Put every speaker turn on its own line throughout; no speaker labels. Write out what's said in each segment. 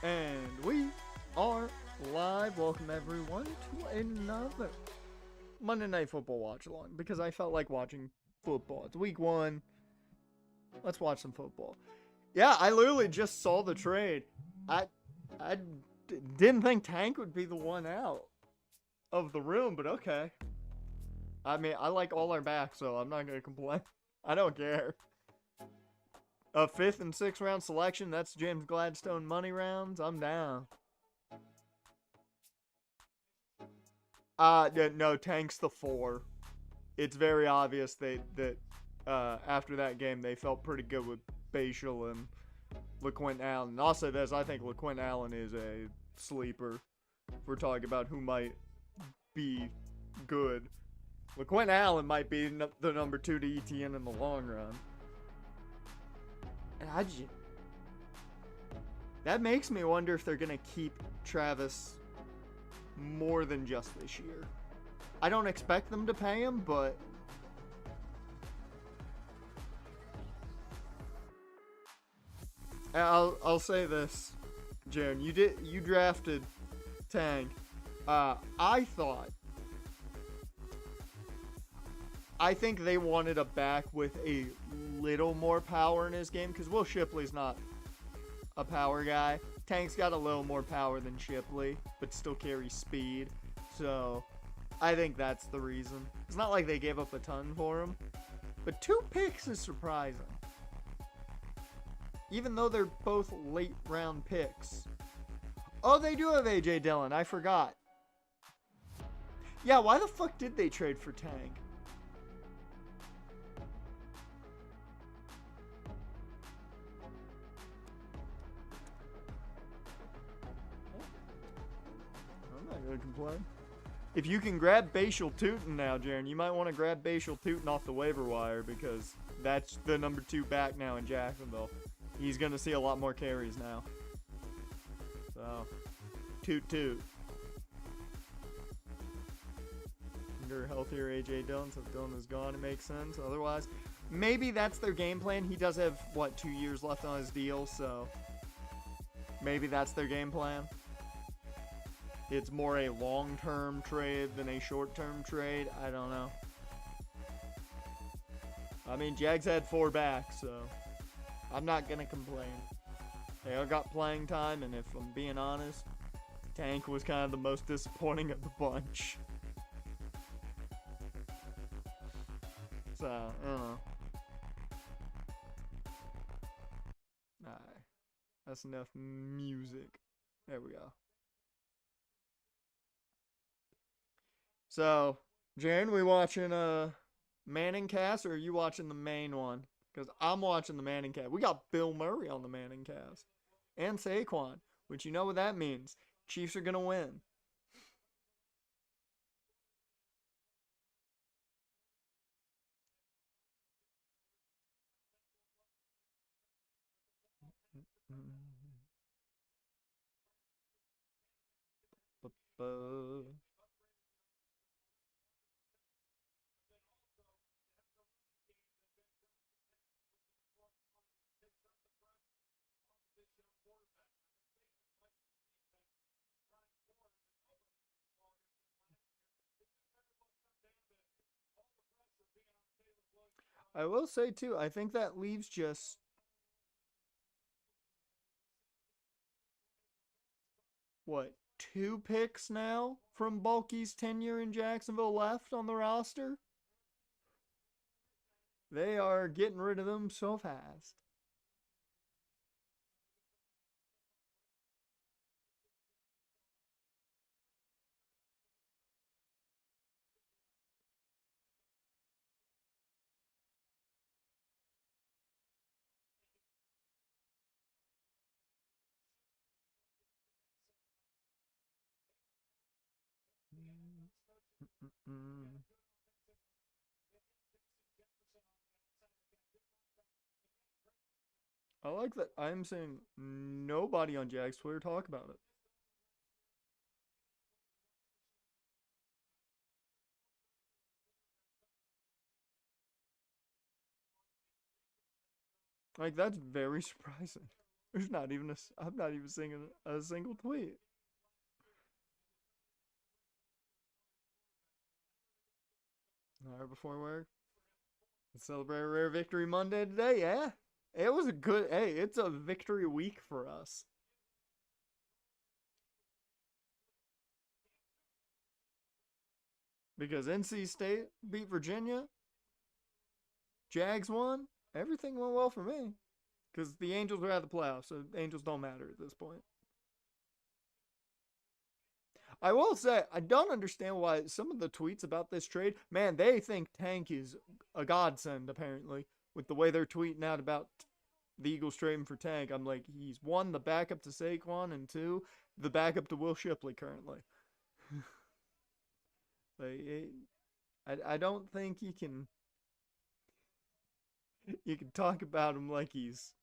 And we are live. Welcome everyone to another Monday Night Football watch along because I felt like watching football. It's week 1. Let's watch some football. Yeah, I literally just saw the trade. I didn't think Tank would be the one out of the room, but okay. I mean, I like all our backs, so I'm not going to complain. I don't care. A 5th and 6th round selection, that's James Gladstone money rounds. I'm down. No, Tank's the 4. It's very obvious that after that game they felt pretty good with Bashal and LaQuint Allen. And also, I think LaQuint Allen is a sleeper. If we're talking about who might be good, LaQuint Allen might be the number 2 to ETN in the long run. And that makes me wonder if they're gonna keep Travis more than just this year. I don't expect them to pay him, but I'll say this, Jaron. You drafted Tank. I think they wanted a back with a little more power in his game because Will Shipley's not a power guy. Tank's got a little more power than Shipley, but still carries speed. So I think that's the reason. It's not like they gave up a ton for him, but 2 picks is surprising. Even though they're both late round picks. Oh, they do have AJ Dillon. I forgot. Yeah, why the fuck did they trade for Tank? I'm not gonna complain. If you can grab Bashal Tootin now, Jaron, you might want to grab Bashal Tootin off the waiver wire because that's the number 2 back now in Jacksonville. He's going to see a lot more carries now. So, toot. Under healthier AJ Dillon, so if Dillon is gone, it makes sense. Otherwise, maybe that's their game plan. He does have, 2 years left on his deal, so maybe that's their game plan. It's more a long-term trade than a short-term trade. I don't know. I mean, Jags had 4 backs, so I'm not going to complain. They all got playing time, and if I'm being honest, Tank was kind of the most disappointing of the bunch. So, I don't know. Alright. That's enough music. There we go. So, Jaren, we watching Manning cast, or are you watching the main one? Because I'm watching the Manning cast. We got Bill Murray on the Manning cast. And Saquon, which you know what that means. Chiefs are going to win. I will say, too, I think that leaves just what, 2 picks now from Bulky's tenure in Jacksonville left on the roster? They are getting rid of them so fast. I like that I'm seeing nobody on Jags Twitter talk about it. Like, that's very surprising. There's not even a. I'm not even seeing a single tweet. All right, before work, let's celebrate a rare victory Monday today. Yeah, it was a good. Hey, it's a victory week for us because NC State beat Virginia, Jags won. Everything went well for me because the Angels are out of the playoffs, so Angels don't matter at this point. I will say, I don't understand why some of the tweets about this trade, man, they think Tank is a godsend, apparently, with the way they're tweeting out about the Eagles trading for Tank. I'm like, he's one, the backup to Saquon, and two, the backup to Will Shipley currently. Like, I don't think you can talk about him like he's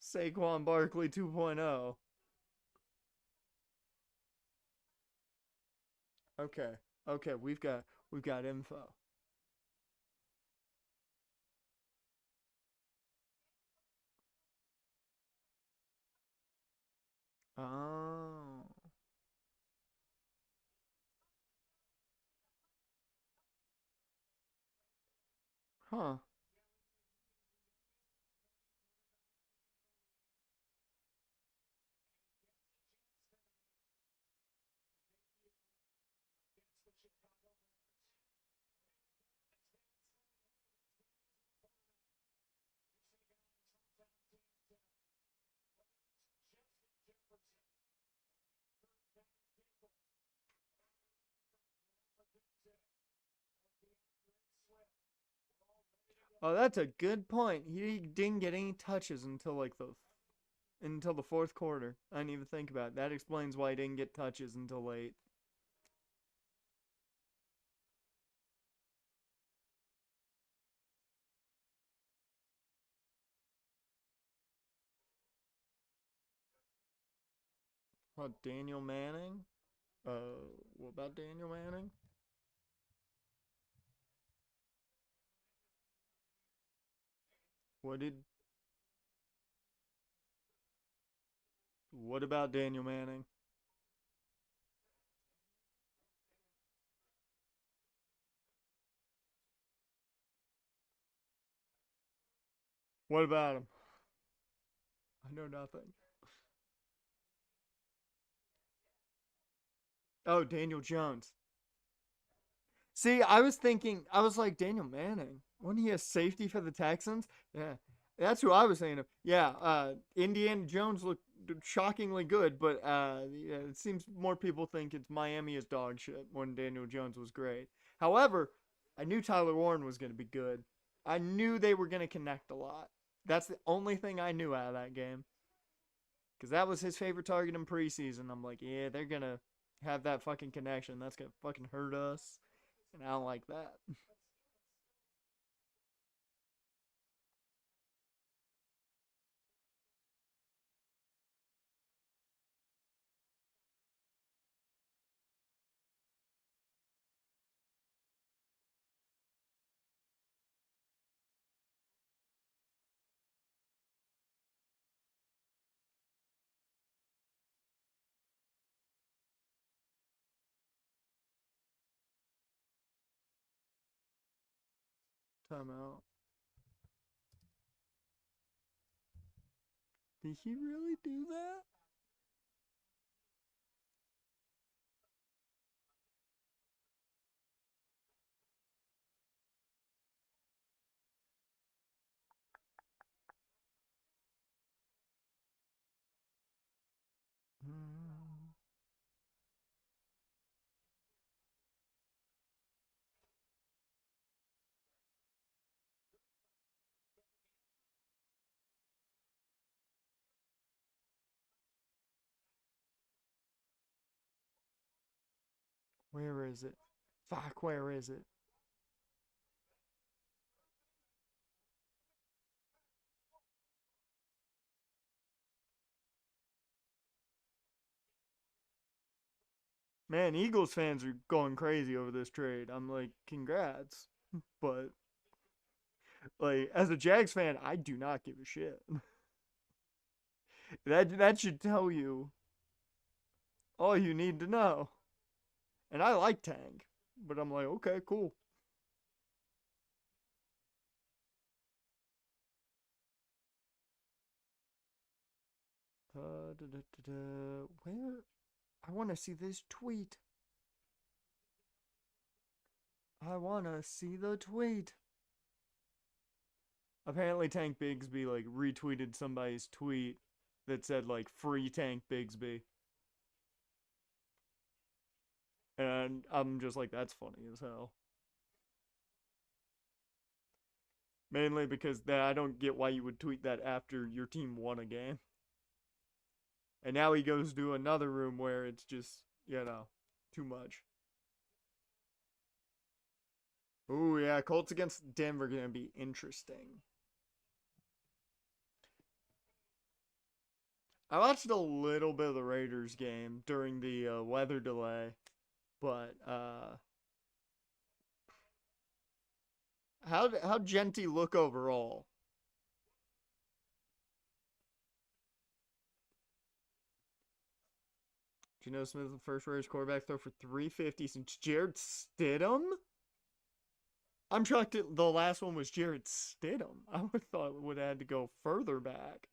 Saquon Barkley 2.0. Okay, okay, we've got info. Oh, huh. Oh, that's a good point. He didn't get any touches until the fourth quarter. I didn't even think about it. That explains why he didn't get touches until late. What, Daniel Manning? What about Daniel Manning? What did what about Daniel Manning? What about him? I know nothing. Oh, Daniel Jones. See, I was like, Daniel Manning. Wasn't he a safety for the Texans? Yeah. That's who I was thinking of. Yeah, Indiana Jones looked shockingly good, but yeah, it seems more people think it's Miami is dog shit when Daniel Jones was great. However, I knew Tyler Warren was going to be good. I knew they were going to connect a lot. That's the only thing I knew out of that game. Because that was his favorite target in preseason. I'm like, yeah, they're going to have that fucking connection. That's going to fucking hurt us. And I don't like that. Timeout. Did he really do that? Hmm. Where is it? Fuck, where is it? Man, Eagles fans are going crazy over this trade. I'm like, congrats. But Like, as a Jags fan, I do not give a shit. That should tell you all you need to know. And I like Tank, but I'm like, okay, cool. Where? I want to see this tweet. I want to see the tweet. Apparently, Tank Bigsby like retweeted somebody's tweet that said like "free Tank Bigsby," and I'm just like, that's funny as hell. Mainly because I don't get why you would tweet that after your team won a game. And now he goes to another room where it's just, too much. Ooh, yeah, Colts against Denver gonna be interesting. I watched a little bit of the Raiders game during the weather delay, but how'd Genty look overall? Geno Smith, the first Raiders quarterback, throw for 350 since Jared Stidham. I'm shocked that the last one was Jared Stidham. I would have thought it would have had to go further back.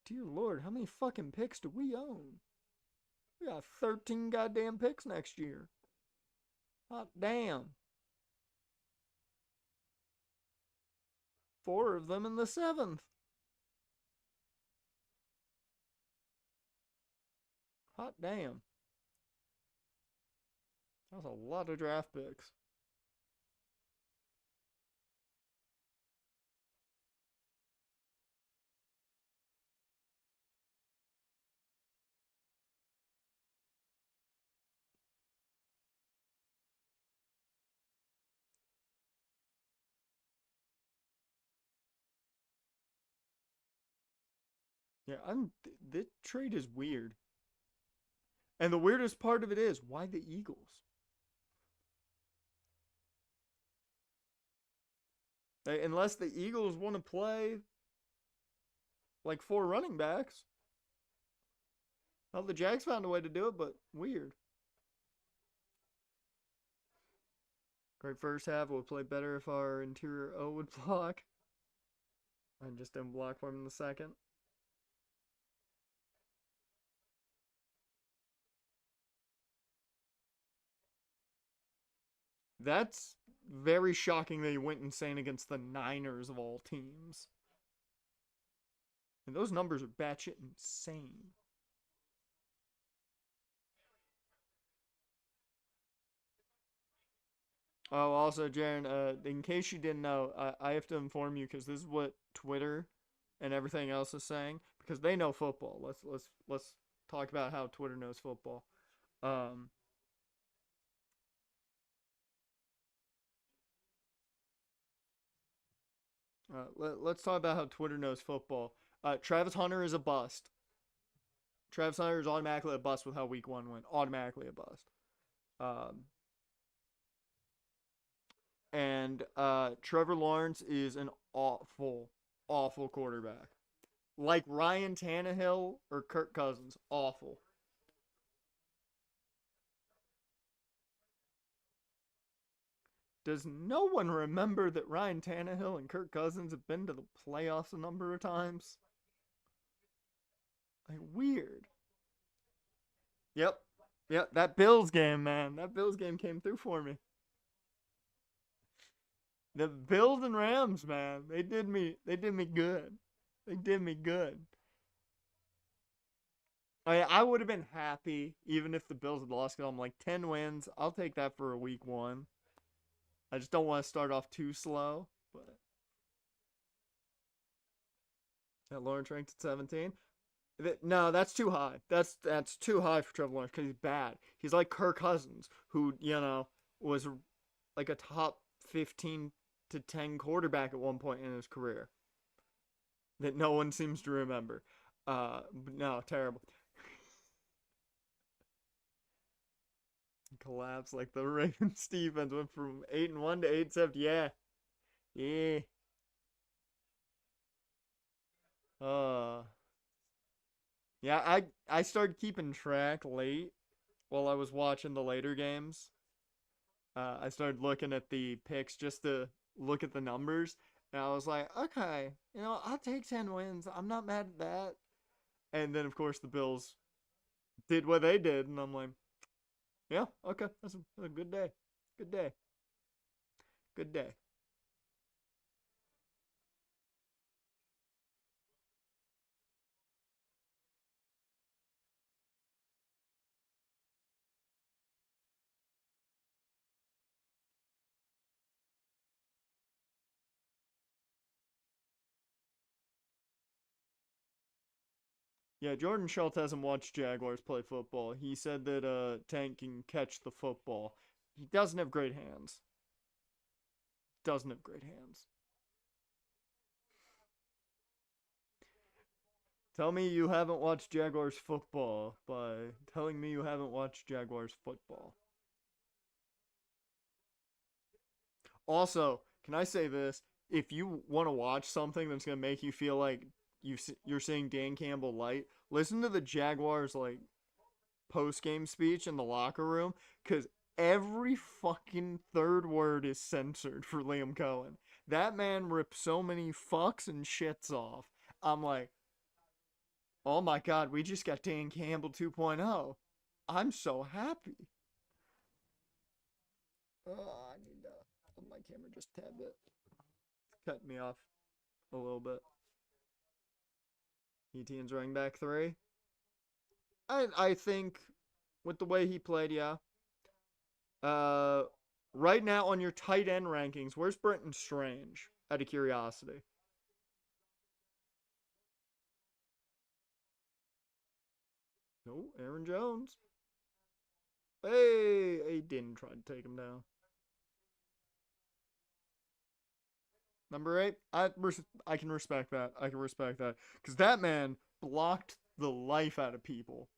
Dear Lord, how many fucking picks do we own? We got 13 goddamn picks next year. Hot damn. 4 of them in the 7th. Hot damn. That's a lot of draft picks. Yeah, this trade is weird. And the weirdest part of it is, why the Eagles? Unless the Eagles want to play like 4 running backs. Well, the Jags found a way to do it, but weird. Great first half. We'll play better if our interior O would block. And just didn't block for him in the second. That's very shocking that he went insane against the Niners of all teams. And those numbers are batshit insane. Oh, also, Jaren, in case you didn't know, I have to inform you because this is what Twitter and everything else is saying because they know football. Let's talk about how Twitter knows football. Um, let's talk about how Twitter knows football. Travis Hunter is a bust. Travis Hunter is automatically a bust with how Week 1 went. Automatically a bust. Um, and Trevor Lawrence is an awful, awful quarterback. Like Ryan Tannehill or Kirk Cousins. Awful. Does no one remember that Ryan Tannehill and Kirk Cousins have been to the playoffs a number of times? Like, weird. Yep. Yep, that Bills game, man. That Bills game came through for me. The Bills and Rams, man. They did me good. They did me good. I would have been happy even if the Bills had lost. Cause I'm like 10 wins. I'll take that for a week 1. I just don't want to start off too slow. But that Lawrence ranked at 17. No, that's too high. That's too high for Trevor Lawrence because he's bad. He's like Kirk Cousins, who was like a top 15 to 10 quarterback at one point in his career that no one seems to remember. No, terrible. Collapse like the Ravens defense went from 8-1 to 8-7. Yeah. Yeah. Uh yeah, I started keeping track late while I was watching the later games. I started looking at the picks just to look at the numbers. And I was like, okay, I'll take 10 wins. I'm not mad at that. And then, of course, the Bills did what they did. And I'm like, yeah, okay, that's a good day. Good day. Good day. Yeah, Jordan Schultz hasn't watched Jaguars play football. He said that Tank can catch the football. He doesn't have great hands. Doesn't have great hands. Tell me you haven't watched Jaguars football by telling me you haven't watched Jaguars football. Also, can I say this? If you want to watch something that's gonna make you feel like you're seeing Dan Campbell light, listen to the Jaguars like post game speech in the locker room, because every fucking third word is censored for Liam Cohen. That man rips so many fucks and shits off. I'm like, oh my god, we just got Dan Campbell 2.0. I'm so happy. Oh, I need to. Oh, my camera just tabbed it. Cut me off a little bit. Etienne's running back three. I think with the way he played, yeah. Uh, right now on your tight end rankings, where's Brenton Strange? Out of curiosity. No, Aaron Jones. Hey, he didn't try to take him down. Number eight, I can respect that. I can respect that because that man blocked the life out of people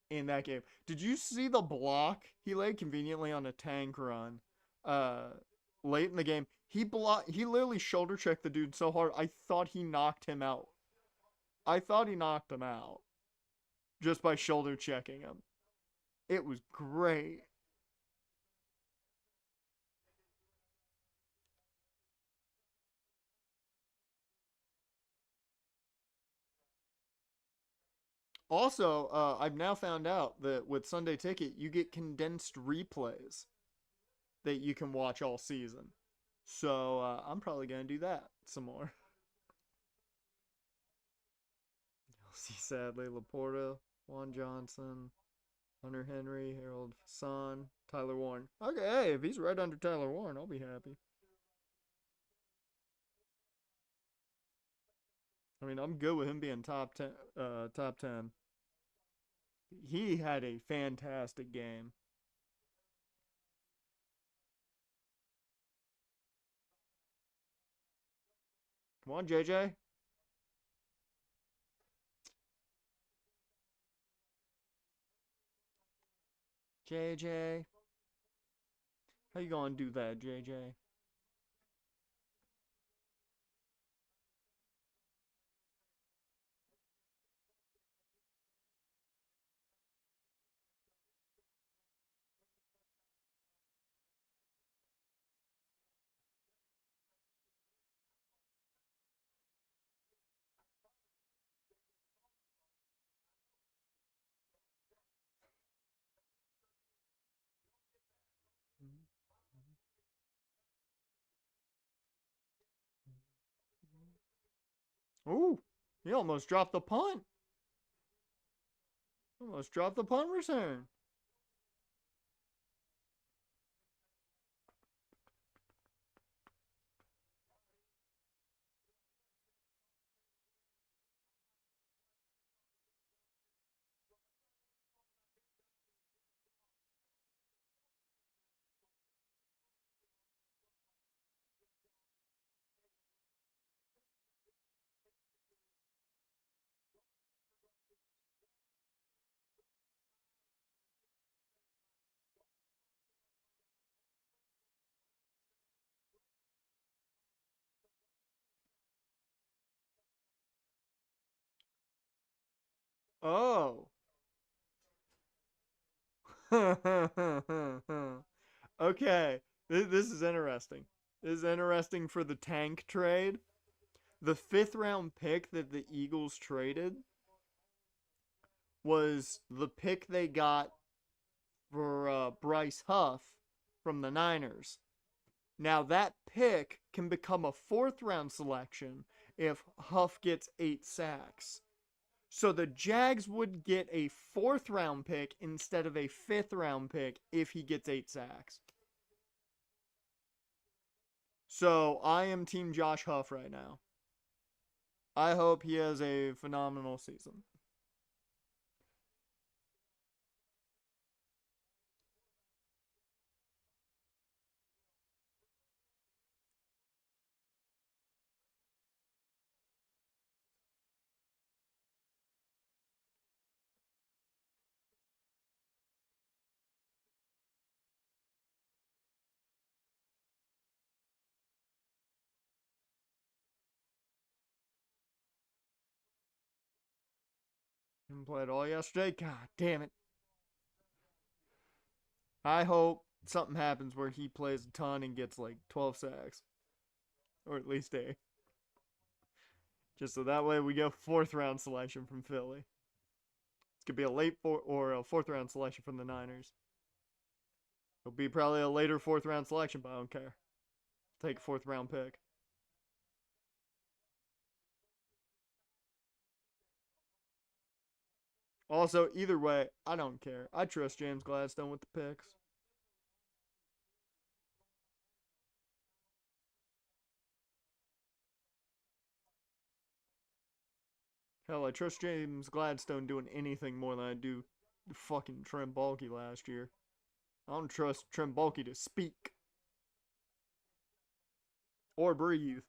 in that game. Did you see the block he laid conveniently on a tank run? Uh, late in the game, he blocked. He literally shoulder checked the dude so hard. I thought he knocked him out. I thought he knocked him out just by shoulder checking him. It was great. Also, I've now found out that with Sunday Ticket, you get condensed replays that you can watch all season. So I'm probably gonna do that some more. You'll see sadly Laporta, Juan Johnson, Hunter Henry, Harold Fasson, Tyler Warren. Okay, hey, if he's right under Tyler Warren, I'll be happy. I mean, I'm good with him being top 10. Top 10. He had a fantastic game. Come on, JJ. JJ. How you gonna do that, JJ? Ooh, he almost dropped the punt. Almost dropped the punt return. Oh. Okay. This is interesting. This is interesting for the tank trade. The fifth round pick that the Eagles traded was the pick they got for Bryce Huff from the Niners. Now, that pick can become a fourth round selection if Huff gets 8 sacks. So the Jags would get a fourth round pick instead of a fifth round pick if he gets 8 sacks. So I am Team Josh Huff right now. I hope he has a phenomenal season. He played all yesterday. God damn it. I hope something happens where he plays a ton and gets like 12 sacks. Or at least a. Just so that way we go fourth round selection from Philly. It's gonna be a late or a fourth round selection from the Niners. It'll be probably a later fourth round selection, but I don't care. Take a fourth round pick. Also, either way, I don't care. I trust James Gladstone with the picks. Hell, I trust James Gladstone doing anything more than I do fucking Trent Baalke last year. I don't trust Trent Baalke to speak or breathe.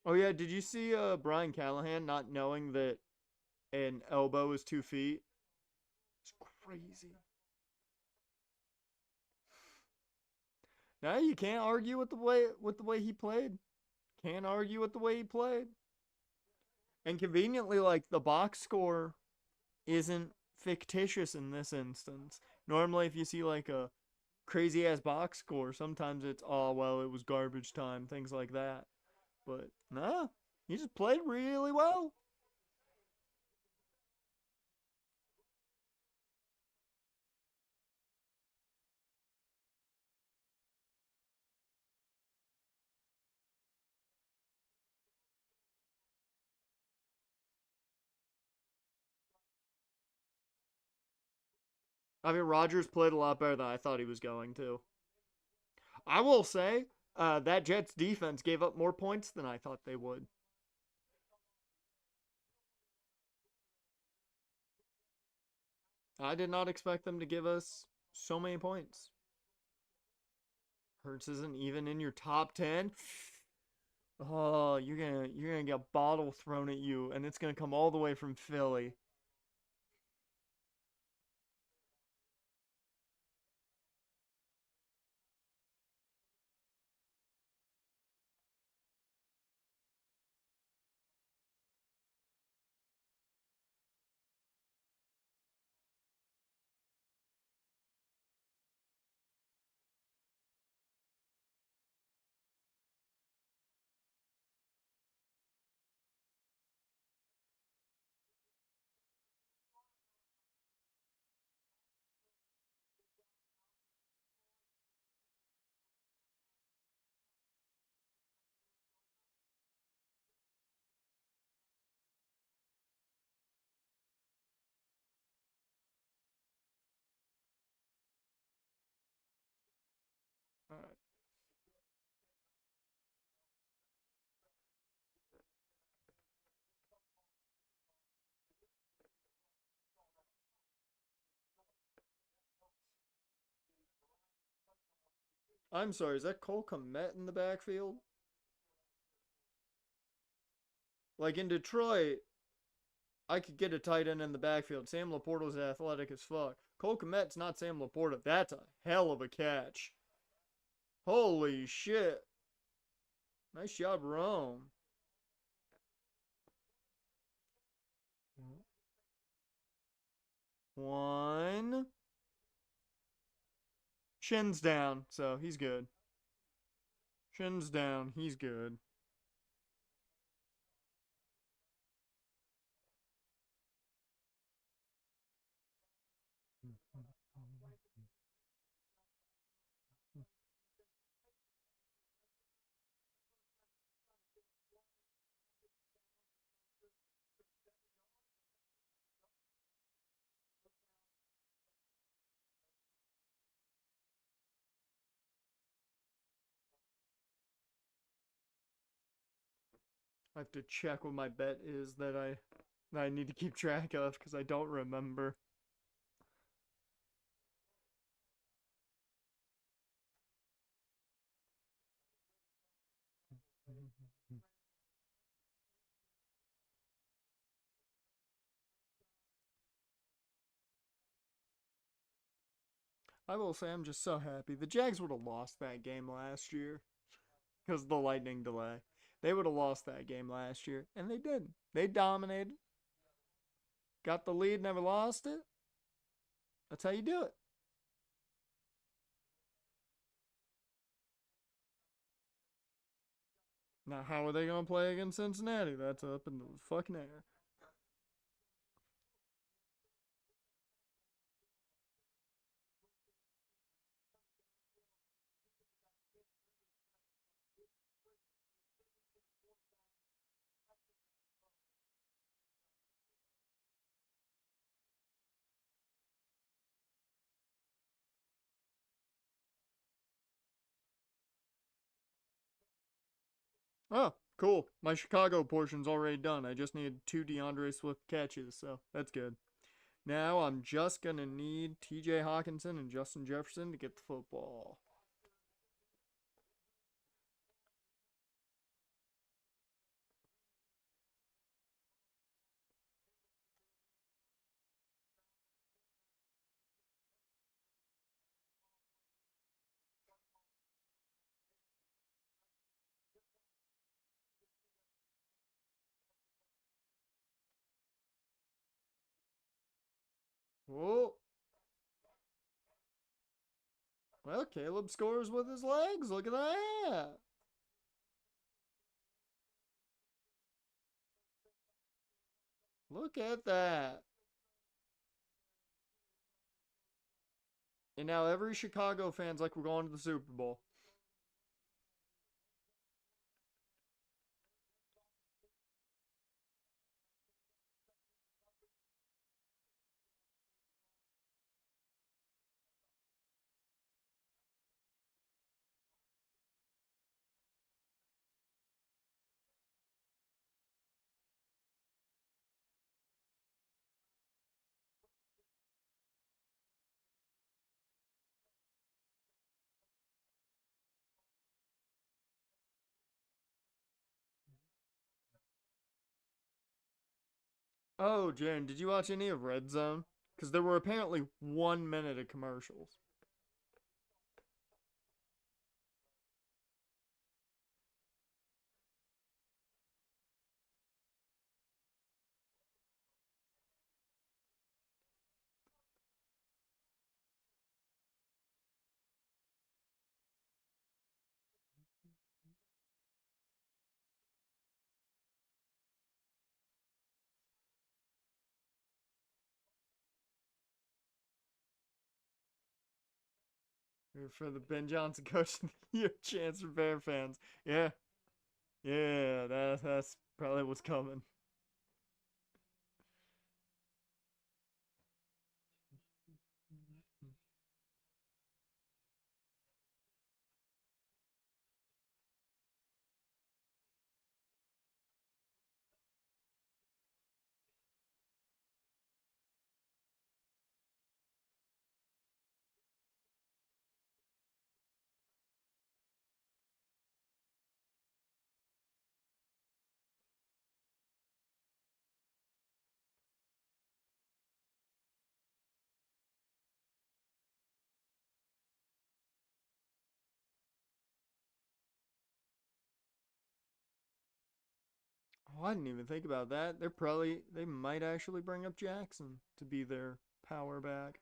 Oh yeah, did you see Brian Callahan not knowing that an elbow is 2 feet? It's crazy. Now you can't argue with the way he played. Can't argue with the way he played. And conveniently, like the box score isn't fictitious in this instance. Normally, if you see like a crazy ass box score, sometimes it's oh well, it was garbage time, things like that. But nah, he just played really well. I mean, Rodgers played a lot better than I thought he was going to. I will say that Jets defense gave up more points than I thought they would. I did not expect them to give us so many points. Hurts isn't even in your top 10. Oh, you're gonna get a bottle thrown at you, and it's gonna come all the way from Philly. All right. I'm sorry, is that Cole Komet in the backfield? Like in Detroit, I could get a tight end in the backfield. Sam Laporta's athletic as fuck. Cole Kmet's not Sam Laporta. That's a hell of a catch. Holy shit. Nice job, Rome. One. Shin's down, so he's good. Shin's down, he's good. I have to check what my bet is that I need to keep track of because I don't remember. I will say I'm just so happy. The Jags would have lost that game last year because of the lightning delay. They would have lost that game last year, and they didn't. They dominated, got the lead, never lost it. That's how you do it. Now, how are they going to play against Cincinnati? That's up in the fucking air. Oh, cool. My Chicago portion's already done. I just need 2 DeAndre Swift catches, so that's good. Now I'm just going to need TJ Hawkinson and Justin Jefferson to get the football. Whoa. Well, Caleb scores with his legs. Look at that. Look at that. And now every Chicago fan's like, we're going to the Super Bowl. Oh, Jaren, did you watch any of Red Zone? Because there were apparently 1 minute of commercials. For the Ben Johnson Coach of the Year chance for Bear fans. Yeah, yeah, that's probably what's coming. Oh, I didn't even think about that. They might actually bring up Jackson to be their power back.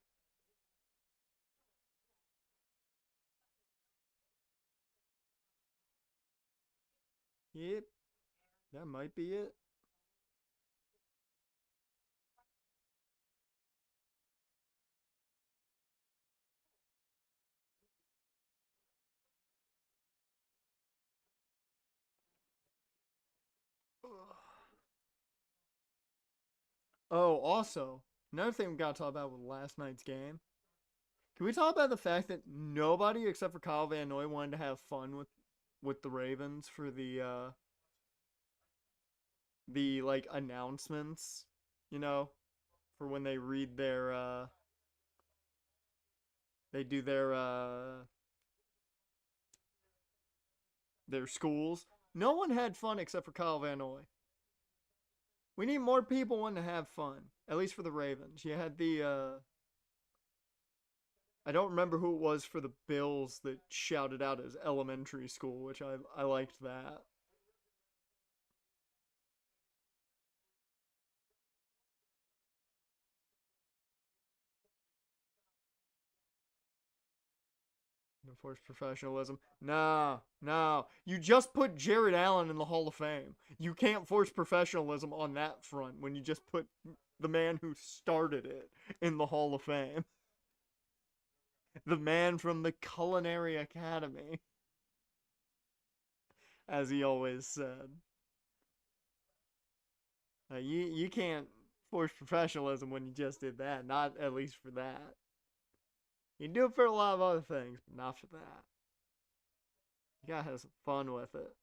Yep, that might be it. Oh, also, another thing we got to talk about with last night's game. Can we talk about the fact that nobody except for Kyle Van Noy wanted to have fun with the Ravens for the like announcements, you know, for when they read they do their schools. No one had fun except for Kyle Van Noy. We need more people wanting to have fun, at least for the Ravens. You had the I don't remember who it was for the Bills that shouted out as elementary school, which I liked that. No forced professionalism. Nah, nah. You just put Jared Allen in the Hall of Fame. You can't force professionalism on that front when you just put the man who started it in the Hall of Fame. The man from the Culinary Academy, as he always said. You can't force professionalism when you just did that. Not at least for that. You can do it for a lot of other things, but not for that. You gotta have some fun with it.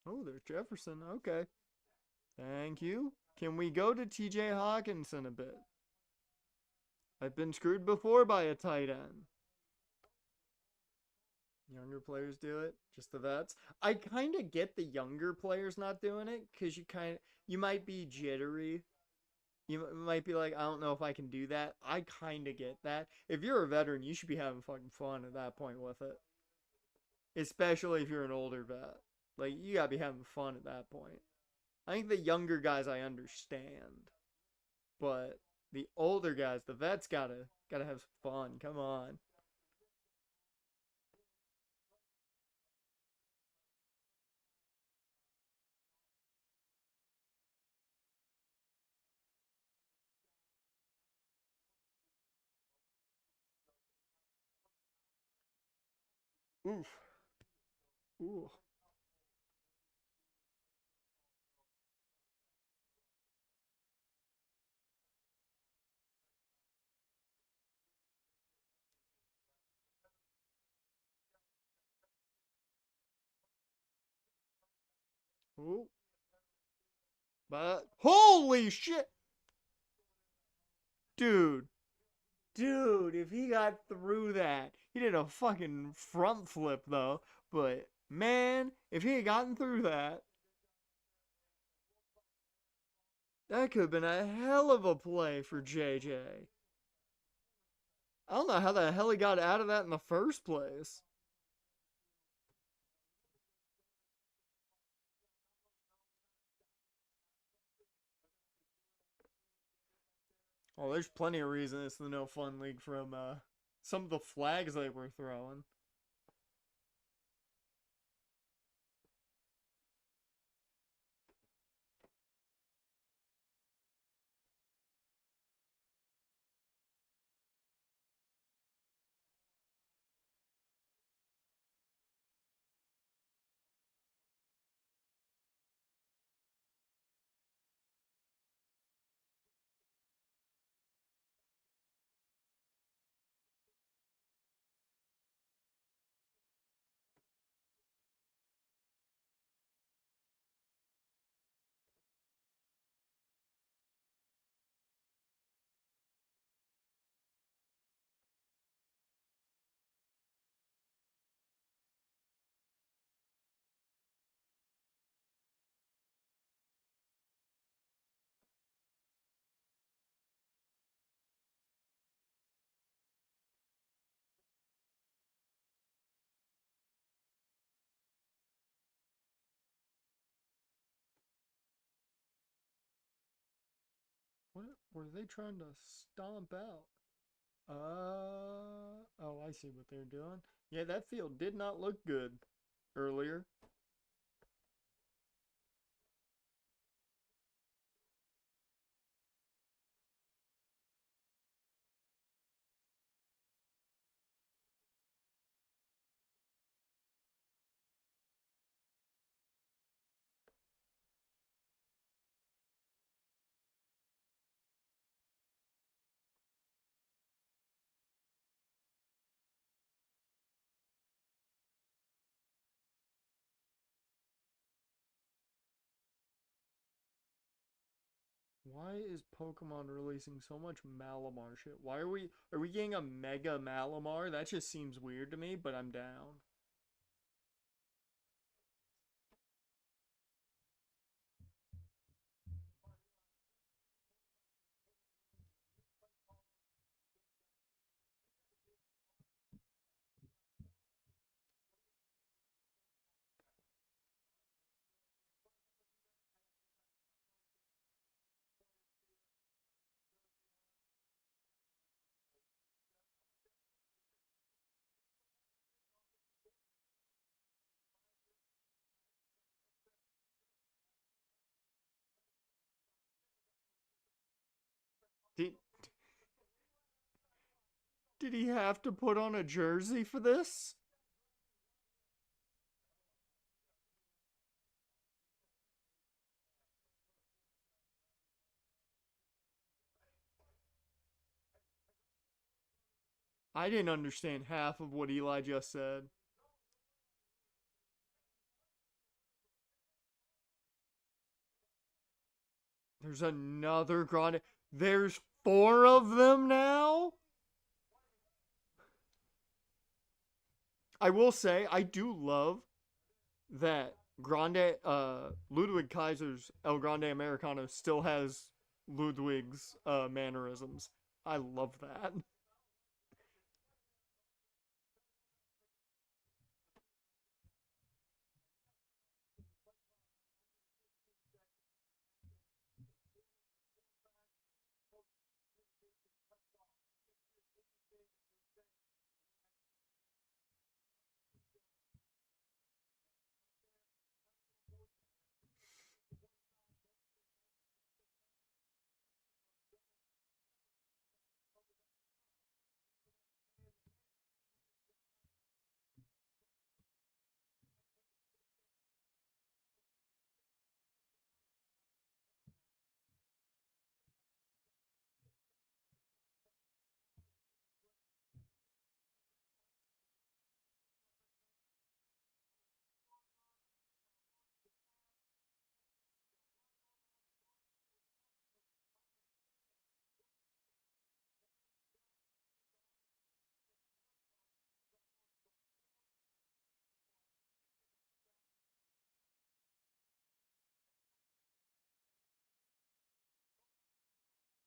Oh, there's Jefferson. Okay. Thank you. Can we go to TJ Hawkinson a bit? I've been screwed before by a tight end. Younger players do it, just the vets. I kind of get the younger players not doing it because you might be jittery. You might be like, I don't know if I can do that. I kind of get that. If you're a veteran, you should be having fucking fun at that point with it. Especially if you're an older vet. Like, you gotta be having fun at that point. I think the younger guys I understand. But the older guys, the vets gotta have some fun. Come on. Oof. Ooh. Ooh. But holy shit, dude. Dude, if he got through that, he did a fucking front flip though. But man, if he had gotten through that, that could have been a hell of a play for JJ. I don't know how the hell he got out of that in the first place. Oh, there's plenty of reasons it's the no fun league from some of the flags they were throwing. Or are they trying to stomp out? Oh, I see what they're doing. Yeah, that field did not look good earlier. Why is Pokemon releasing so much Malamar shit? Why are we getting a Mega Malamar? That just seems weird to me, but I'm down. Did did he have to put on a jersey for this? I didn't understand half of what Eli just said. There's another Grande. There's four of them now? I will say, I do love that Ludwig Kaiser's El Grande Americano still has Ludwig's mannerisms. I love that.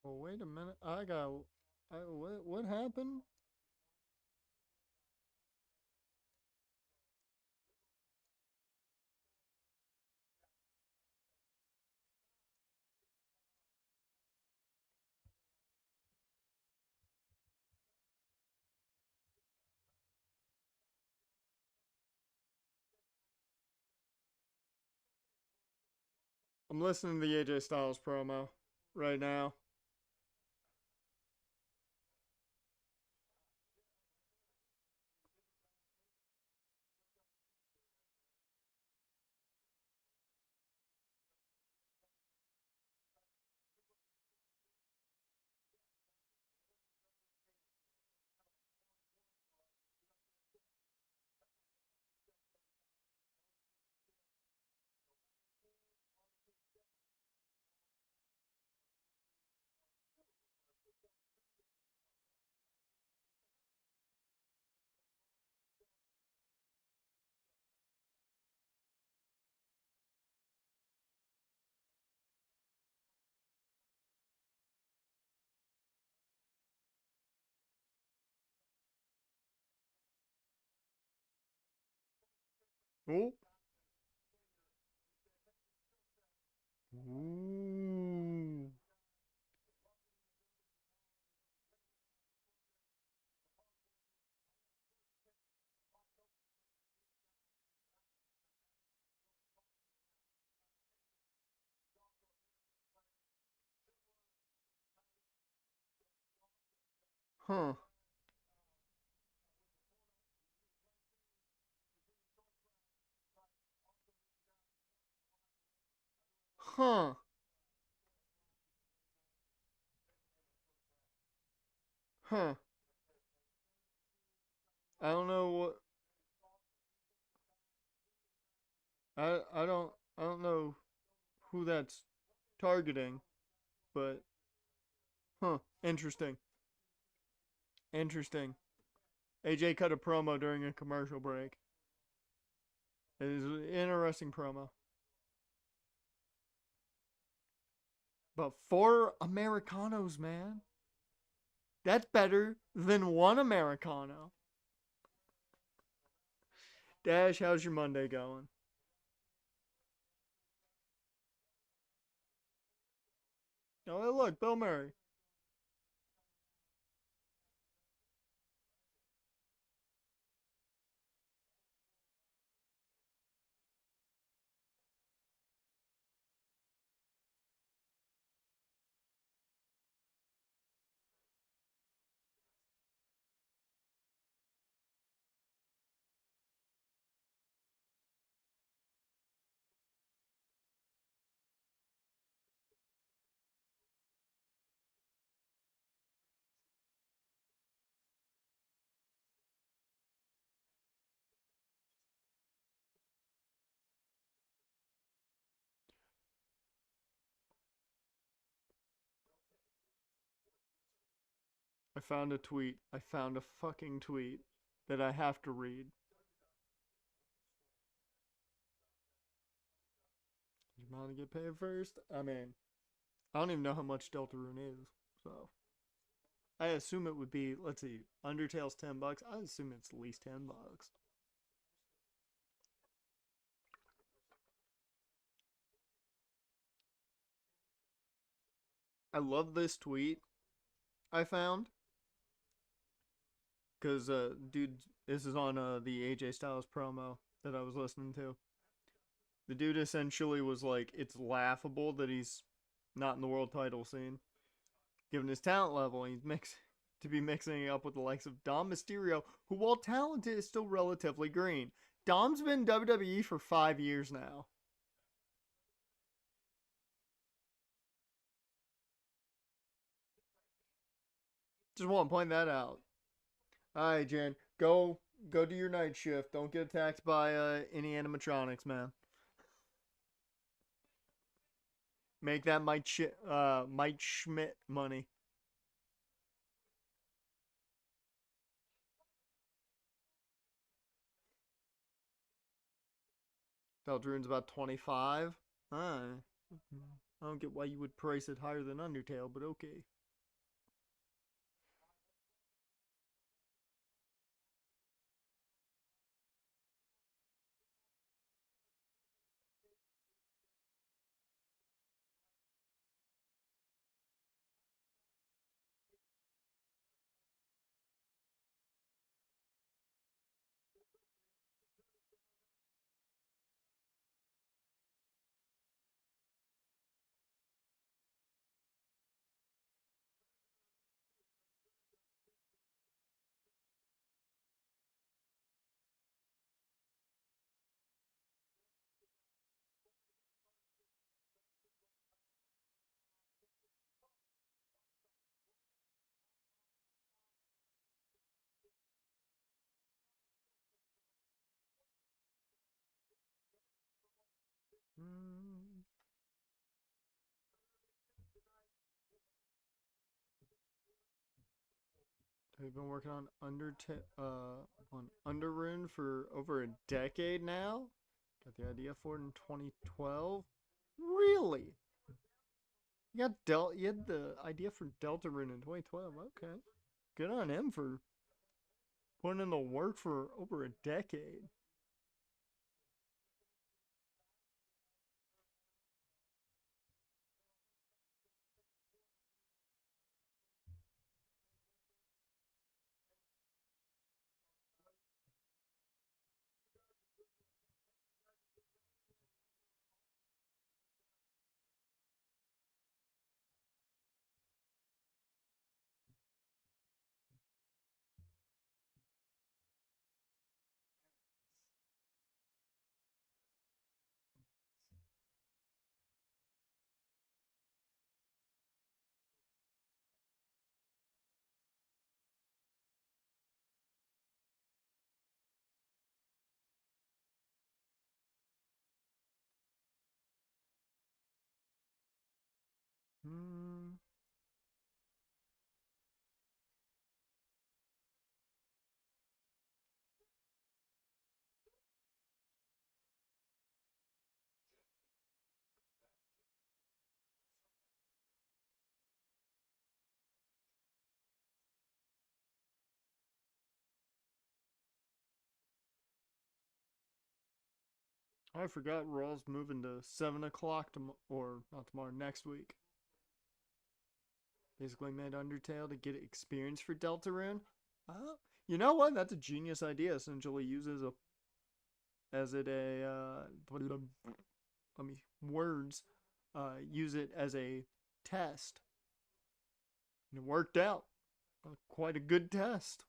Well, wait a minute. What happened? I'm listening to the AJ Styles promo right now. Oh. Ooh. Huh. Huh. Huh. I don't know what I don't know who that's targeting, but huh. Interesting. Interesting. AJ cut a promo during a commercial break. It is an interesting promo. But four Americanos, man. That's better than one Americano. Dash, how's your Monday going? Oh, hey, look, Bill Murray. I found a tweet. I found a fucking tweet that I have to read. You want to get paid first? I mean, I don't even know how much Deltarune is, so I assume it would be. Let's see, Undertale's $10. I assume it's at least $10. I love this tweet I found because, dude, this is on the AJ Styles promo that I was listening to. The dude essentially was like, it's laughable that he's not in the world title scene, given his talent level. He's to be mixing it up with the likes of Dom Mysterio, who, while talented, is still relatively green. Dom's been WWE for 5 years now. Just want to point that out. All right, Jen, go do your night shift. Don't get attacked by any animatronics, man. Make that Mike Schmidt money. Deltarune's about 25. I don't get why you would price it higher than Undertale, but okay. Mm. They've been working on Underrune for over a decade now. Got the idea for it in 2012. Really? You had the idea for Deltarune in 2012. Okay. Good on him for putting in the work for over a decade. Hmm. I forgot Raw's moving to 7 o'clock or not tomorrow, next week. Basically made Undertale to get experience for Deltarune. You know what? That's a genius idea. Essentially, use as a let me words. Use it as a test, and it worked out. Quite a good test.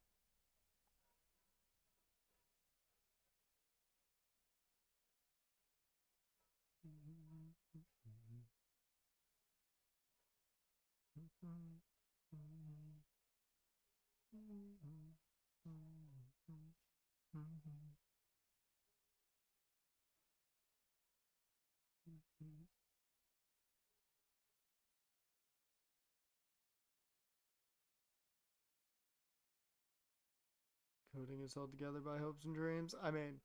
Coding is held together by hopes and dreams. I mean,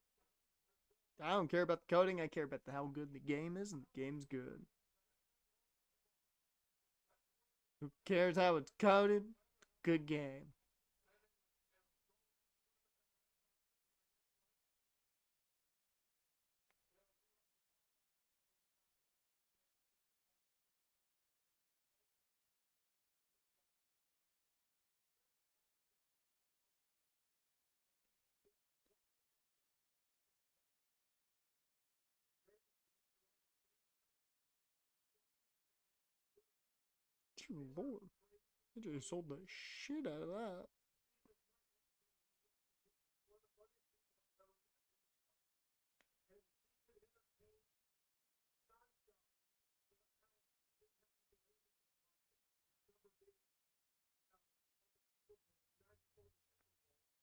I don't care about the coding. I care about how good the game is, and the game's good. Who cares how it's coded? Good game. Dear Lord, I just sold the shit out of that.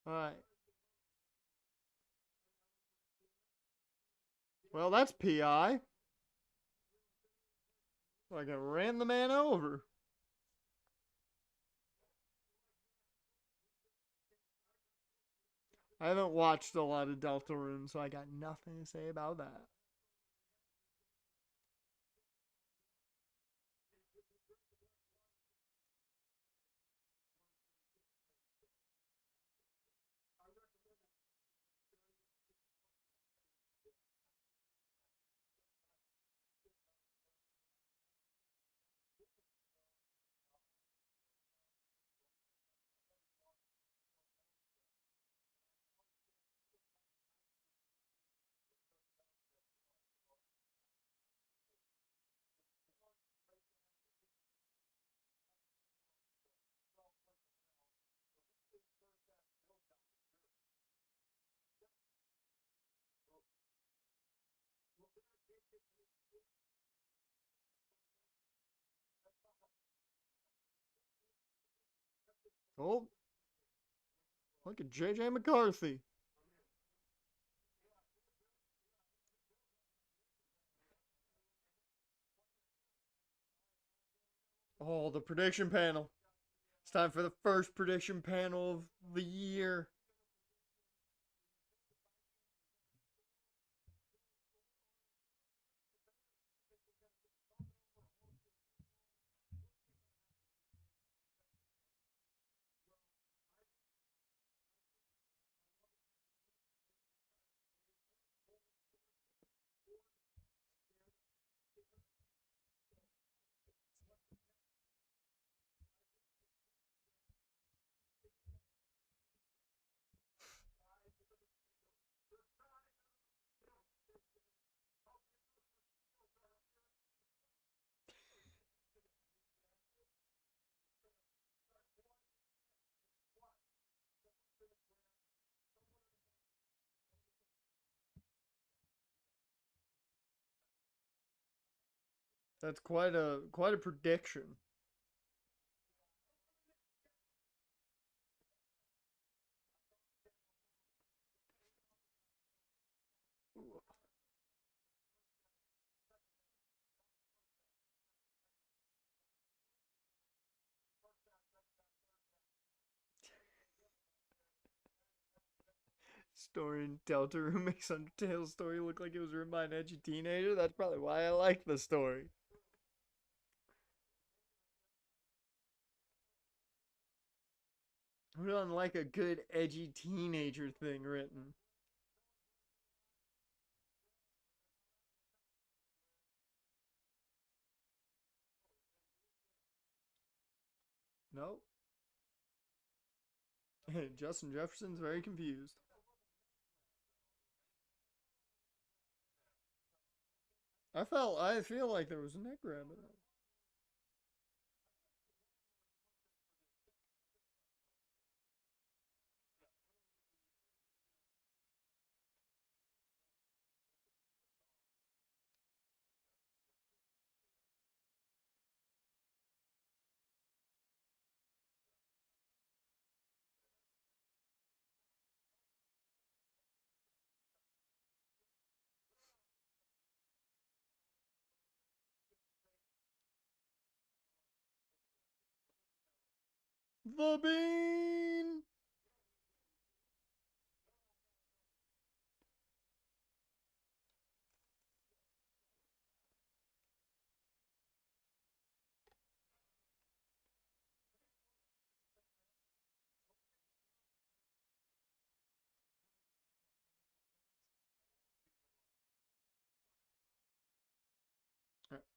Alright. Well, that's PI. Like I ran the man over. I haven't watched a lot of Deltarune, so I got nothing to say about that. Oh, look at JJ McCarthy. Oh, the prediction panel. It's time for the first prediction panel of the year. That's quite a prediction. Story in Delta Room makes Undertale's story look like it was written by an edgy teenager. That's probably why I like the story. Who doesn't like a good edgy teenager thing written? Nope. Justin Jefferson's very confused. I feel like there was a neck grab in it. The Bean!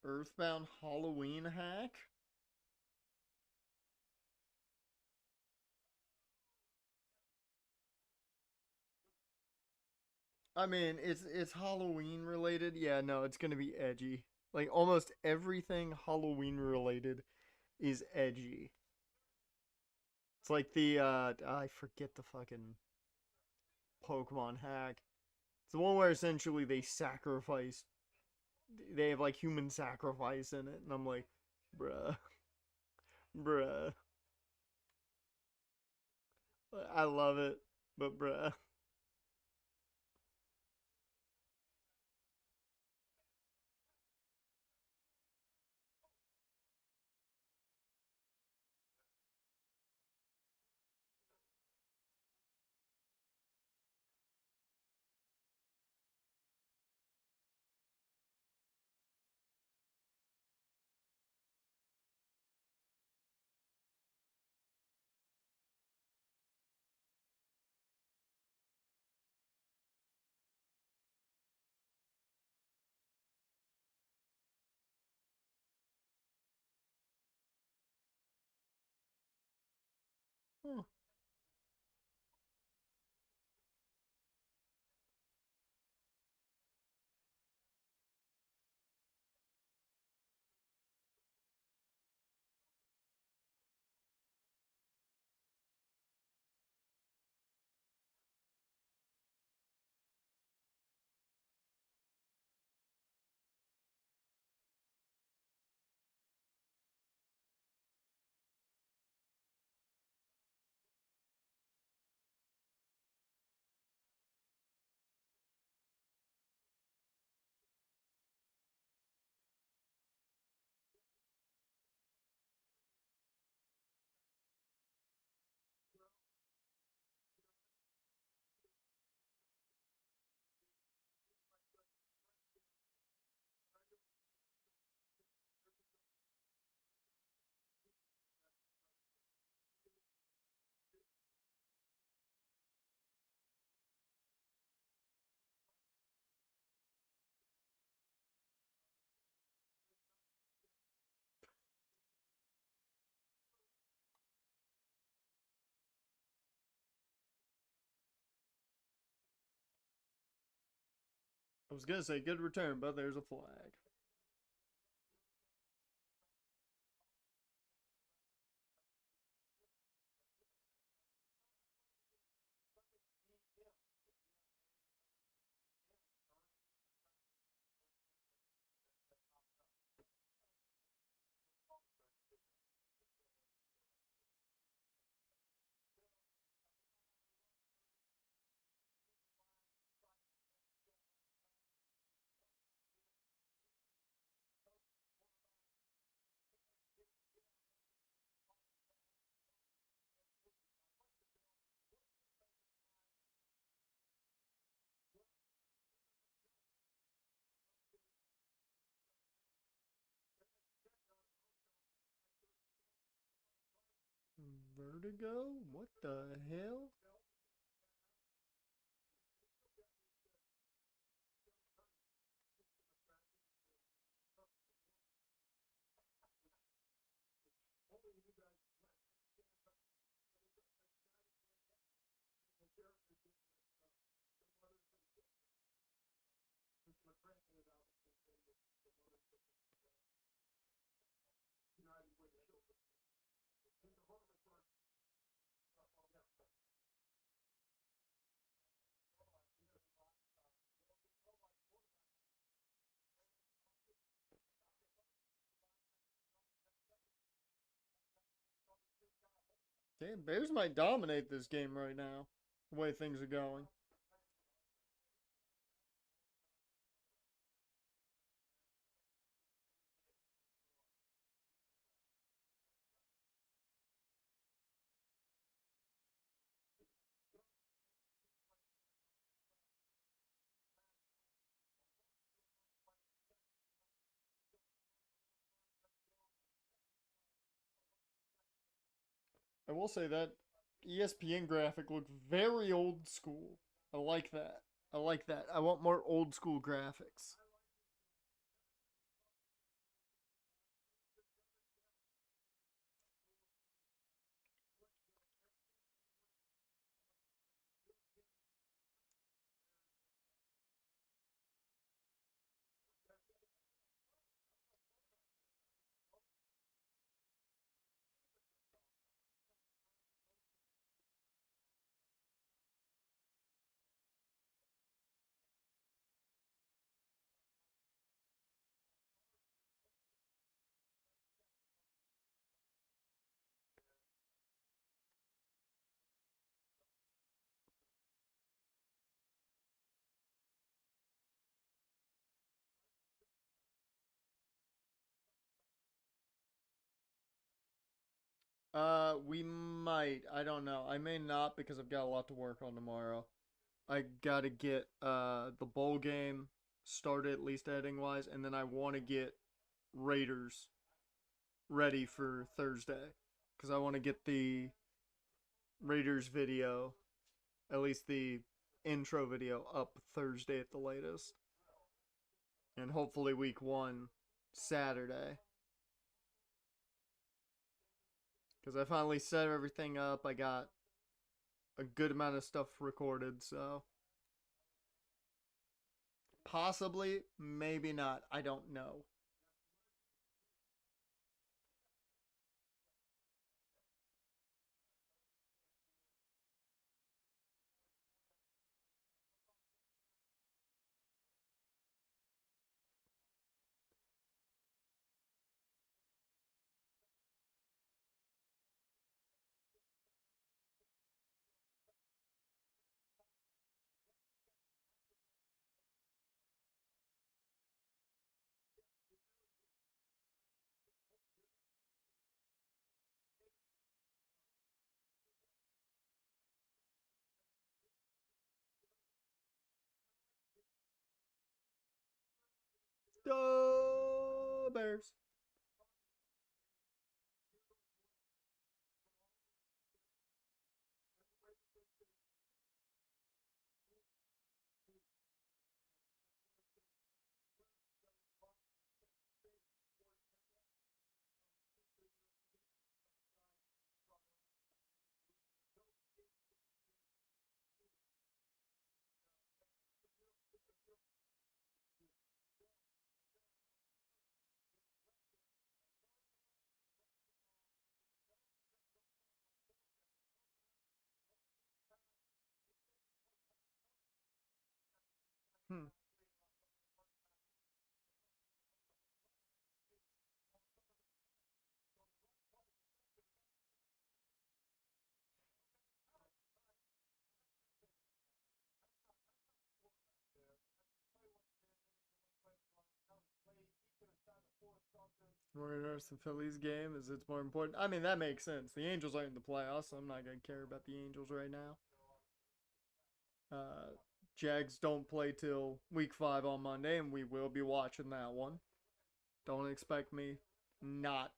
Earthbound Halloween hack? I mean, it's Halloween related. Yeah, no, it's gonna be edgy. Like almost everything Halloween related is edgy. It's like the I forget the fucking Pokemon hack. It's the one where essentially they sacrifice. They have like human sacrifice in it, and I'm like, bruh, bruh. I love it, but bruh. Huh. I was gonna say good return, but there's a flag. Vertigo? What the hell? Damn, Bears might dominate this game right now, the way things are going. I will say that ESPN graphic looked very old school. I like that. I like that. I want more old school graphics. We might. I don't know. I may not because I've got a lot to work on tomorrow. I gotta get the bowl game started at least editing wise, and then I want to get Raiders ready for Thursday because I want to get the Raiders video, at least the intro video, up Thursday at the latest, and hopefully week one Saturday. Because I finally set everything up. I got a good amount of stuff recorded, so possibly, maybe not. I don't know. Go Bears. Hmm. Warriors and Phillies game is it's more important. I mean that makes sense. The Angels aren't in the playoffs, so I'm not gonna care about the Angels right now. Uh, Jags don't play till week 5 on Monday, and we will be watching that one. Don't expect me not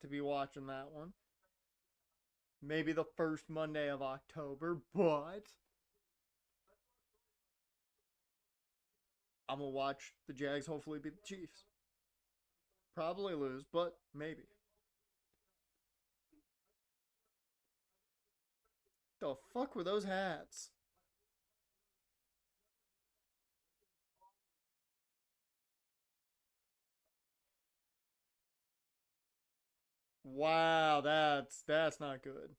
to be watching that one. maybe the first Monday of October, but I'm gonna watch the Jags hopefully beat the Chiefs. Probably lose, but maybe. The fuck were those hats? Wow, that's not good.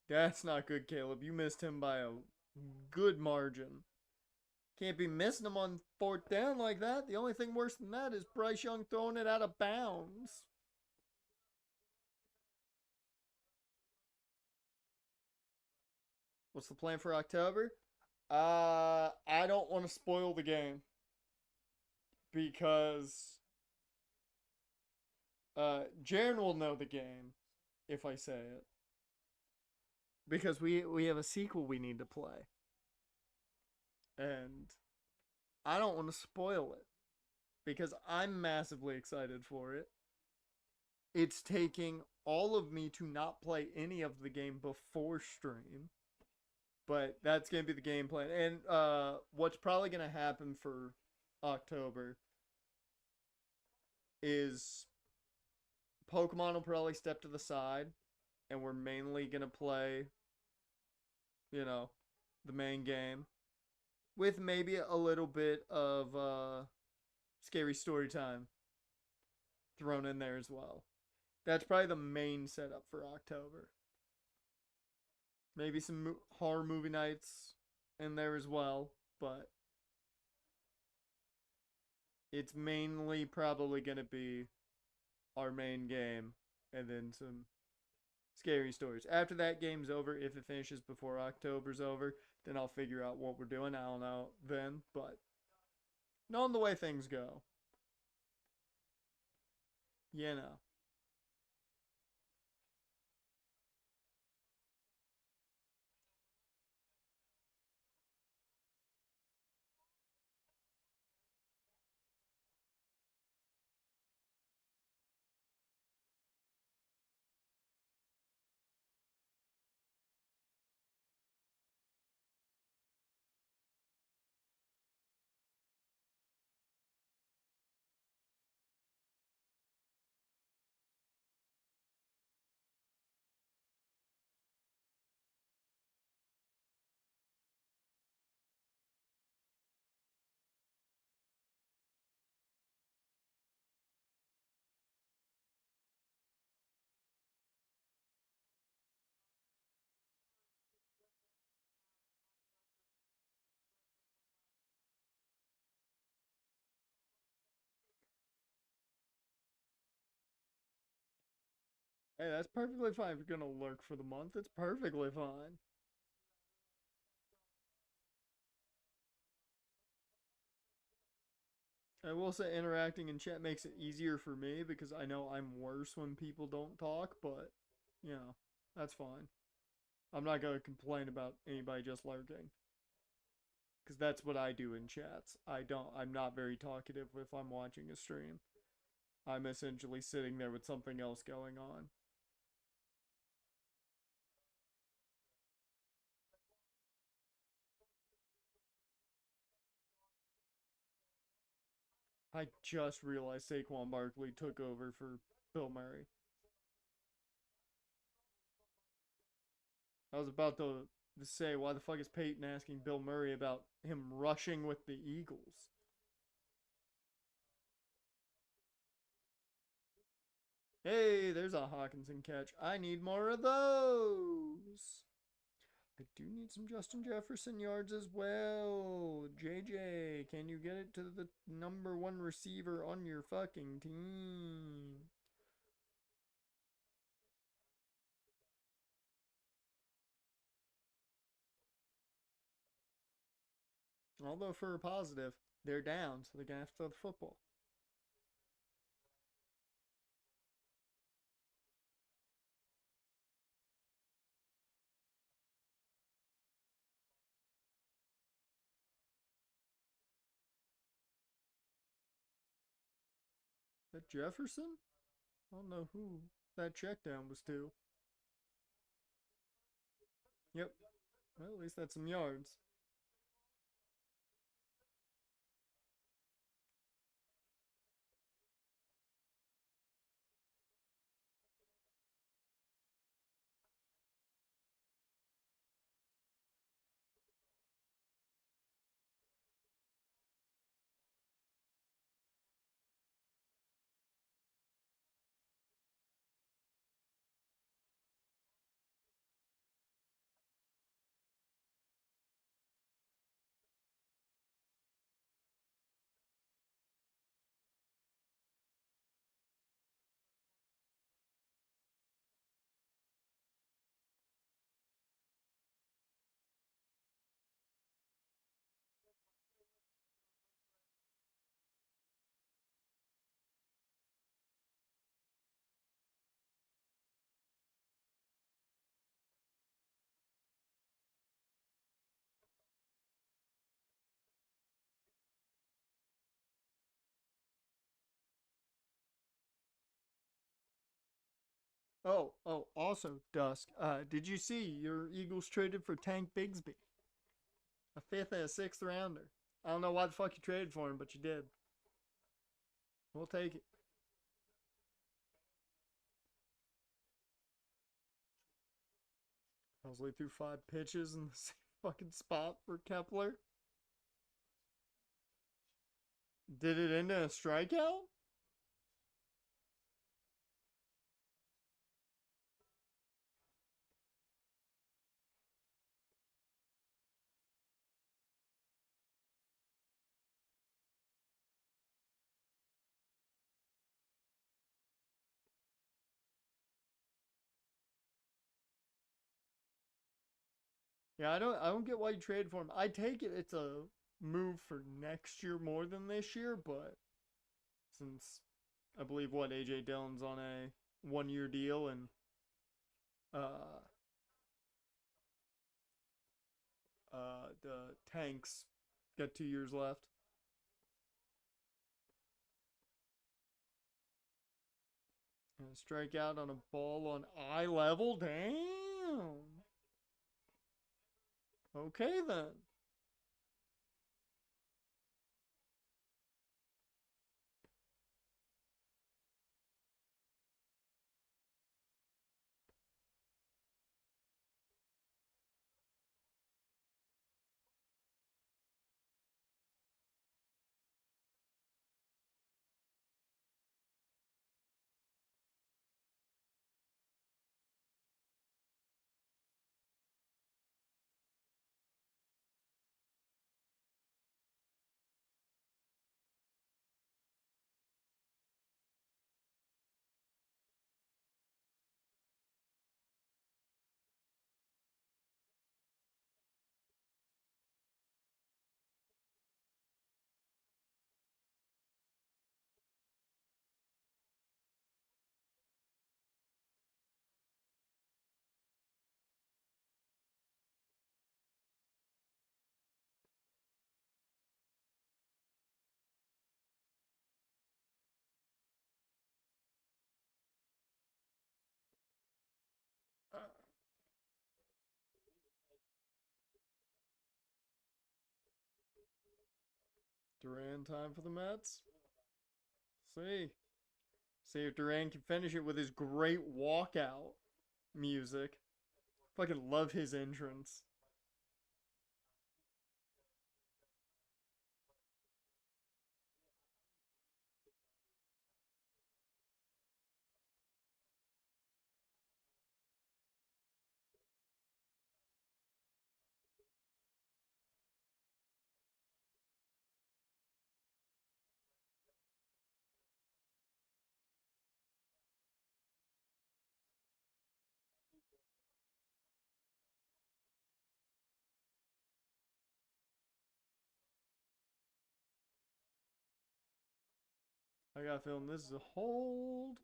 That's not good, Caleb. You missed him by a good margin. Can't be missing him on fourth down like that. The only thing worse than that is Bryce Young throwing it out of bounds. What's the plan for October? I don't want to spoil the game because Jaren will know the game if I say it because we have a sequel we need to play, and I don't want to spoil it because I'm massively excited for it. It's taking all of me to not play any of the game before stream, but that's gonna be the game plan. And what's probably gonna happen for October is Pokemon will probably step to the side, and we're mainly gonna play, you know, the main game with maybe a little bit of scary story time thrown in there as well. That's probably the main setup for October. Maybe some horror movie nights in there as well, but it's mainly probably going to be our main game and then some scary stories. After that game's over, if it finishes before October's over, then I'll figure out what we're doing. I don't know then, but knowing the way things go, you know. Hey, that's perfectly fine if you're going to lurk for the month. It's perfectly fine. I will say interacting in chat makes it easier for me because I know I'm worse when people don't talk, but you know, that's fine. I'm not going to complain about anybody just lurking because that's what I do in chats. I'm not very talkative if I'm watching a stream. I'm essentially sitting there with something else going on. I just realized Saquon Barkley took over for Bill Murray. I was about to say, why the fuck is Peyton asking Bill Murray about him rushing with the Eagles? Hey, there's a Hawkinson catch. I need more of those. I do need some Justin Jefferson yards as well. JJ, can you get it to the number one receiver on your fucking team? Although for a positive, they're down, so they're gonna have to throw the football. That Jefferson? I don't know who that check down was to. Yep. Well, at least that's some yards. Also, Dusk, did you see your Eagles traded for Tank Bigsby? A fifth and a sixth rounder. I don't know why the fuck you traded for him, but you did. We'll take it. Mosley threw 5 pitches in the same fucking spot for Kepler. Did it end in a strikeout? Yeah, I don't get why you traded for him. I take it it's a move for next year more than this year, but since I believe what AJ Dillon's on a 1 year deal and uh the Tanks got 2 years left. And a strikeout on a ball on eye level. Damn. Okay then. Duran time for the Mets. See. See if Duran can finish it with his great walkout music. Fucking love his entrance. I got a feeling this is a hold.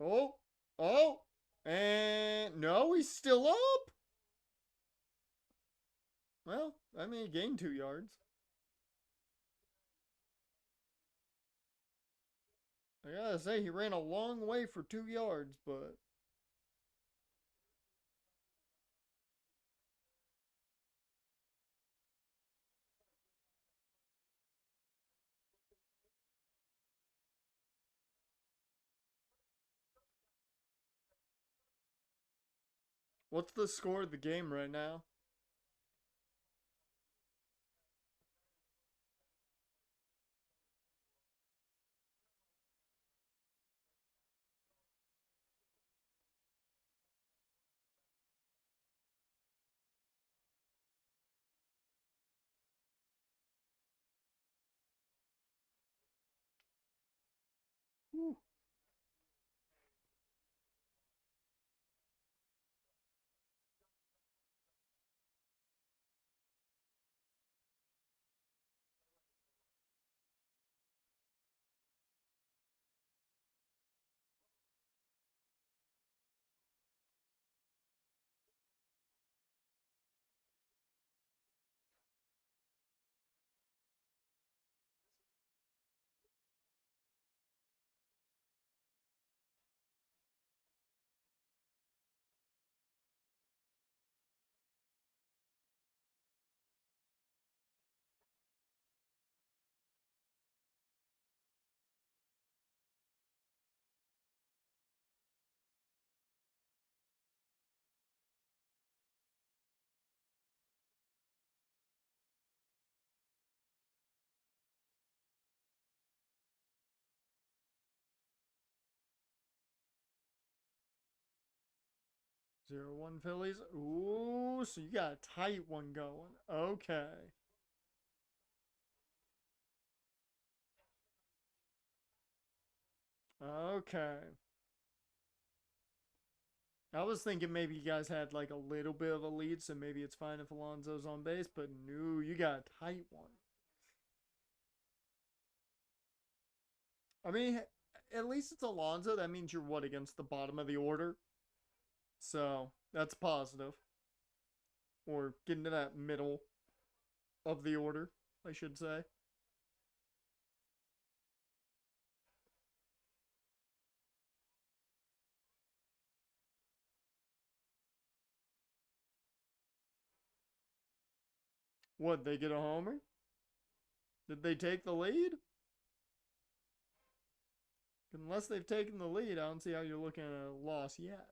Oh, oh, and no, he's still up. Well, I mean, he gained 2 yards. I gotta say, he ran a long way for 2 yards, but what's the score of the game right now? Whew. 0-1 Phillies. Ooh, so you got a tight one going. Okay. Okay. I was thinking maybe you guys had like a little bit of a lead, so maybe it's fine if Alonso's on base, but no, you got a tight one. I mean, at least it's Alonso. That means you're what, against the bottom of the order? So that's positive. Or getting to that middle of the order, I should say. What, they get a homer? Did they take the lead? Unless they've taken the lead, I don't see how you're looking at a loss yet.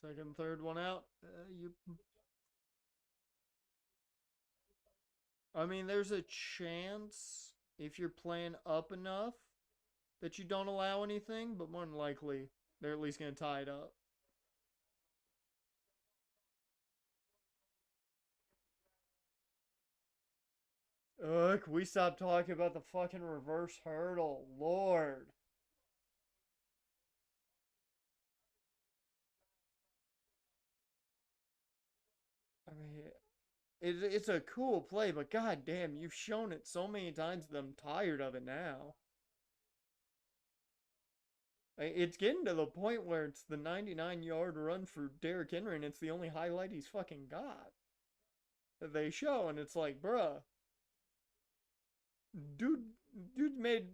Second, third one out. I mean, there's a chance if you're playing up enough that you don't allow anything, but more than likely they're at least going to tie it up. Ugh, can we stop talking about the fucking reverse hurdle? Lord. I mean, it's a cool play, but goddamn, you've shown it so many times that I'm tired of it now. It's getting to the point where it's the 99-yard run for Derrick Henry, and it's the only highlight he's fucking got that they show, and it's like, bruh, dude, dude made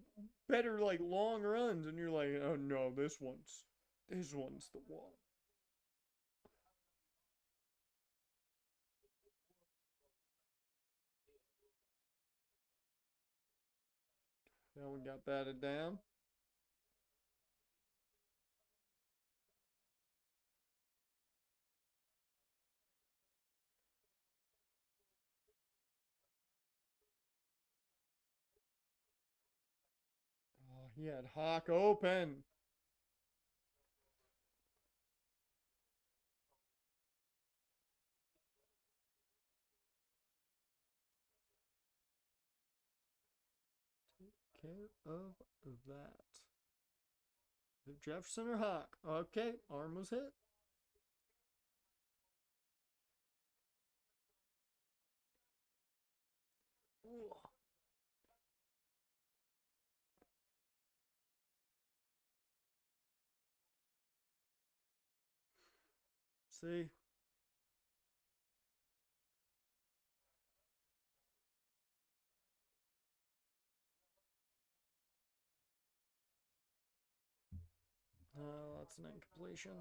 better like long runs, and you're like, oh no, this one's the one. That one got batted down. He had Hawk open. Take care of that. The Jefferson or Hawk? Okay, arm was hit. Ooh. See? Oh, that's an incompletion.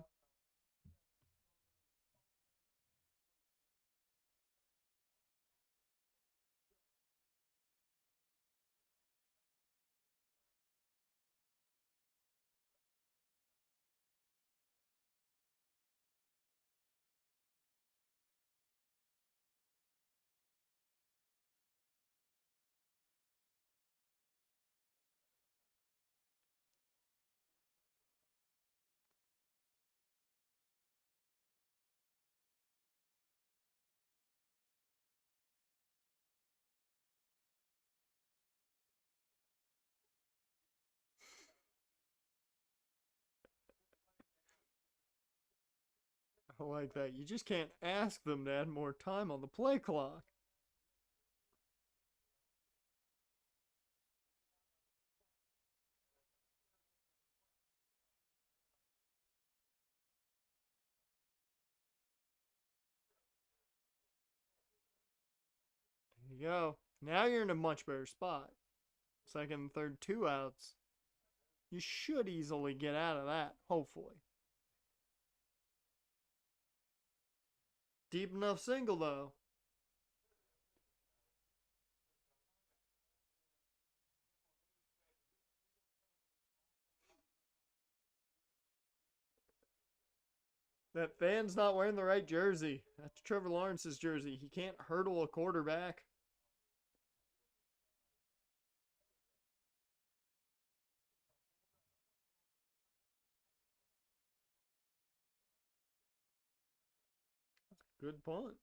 I like that. You just can't ask them to add more time on the play clock. There you go. Now you're in a much better spot. Second and third, 2 outs. You should easily get out of that, hopefully. Deep enough single, though. That fan's not wearing the right jersey. That's Trevor Lawrence's jersey. He can't hurdle a quarterback. Good punt.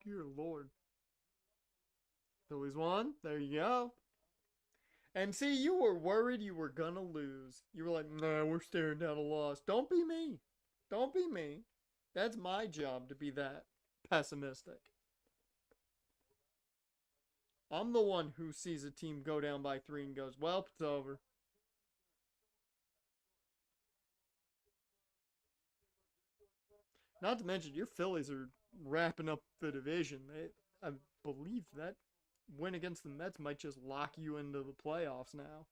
Dear Lord. Phillies won. There you go. And see, you were worried you were gonna lose. You were like, nah, we're staring down a loss. Don't be me. Don't be me. That's my job to be that pessimistic. I'm the one who sees a team go down by 3 and goes, well, it's over. Not to mention, your Phillies are wrapping up the division. I believe that win against the Mets might just lock you into the playoffs now.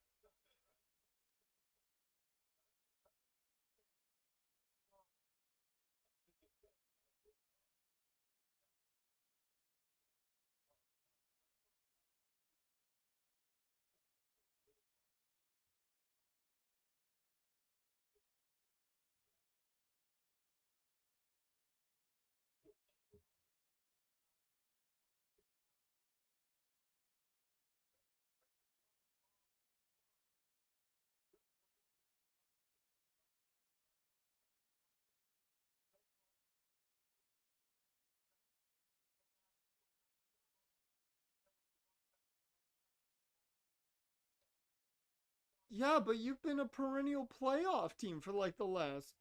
Yeah, but you've been a perennial playoff team for like the last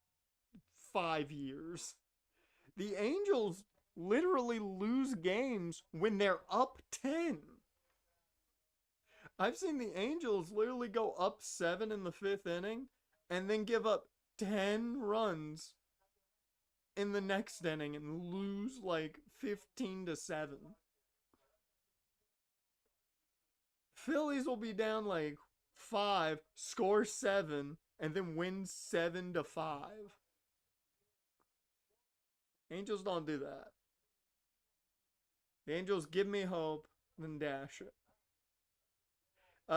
5 years. The Angels literally lose games when they're up 10. I've seen the Angels literally go up 7 in the 5th inning and then give up 10 runs in the next inning and lose like 15-7. Phillies will be down like 5, score 7, and then win 7-5. Angels don't do that. The Angels give me hope, then dash it.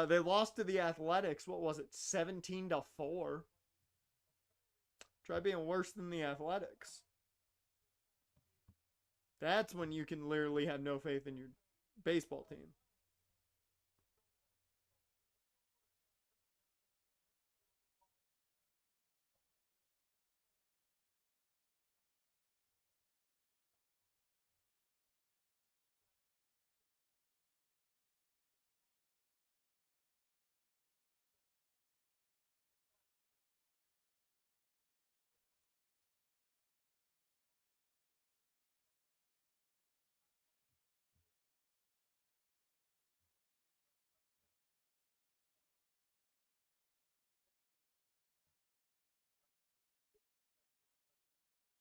They lost to the Athletics. What was it? 17-4. Try being worse than the Athletics. That's when you can literally have no faith in your baseball team.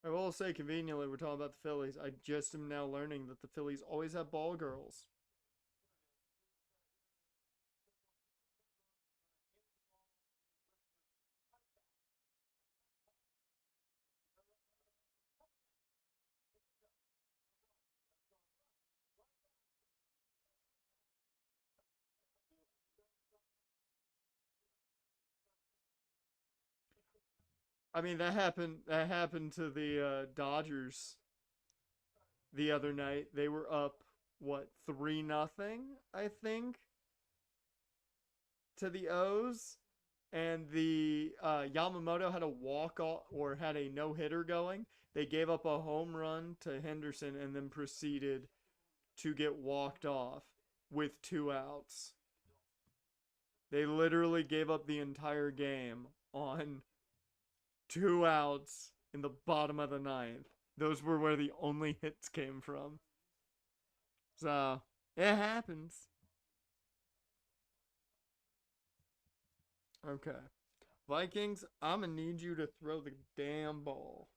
I will say, conveniently, we're talking about the Phillies. I just am now learning that the Phillies always have ball girls. I mean, that happened. That happened to the Dodgers the other night. They were up what 3-0, I think, to the O's, and the Yamamoto had a walk off or had a no hitter going. They gave up a home run to Henderson and then proceeded to get walked off with 2 outs. They literally gave up the entire game on 2 outs in the bottom of the ninth. Those were where the only hits came from. So, it happens. Okay. Vikings, I'm going to need you to throw the damn ball.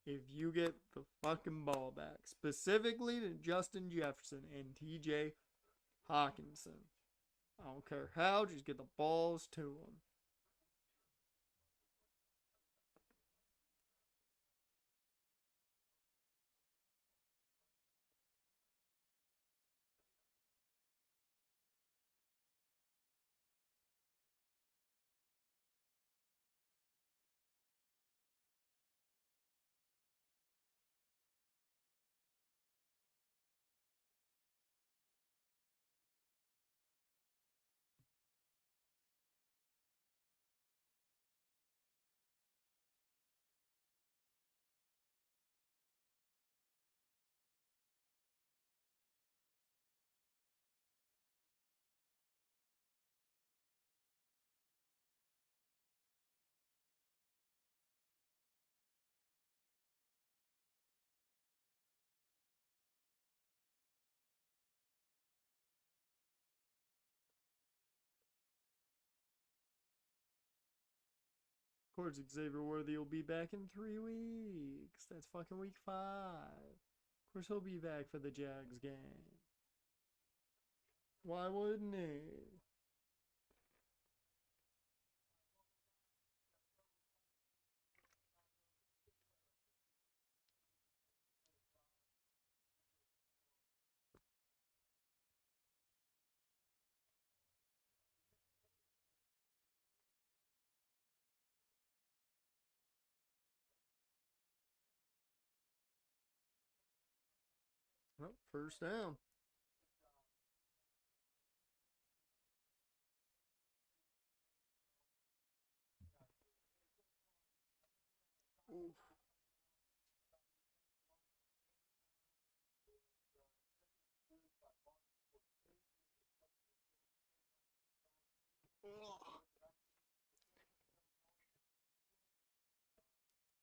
If you get the fucking ball back. Specifically to Justin Jefferson and TJ Hawkinson. I don't care how, just get the balls to them. Of course, Xavier Worthy will be back in 3 weeks. That's fucking week 5. Of course, he'll be back for the Jags game. Why wouldn't he? Well, first down. Oof.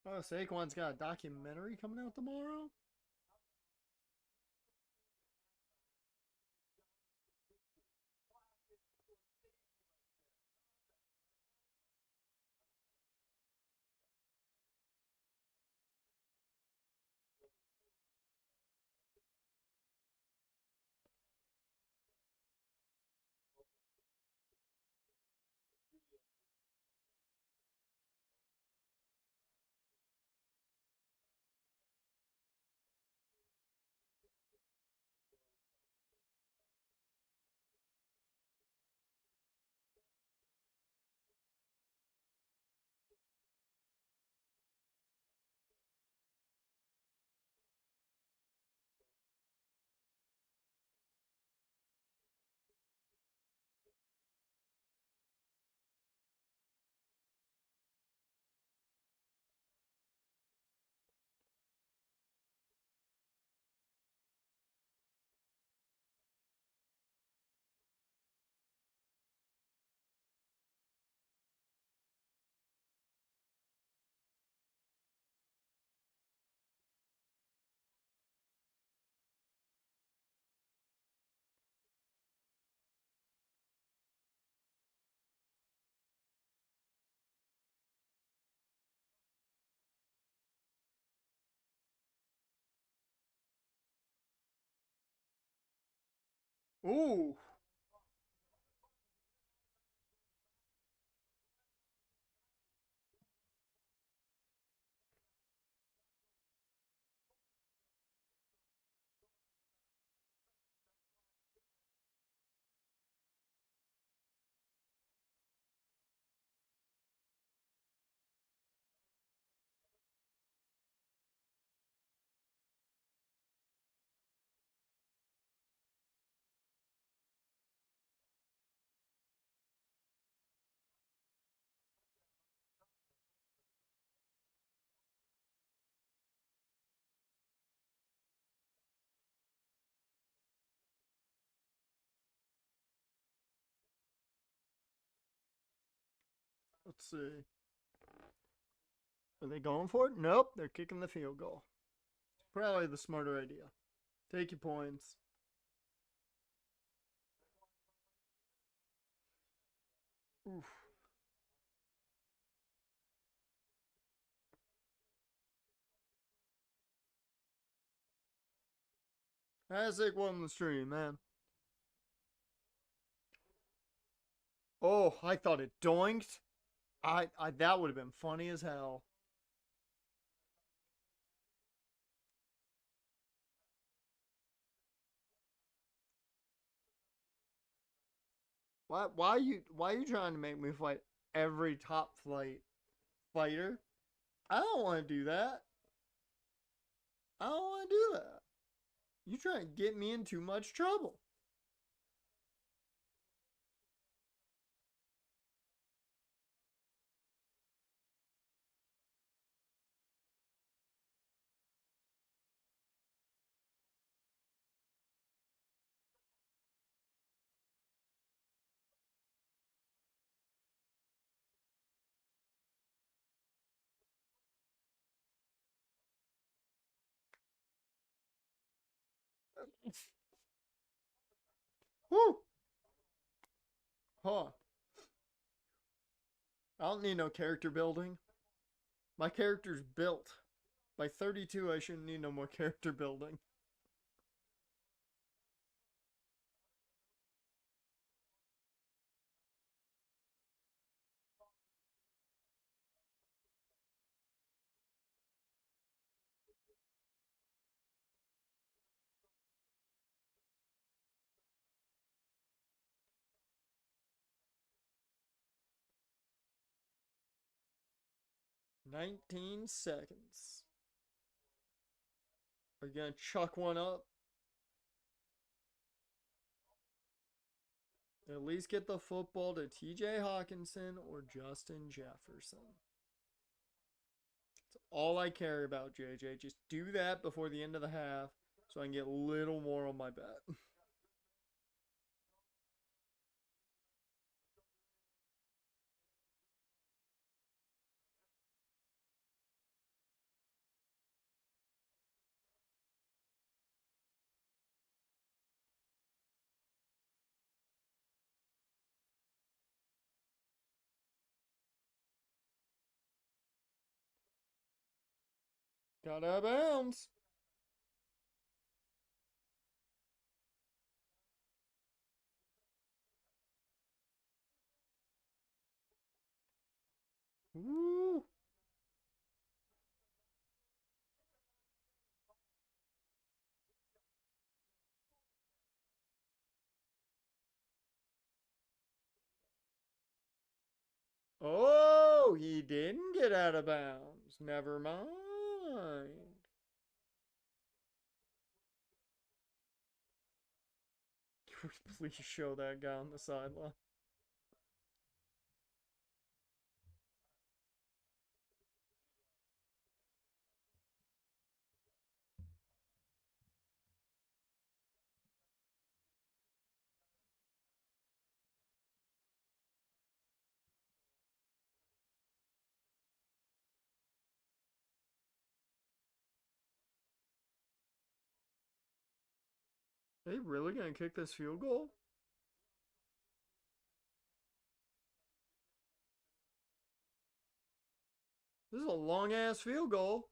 Oh, Saquon's got a documentary coming out tomorrow? Ooh. Let's see. Are they going for it? Nope, they're kicking the field goal. Probably the smarter idea. Take your points. Oof. Hasek won the stream, man. Oh, I thought it doinked. I that would have been funny as hell. Why are you trying to make me fight every top flight fighter? I don't want to do that. I don't want to do that. You trying to get me in too much trouble. Whew. Huh. I don't need no character building. My character's built. By 32, I shouldn't need no more character building. $19 seconds. Are you gonna chuck one up? At least get the football to TJ Hawkinson or Justin Jefferson. That's all I care about, JJ. Just do that before the end of the half so I can get a little more on my bet. Got out of bounds. Woo. Oh, he didn't get out of bounds. Never mind. Please show that guy on the sideline. Are they really gonna kick this field goal? This is a long ass field goal.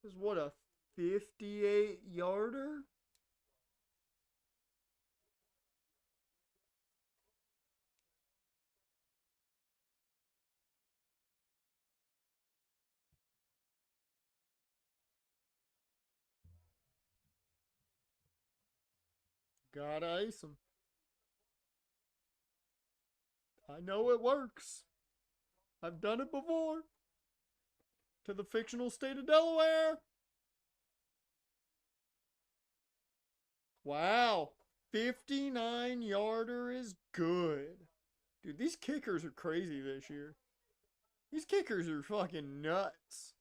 This is what, a 58 yarder? Gotta ice 'em. I know it works. I've done it before. To the fictional state of Delaware. Wow. 59-yarder is good. Dude, these kickers are crazy this year. These kickers are fucking nuts.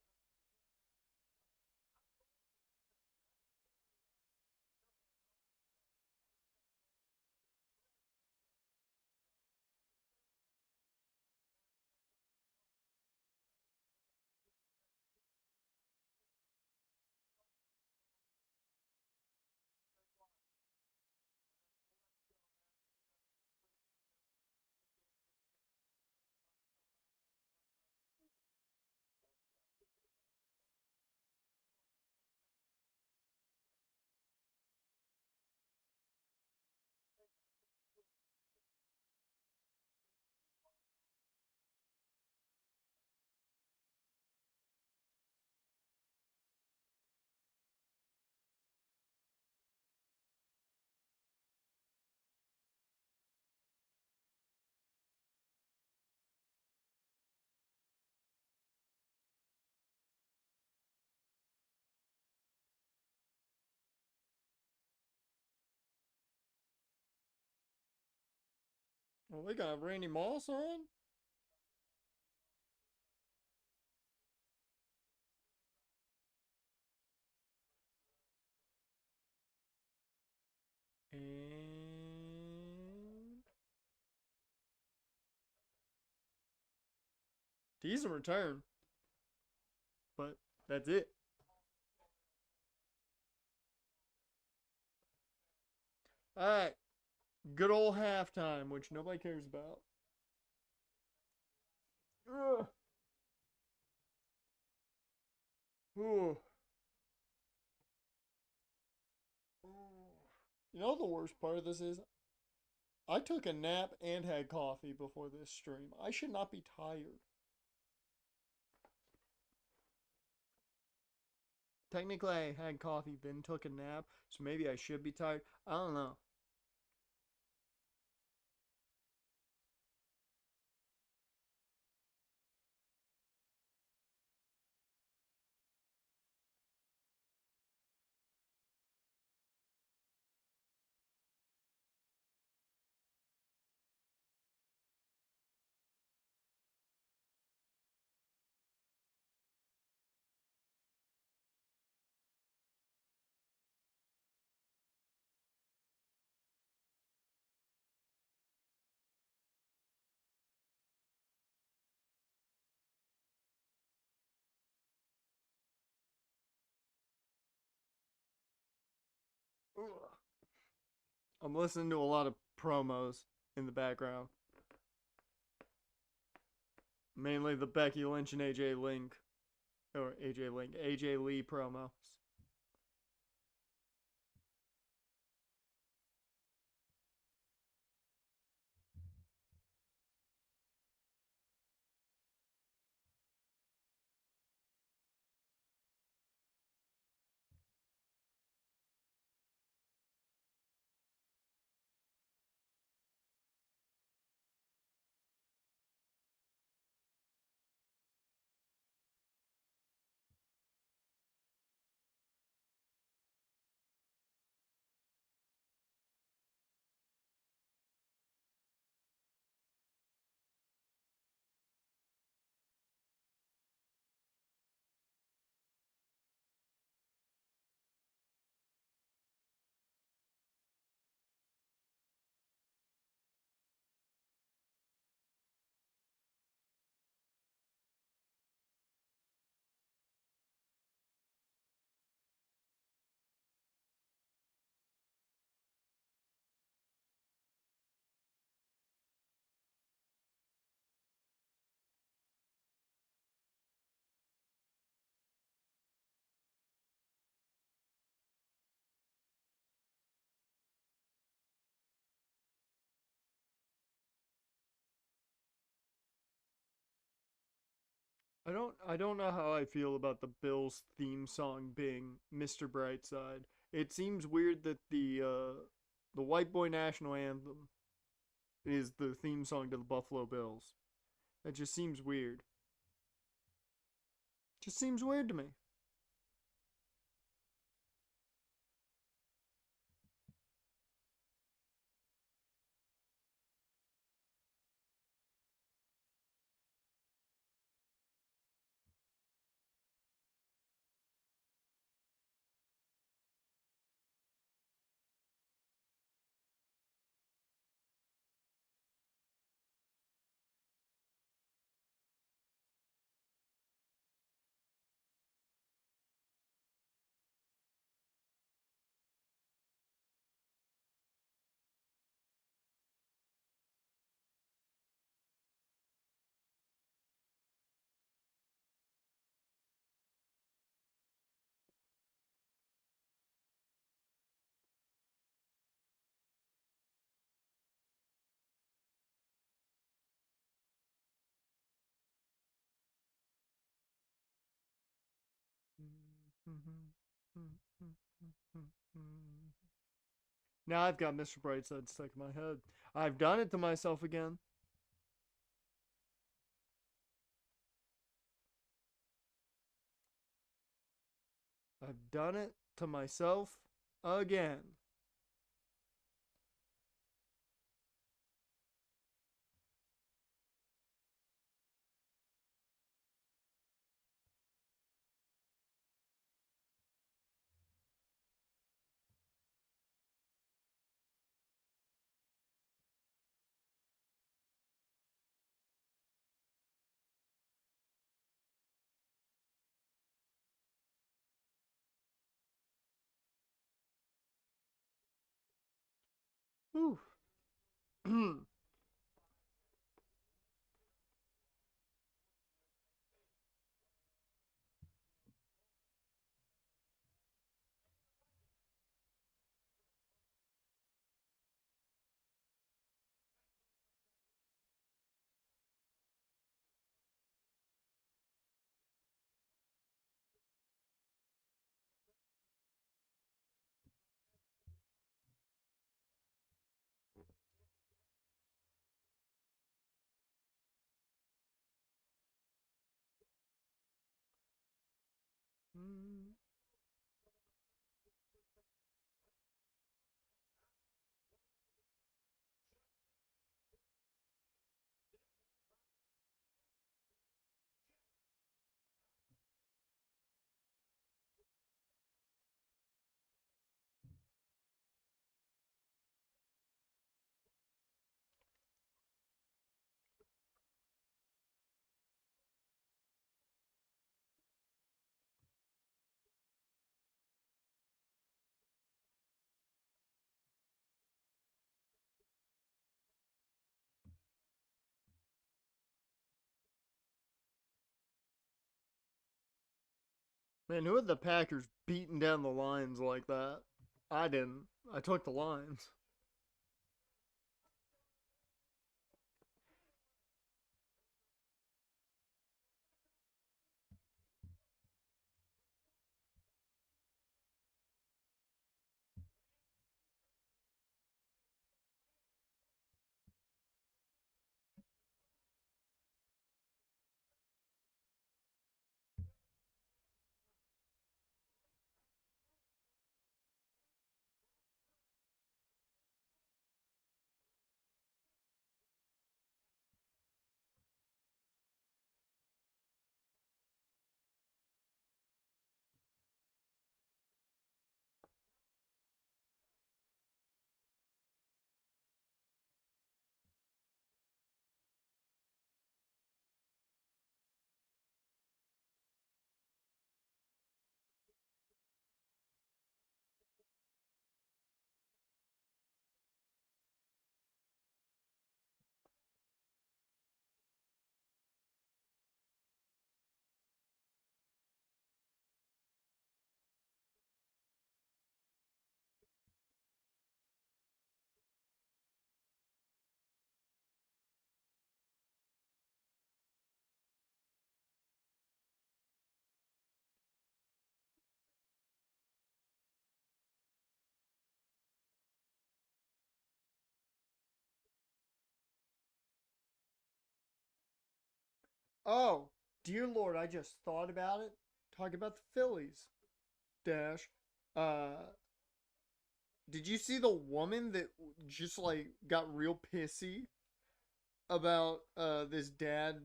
Well, we got Randy Moss on. And decent return. But that's it. Alright. Good old halftime, which nobody cares about. Ugh. Ooh. You know the worst part of this is? I took a nap and had coffee before this stream. I should not be tired. Technically, I had coffee, then took a nap, so maybe I should be tired. I don't know. Ugh. I'm listening to a lot of promos in the background. Mainly the Becky Lynch and AJ Link. Or AJ Link. AJ Lee promos. I don't know how I feel about the Bills theme song being Mr. Brightside. It seems weird that the The white boy national anthem is the theme song to the Buffalo Bills. That just seems weird. Just seems weird to me. Now I've got Mr. Brightside stuck in my head. I've done it to myself again. I've done it to myself again. Whew. Man, who had the Packers beating down the Lions like that? I didn't. I took the Lions. Oh, dear Lord, I just thought about it. Talk about the Phillies. Dash. Uh, did you see the woman that just like got real pissy about this dad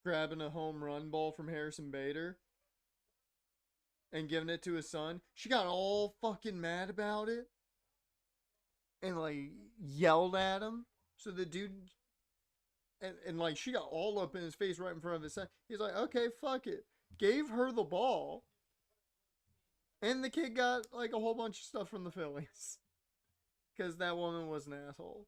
grabbing a home run ball from Harrison Bader and giving it to his son? She got all fucking mad about it and like yelled at him. So the dude and like she got all up in his face right in front of his son. He's like, okay, fuck it. Gave her the ball, and the kid got like a whole bunch of stuff from the Phillies because that woman was an asshole.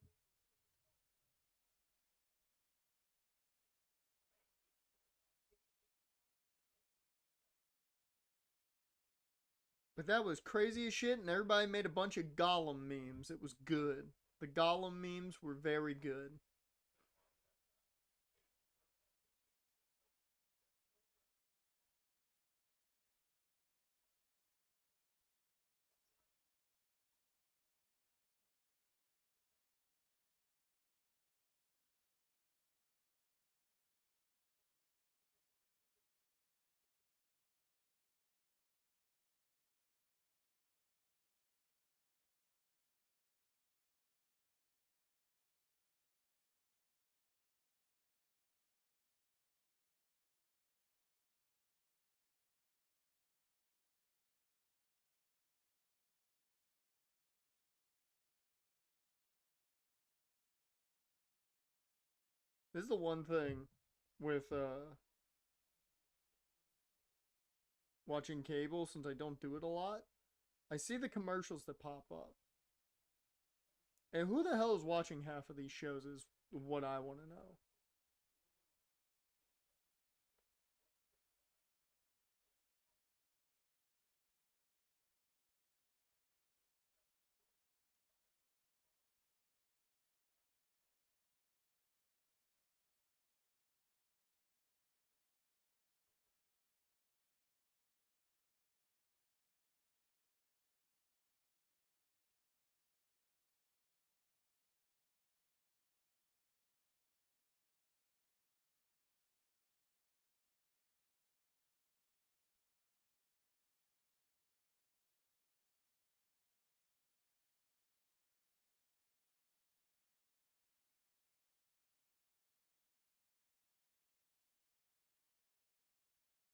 But that was crazy as shit, and everybody made a bunch of Gollum memes. It was good. The Gollum memes were very good. This is the one thing with watching cable, since I don't do it a lot. I see the commercials that pop up. And who the hell is watching half of these shows is what I want to know.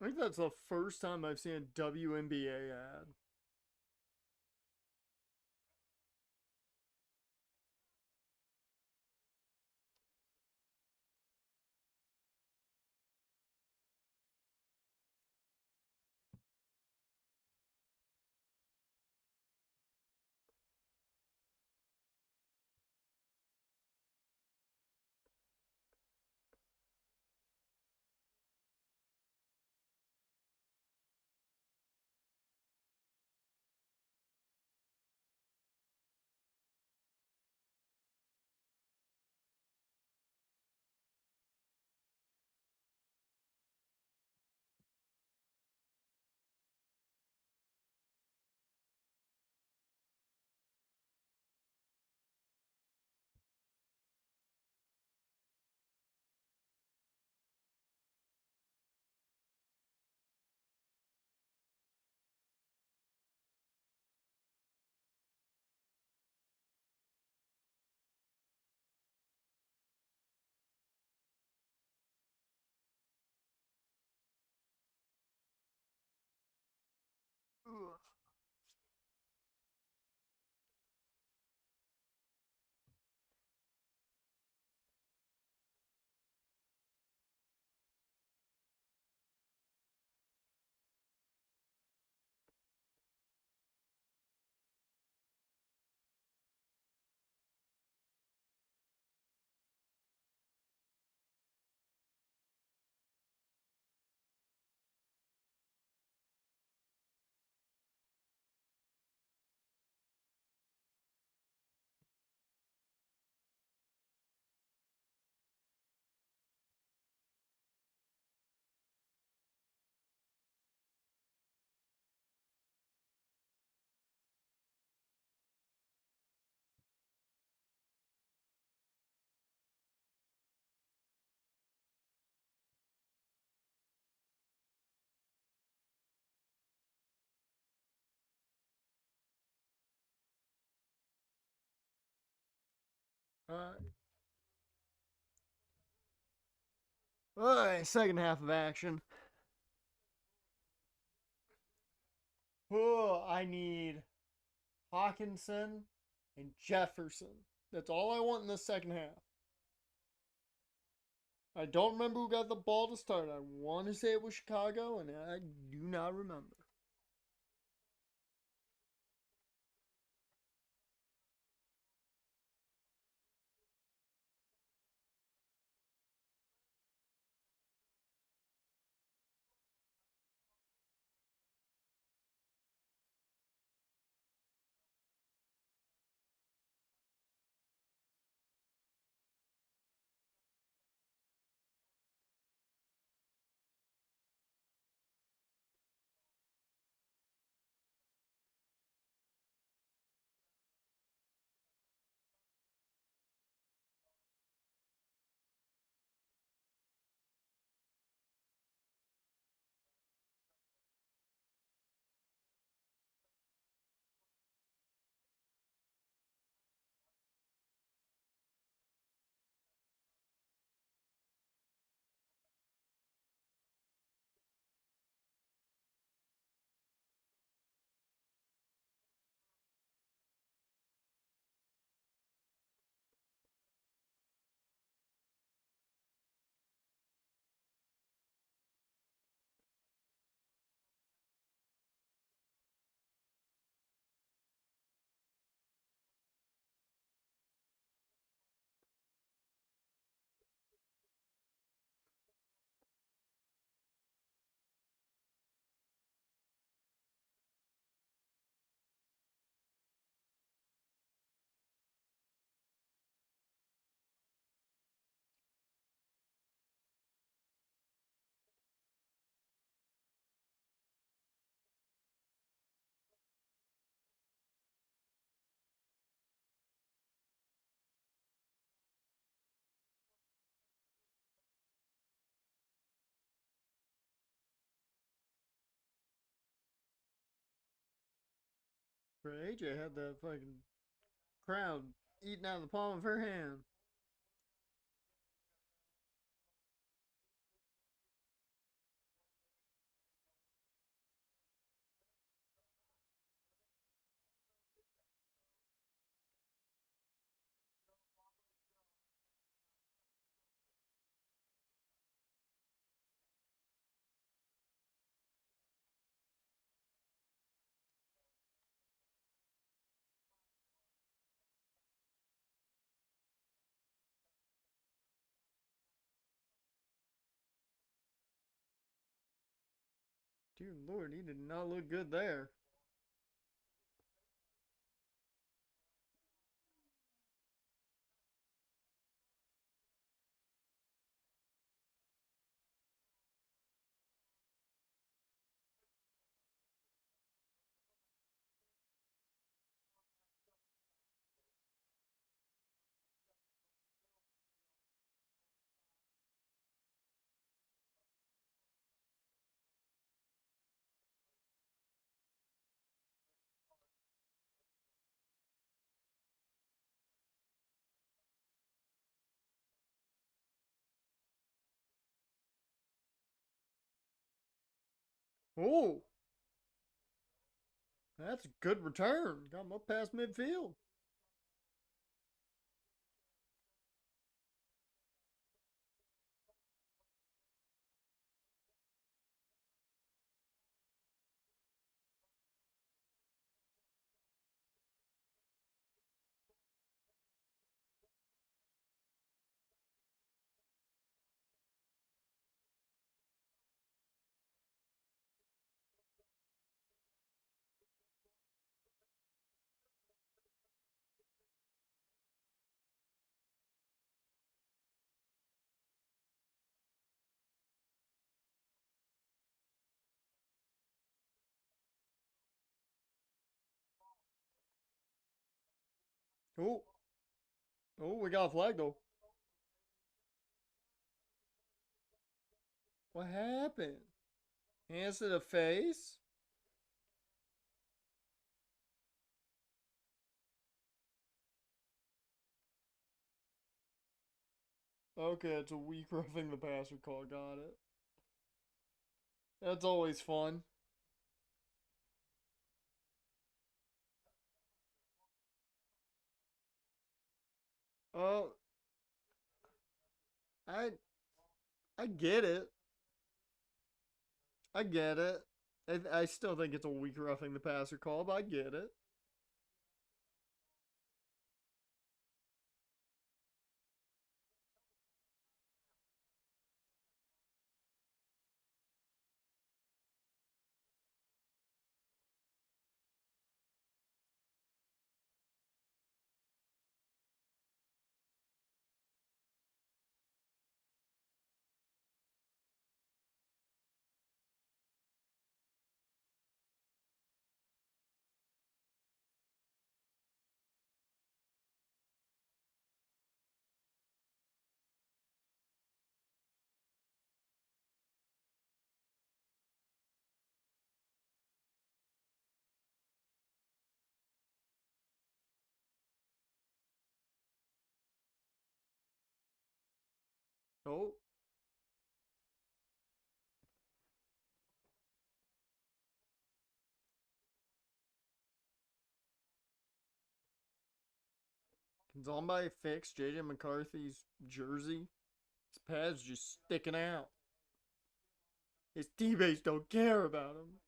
I think that's the first time I've seen a WNBA ad. Alright. Alright, second half of action. Oh, I need Hawkinson and Jefferson. That's all I want in the second half. I don't remember who got the ball to start. I want to say it was Chicago, and I do not remember. For AJ had that fucking crowd eating out of the palm of her hand. Dear Lord, he did not look good there. Oh, that's a good return. Got him up past midfield. Oh, oh, we got a flag though. What happened? Hands to the face? Okay, it's a weak roughing the passer call. Got it. That's always fun. Oh, I I get it. I get it. I still think it's a weak roughing the passer call, but I get it. Oh, can somebody fix JJ McCarthy's jersey? His pad's just sticking out. His teammates don't care about him.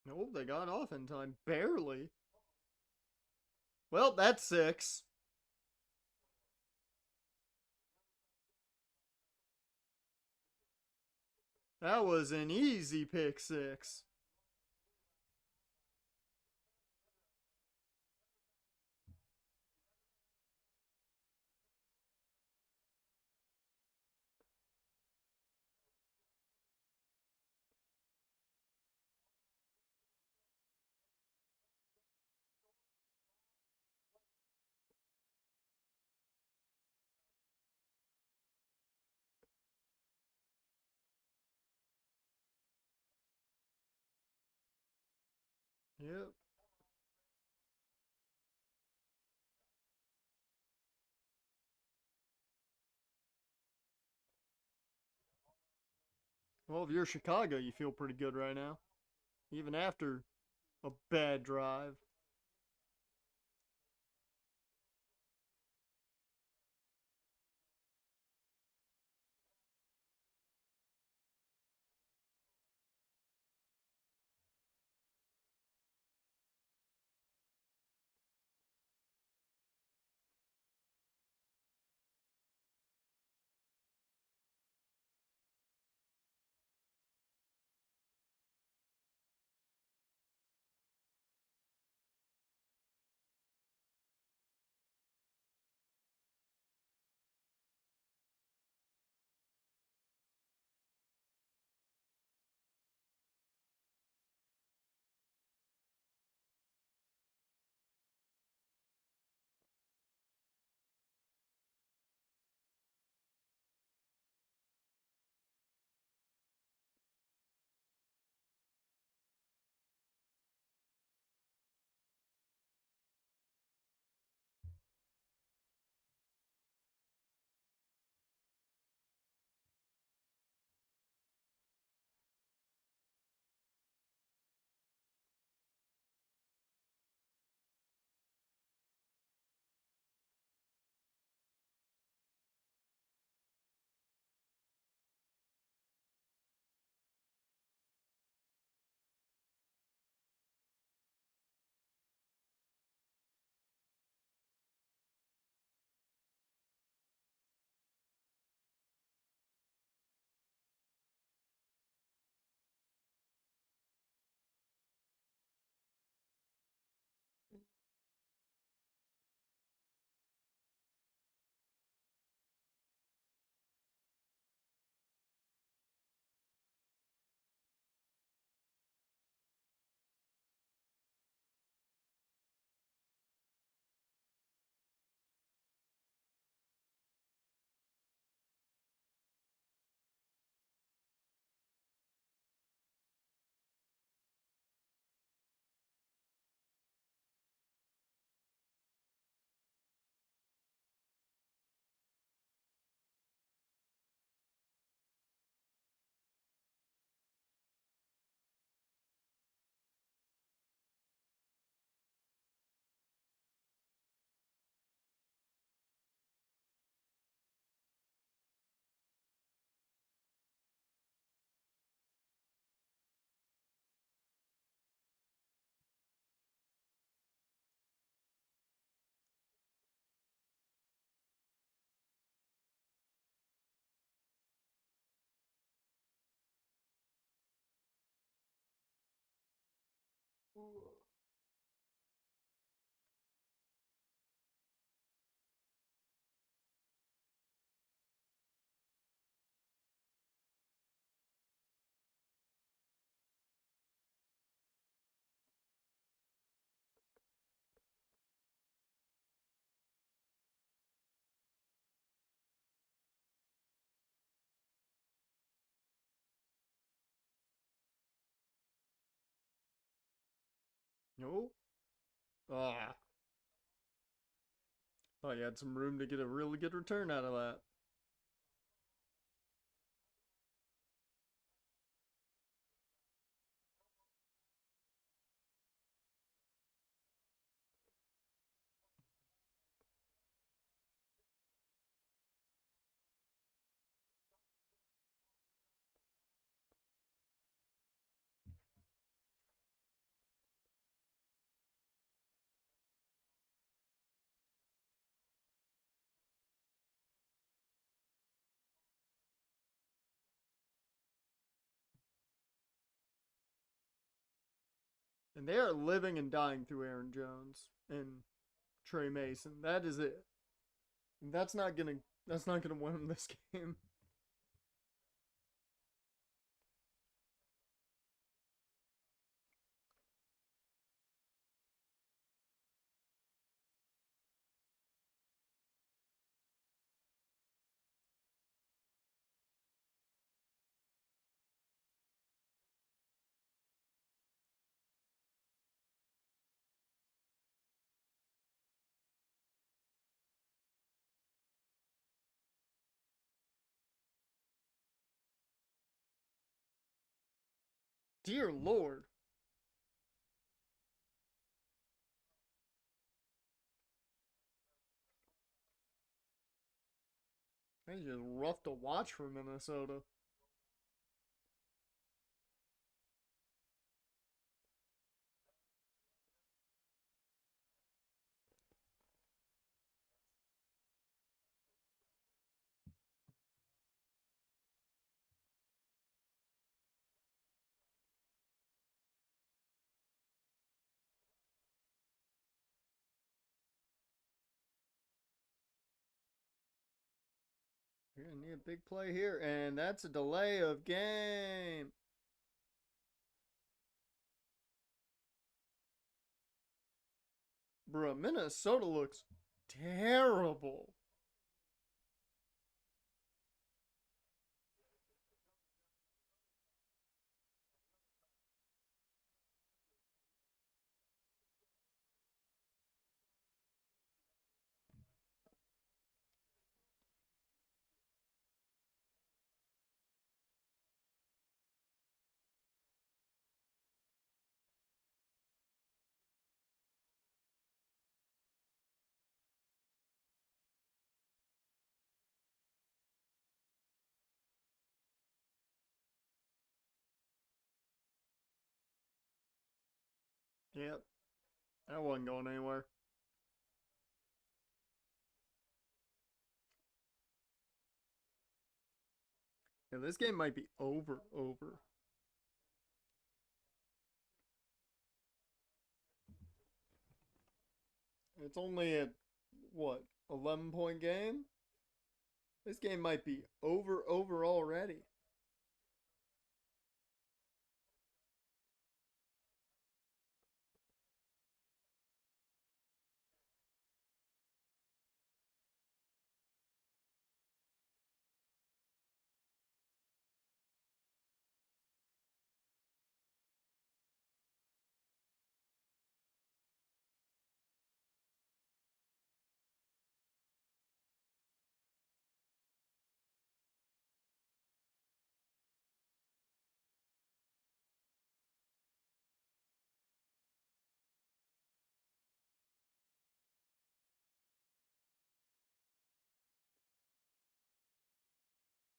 Nope, they got off in time. Barely. Well, that's six. That was an easy pick six. Yep. Well, if you're Chicago, you feel pretty good right now. Even after a bad drive. No. Ah. Thought you had some room to get a really good return out of that. And they are living and dying through Aaron Jones and Trey Mason. That is it. And that's not gonna win them this game. Dear Lord. That's just rough to watch for Minnesota. You're gonna need a big play here, and that's a delay of game. Bruh, Minnesota looks terrible. Yep, that wasn't going anywhere. Yeah, this game might be over. It's only a what, 11-point game? This game might be over already.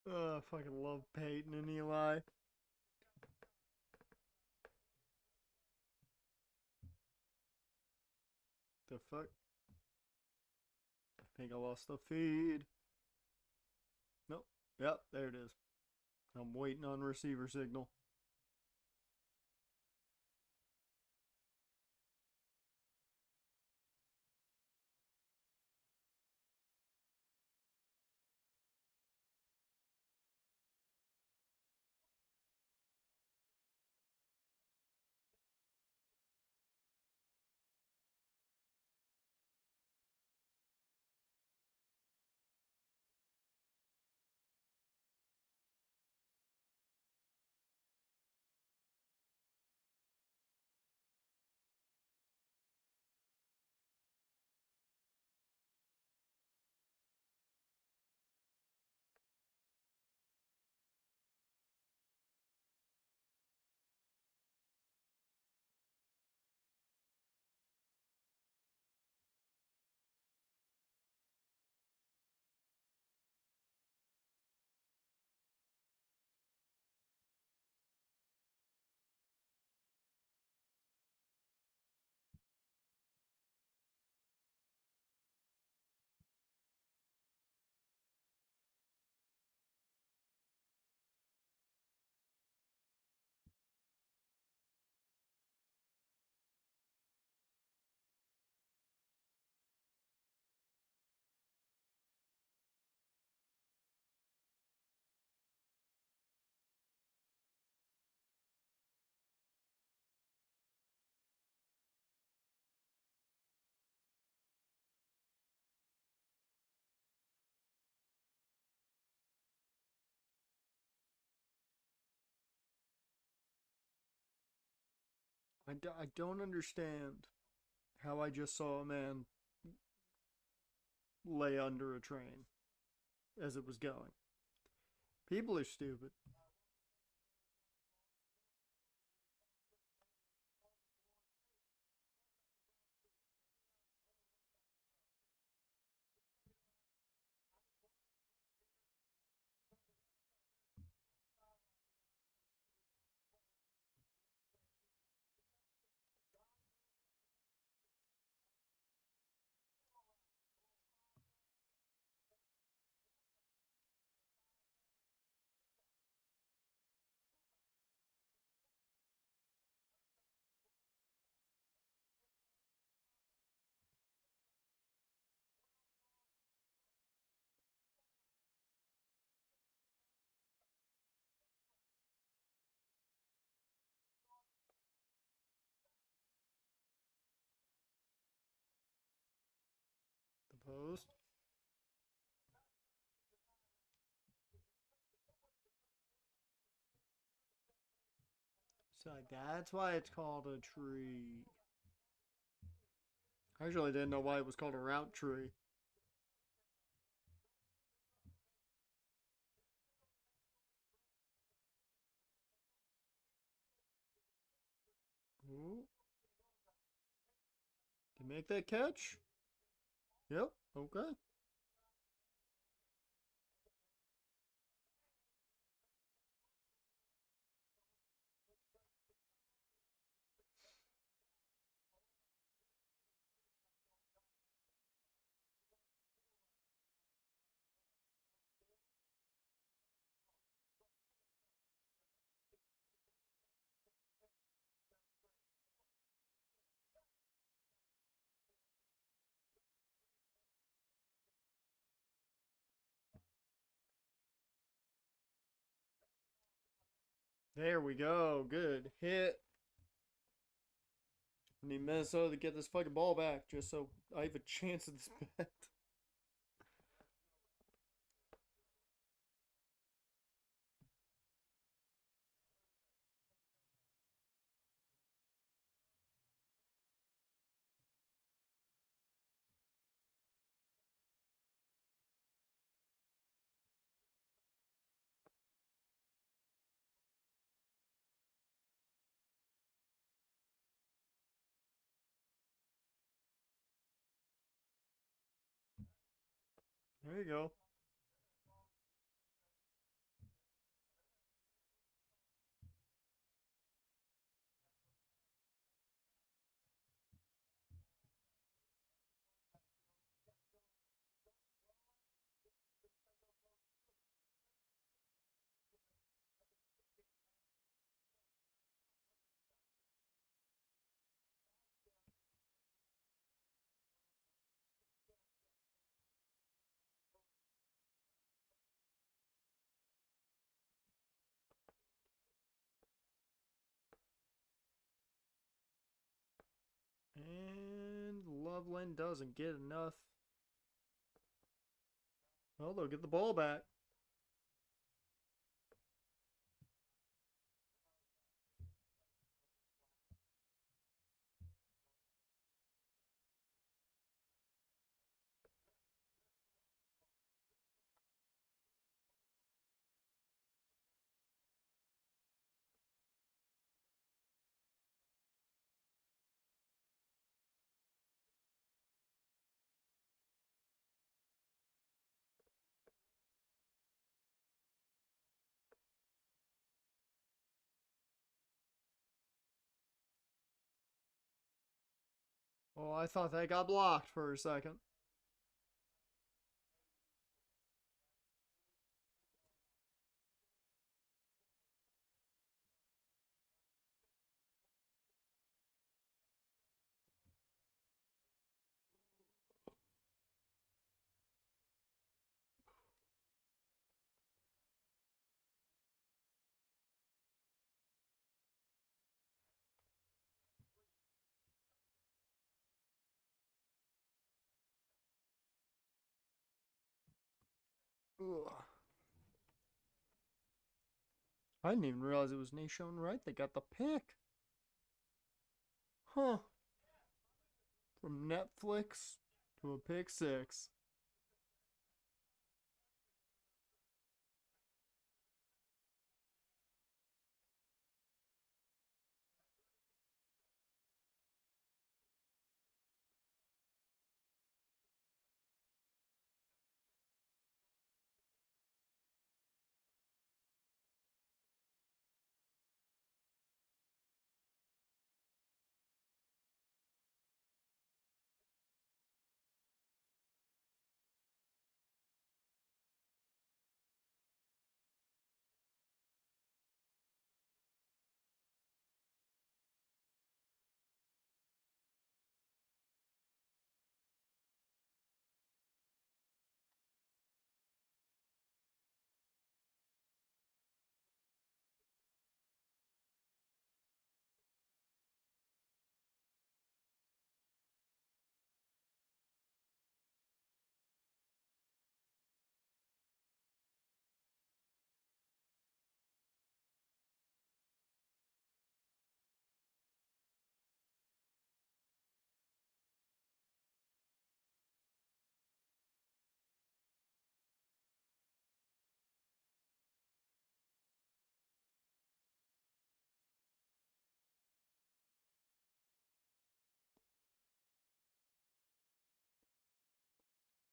I fucking love Peyton and Eli. The fuck? I think I lost the feed. Nope. Yep, there it is. I'm waiting on receiver signal. I don't understand how I just saw a man lay under a train as it was going. People are stupid. The post. So that's why it's called a tree. I actually didn't know why it was called a route tree. Ooh, did you make that catch? Yep. Okay. There we go. Good hit. I need Minnesota to get this fucking ball back just so I have a chance at this bet. There you go. And Loveland doesn't get enough. Well, they'll get the ball back. Oh, I thought that got blocked for a second. Ugh. I didn't even realize it was Nashon Wright. They got the pick. Huh. From Netflix to a pick six.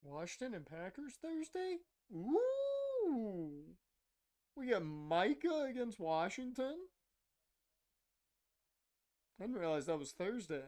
Washington and Packers Thursday? Ooh. We got Micah against Washington? I didn't realize that was Thursday.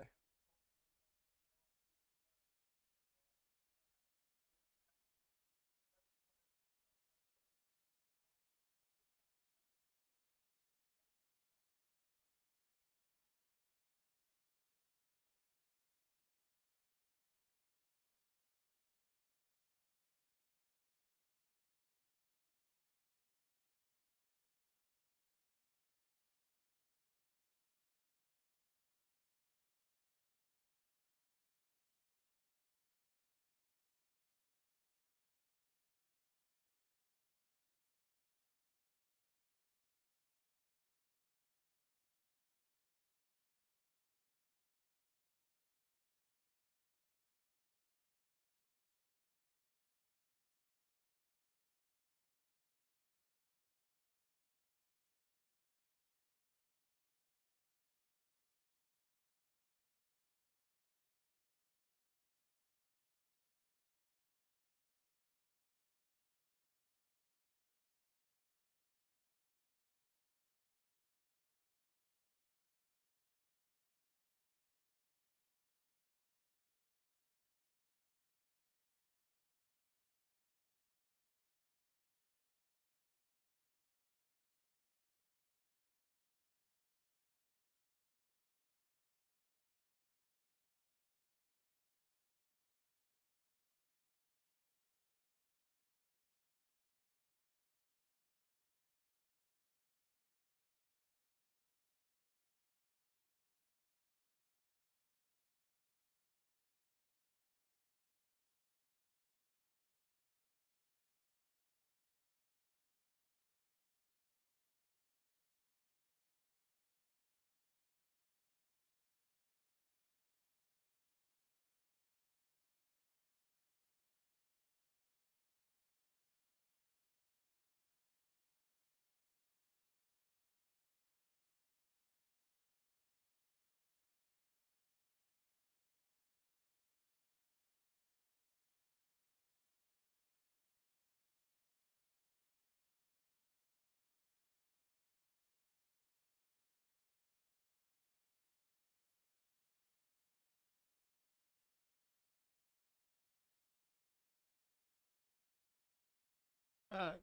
Uh,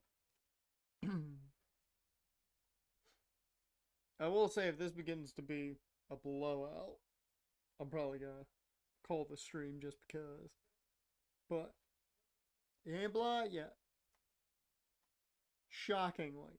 I will say if this begins to be a blowout, I'm probably gonna call the stream just because. But it ain't blowout yet. Shockingly.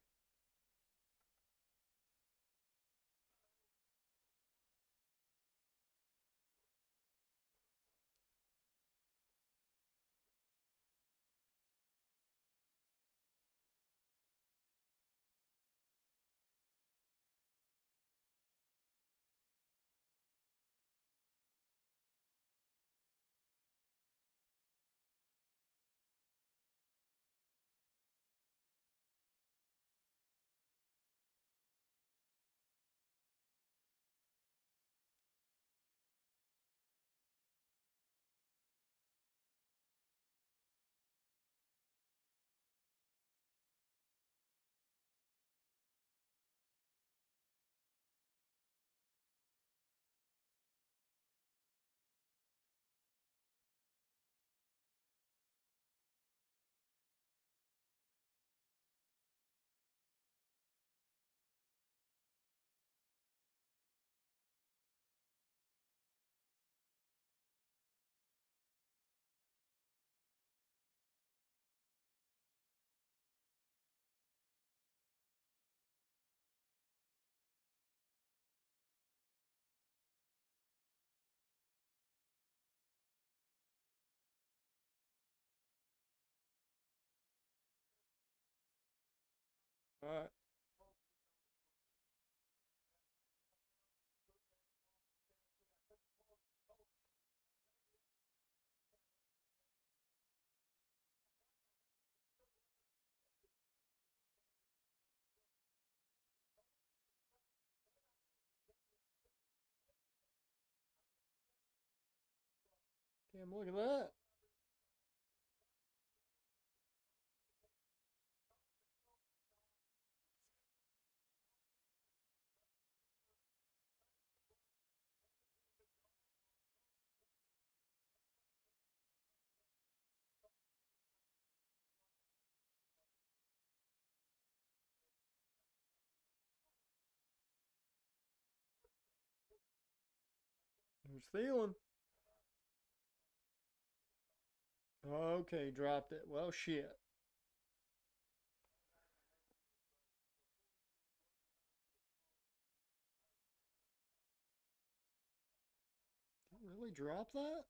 Alright. Damn, look at that. Who's stealing? Okay, dropped it. Well, shit. Did it really drop that?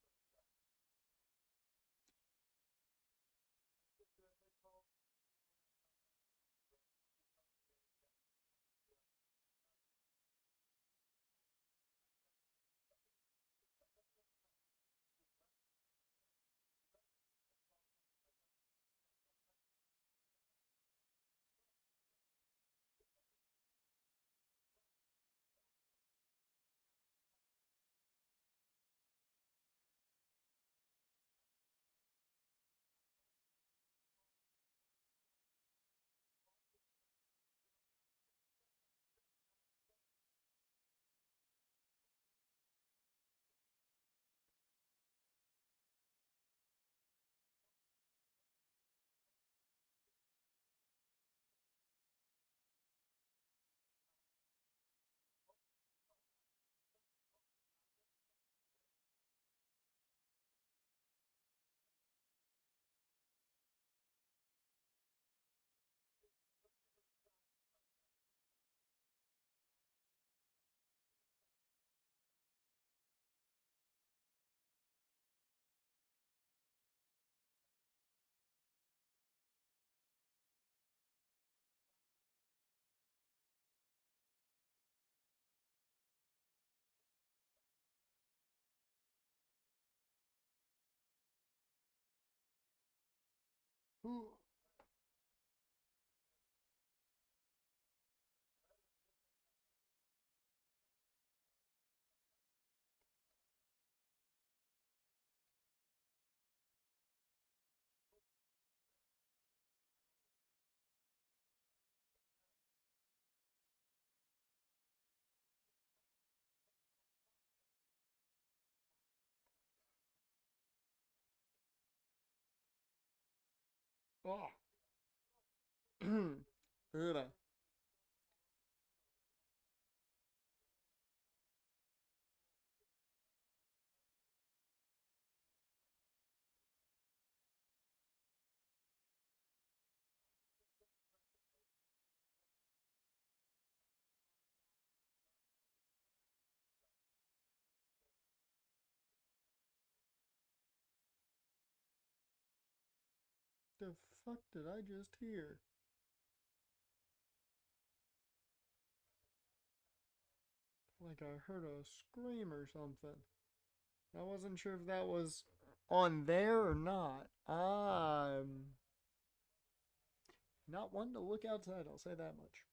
Ooh. Oh. Ugh. The fuck did I just hear? Like I heard a scream or something. I wasn't sure if that was on there or not. I'm not one to look outside, I'll say that much.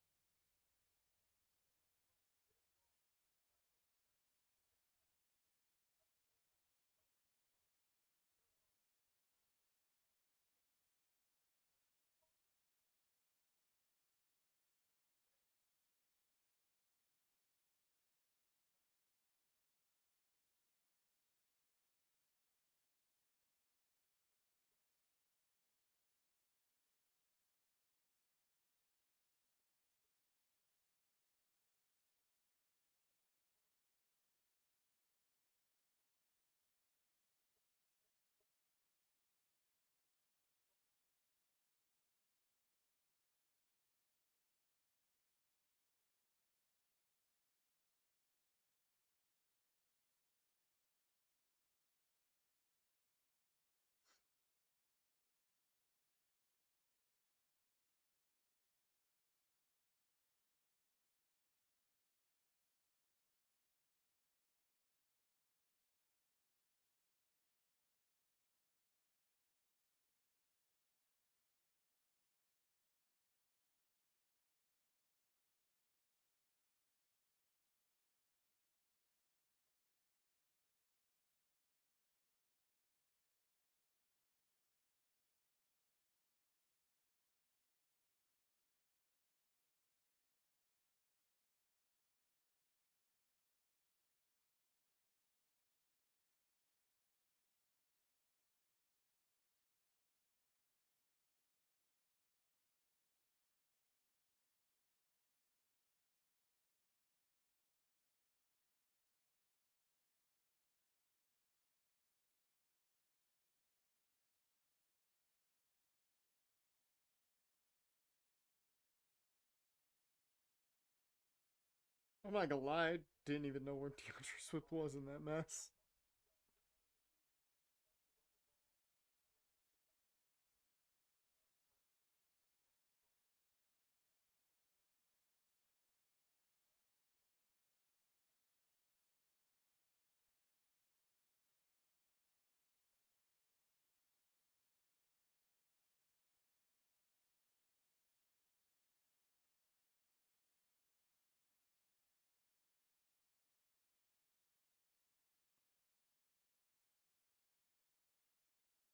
I'm not gonna lie, I didn't even know where DeAndre Swift was in that mess.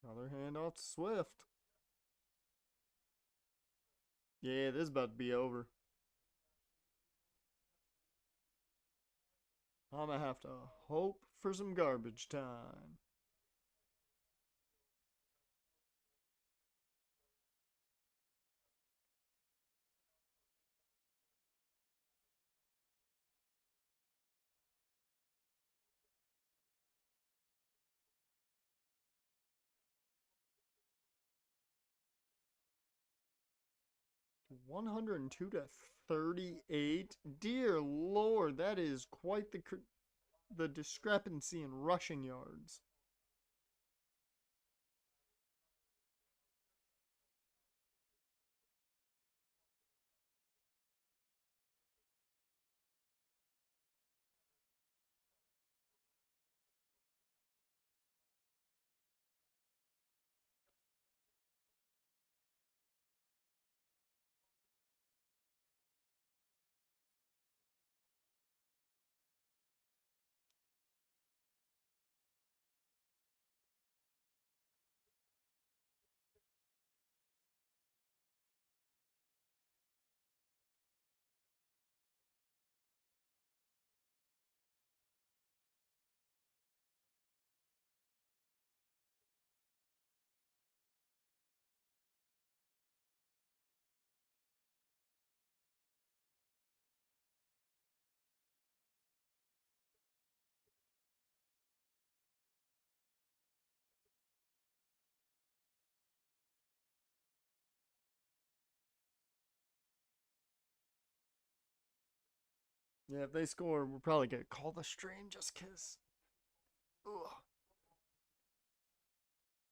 Another handoff to Swift. Yeah, this is about to be over. I'm gonna have to hope for some garbage time. 102 to 38. Dear Lord, that is quite the discrepancy in rushing yards. Yeah, if they score, we're probably gonna call the stream just cause. Ugh.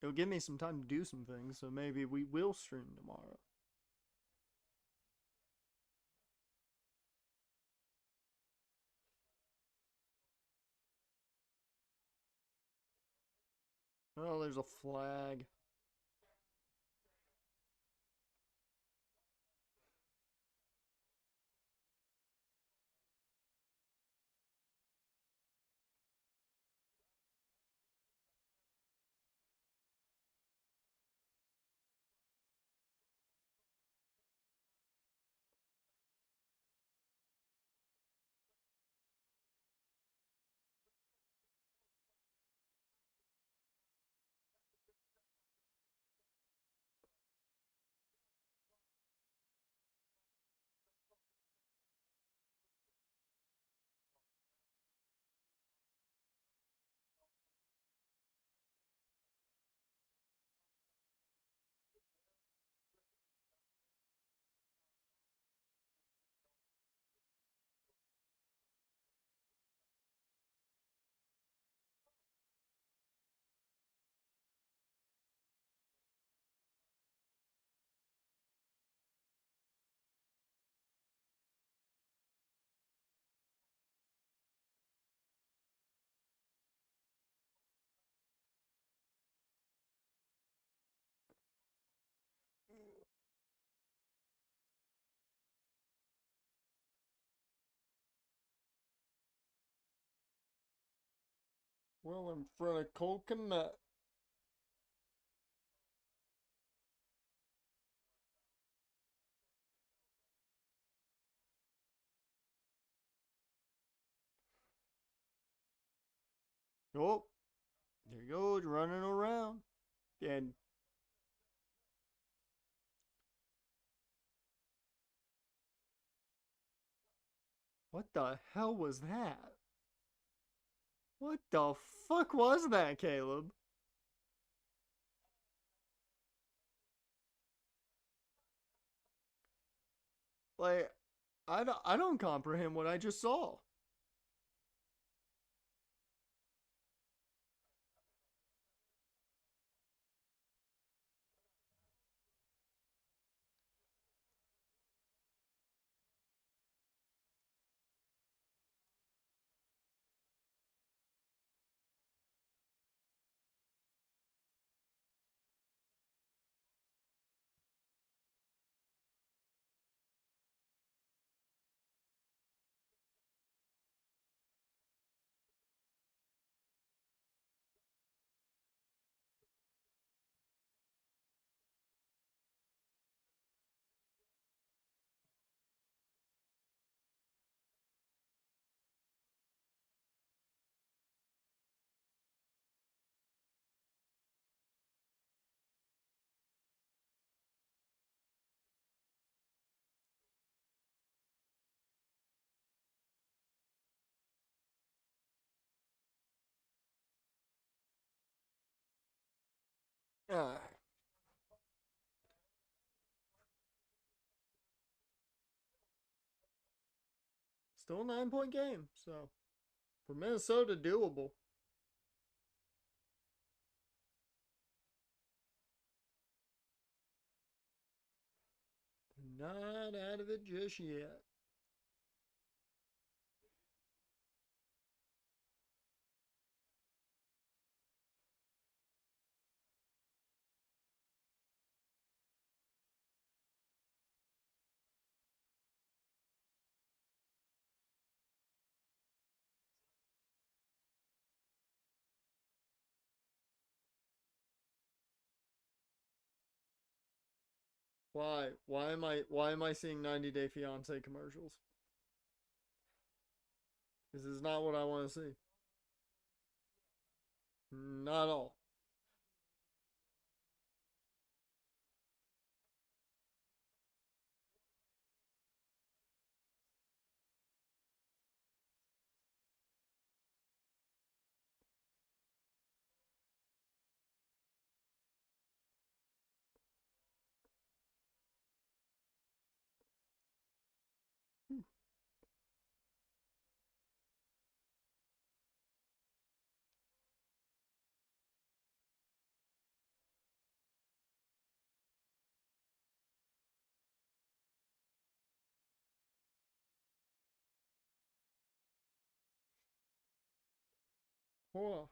It'll give me some time to do some things, so maybe we will stream tomorrow. Oh, there's a flag. Well, in front of Coconut. Oh, there he goes, running around. And what the hell was that? What the fuck was that, Caleb? Like, I don't comprehend what I just saw. Uh, Still a 9 point game, so for Minnesota, doable. Not out of it just yet. Why? Why am I seeing 90 Day Fiance commercials? This is not what I want to see. Not all. Hold on.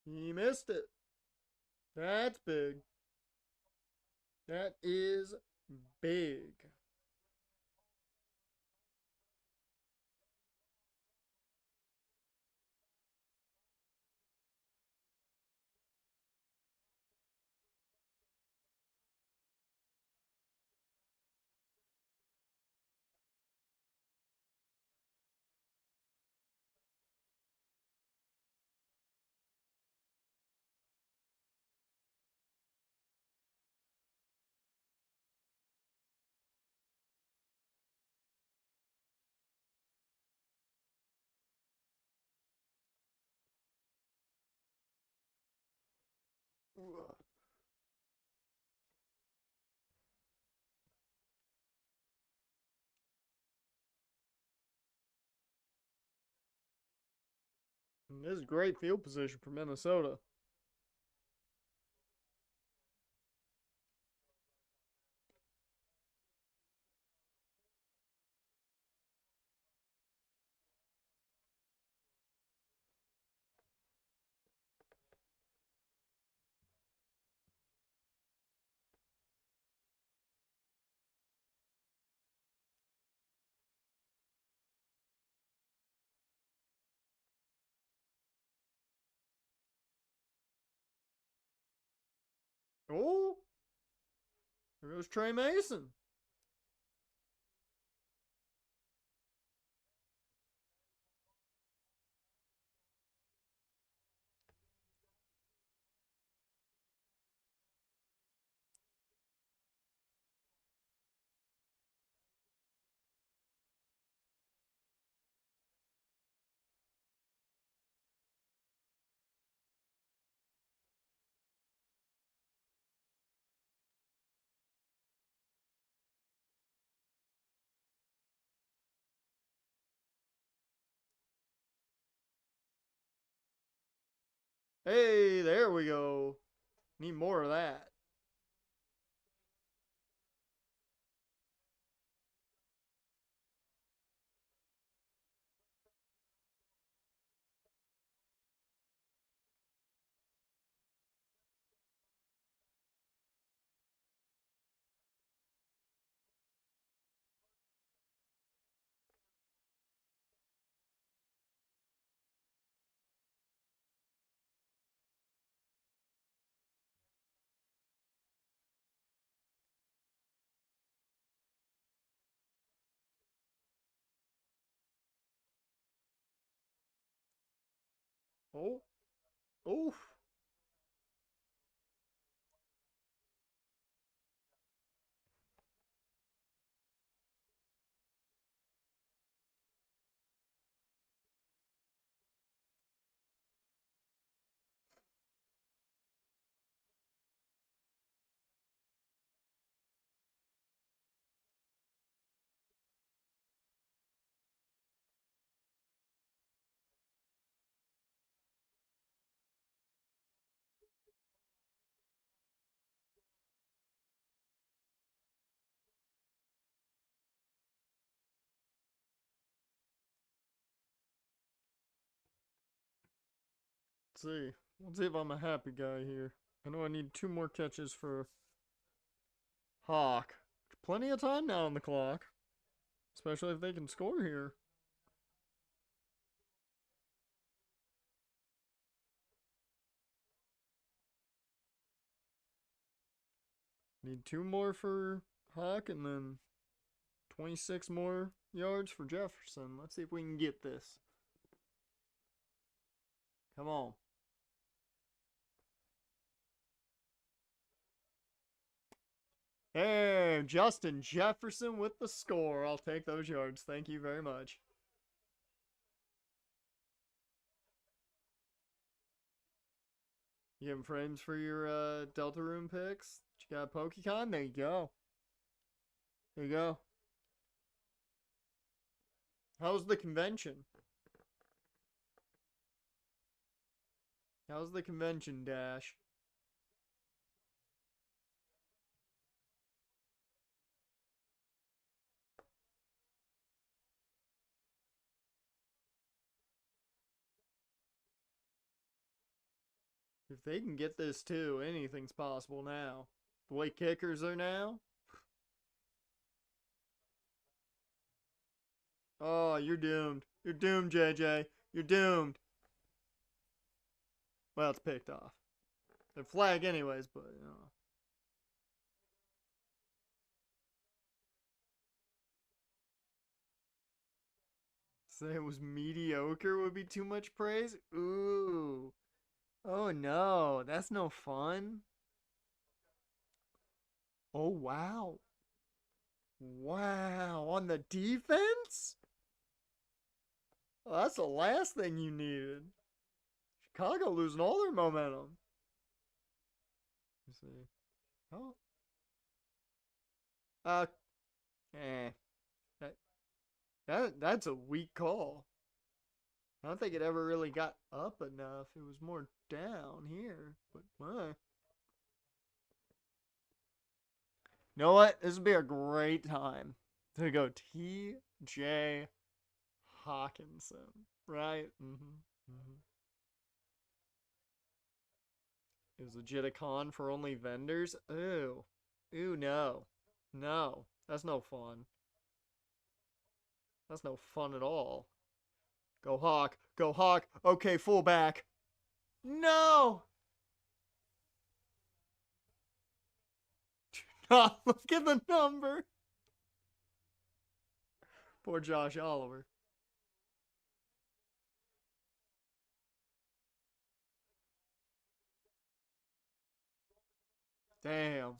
He missed it. That's big. That is big. This is great field position for Minnesota. Oh, there goes Trey Mason. Hey, there we go. Need more of that. Oh, oof. Let's see. Let's see if I'm a happy guy here. I know I need 2 more catches for Hawk. Plenty of time now on the clock. Especially if they can score here. Need 2 more for Hawk and then 26 more yards for Jefferson. Let's see if we can get this. Come on. Hey, Justin Jefferson with the score. I'll take those yards. Thank you very much. You getting frames for your Delta Room picks? You got PokeCon? There you go. There you go. How's the convention? How's the convention, Dash? If they can get this too, anything's possible now. The way kickers are now. Oh, you're doomed. You're doomed, JJ. You're doomed. Well, it's picked off. They're flag anyways, but you know. Say it was mediocre would be too much praise? Ooh. Oh no, that's no fun. Oh wow. Wow, on the defense? Well, that's the last thing you needed. Chicago losing all their momentum. Let's see. Oh. Uh, eh. That's a weak call. I don't think it ever really got up enough. It was more down here. But you know what? This would be a great time to go T.J. Hawkinson, right? Is legit a con for only vendors? Ooh. Ooh, no. No. That's no fun. That's no fun at all. Go Hawk. Go Hawk. Okay, fullback. No! God, look at the number. Poor Josh Oliver. Damn.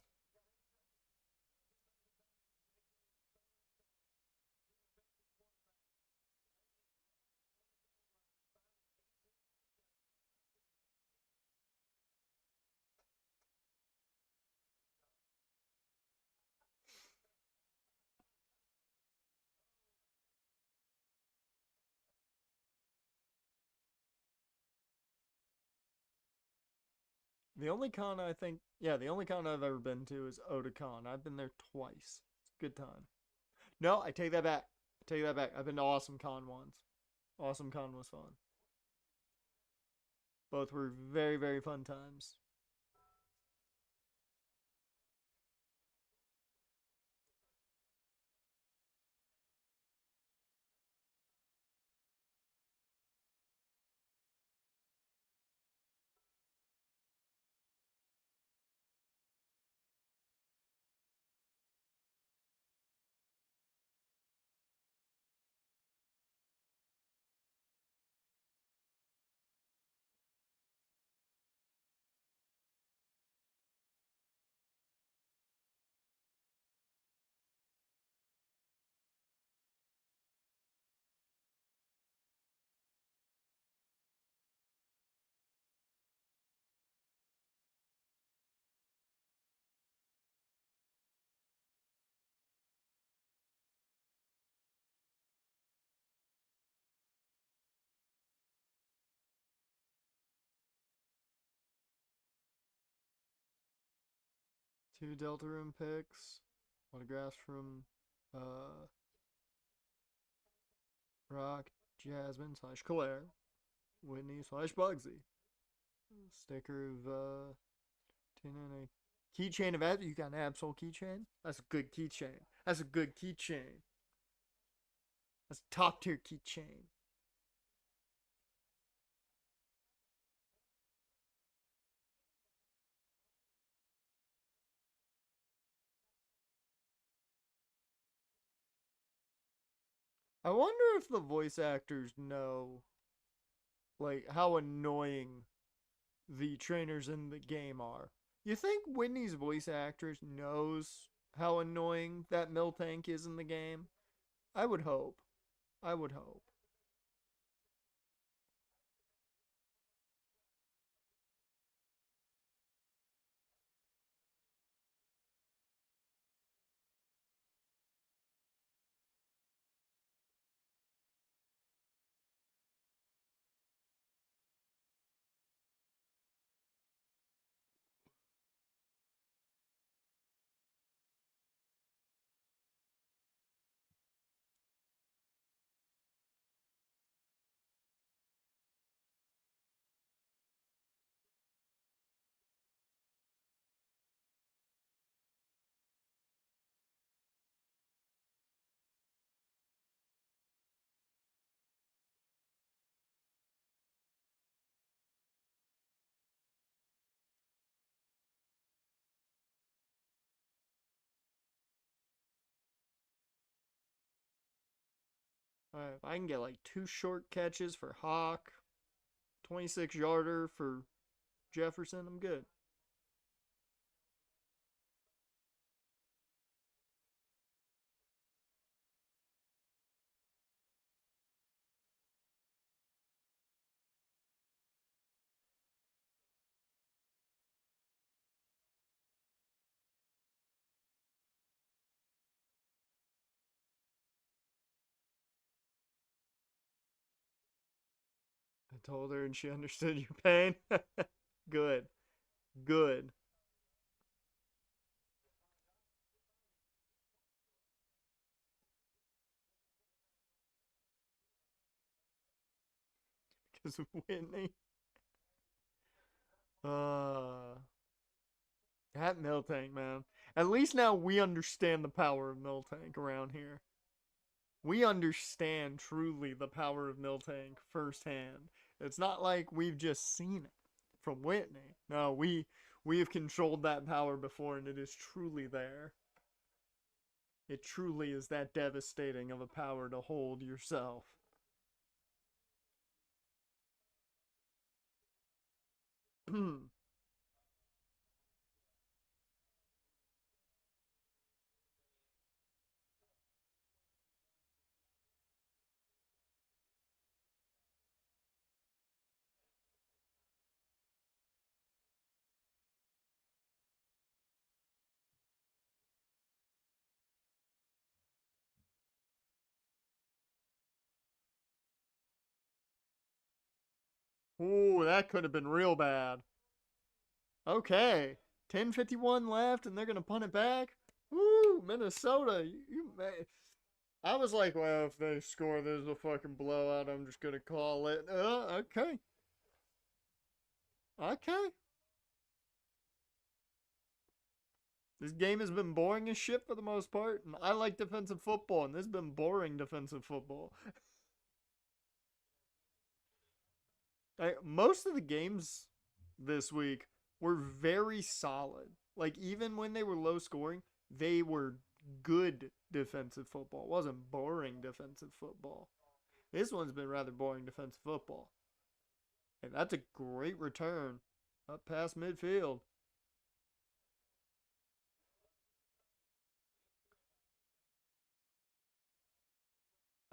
The only con I think, yeah, the only con I've ever been to is Otakon. I've been there twice. It's a good time. No, I take that back. I take that back. I've been to Awesome Con once. Awesome Con was fun. Both were very, very fun times. Two Delta Room picks, autographs from Rock, Jasmine slash Claire, Whitney slash Bugsy. Sticker of Tina and a keychain of that. You got an Absol keychain? That's a good keychain. That's a good keychain. That's a top tier keychain. I wonder if the voice actors know like how annoying the trainers in the game are. You think Whitney's voice actress knows how annoying that mill tank is in the game? I would hope. I would hope. If I can get like two short catches for Hawk, 26 yarder for Jefferson, I'm good. I told her and she understood your pain. Good. Good. Because of Whitney. Uh, that Miltank, man. At least now we understand the power of Miltank around here. We understand truly the power of Miltank firsthand. It's not like we've just seen it from Whitney. No, We have controlled that power before, and it is truly there. It truly is that devastating of a power to hold yourself. Ooh, that could have been real bad. Okay. 10:51 left, and they're going to punt it back. Woo, Minnesota. I was like, well, if they score, there's a fucking blowout. I'm just going to call it. Okay. Okay. This game has been boring as shit for the most part, and I like defensive football, and this has been boring defensive football. Most of the games this week were very solid. Like, even when they were low scoring, they were good defensive football. It wasn't boring defensive football. This one's been rather boring defensive football. And that's a great return up past midfield.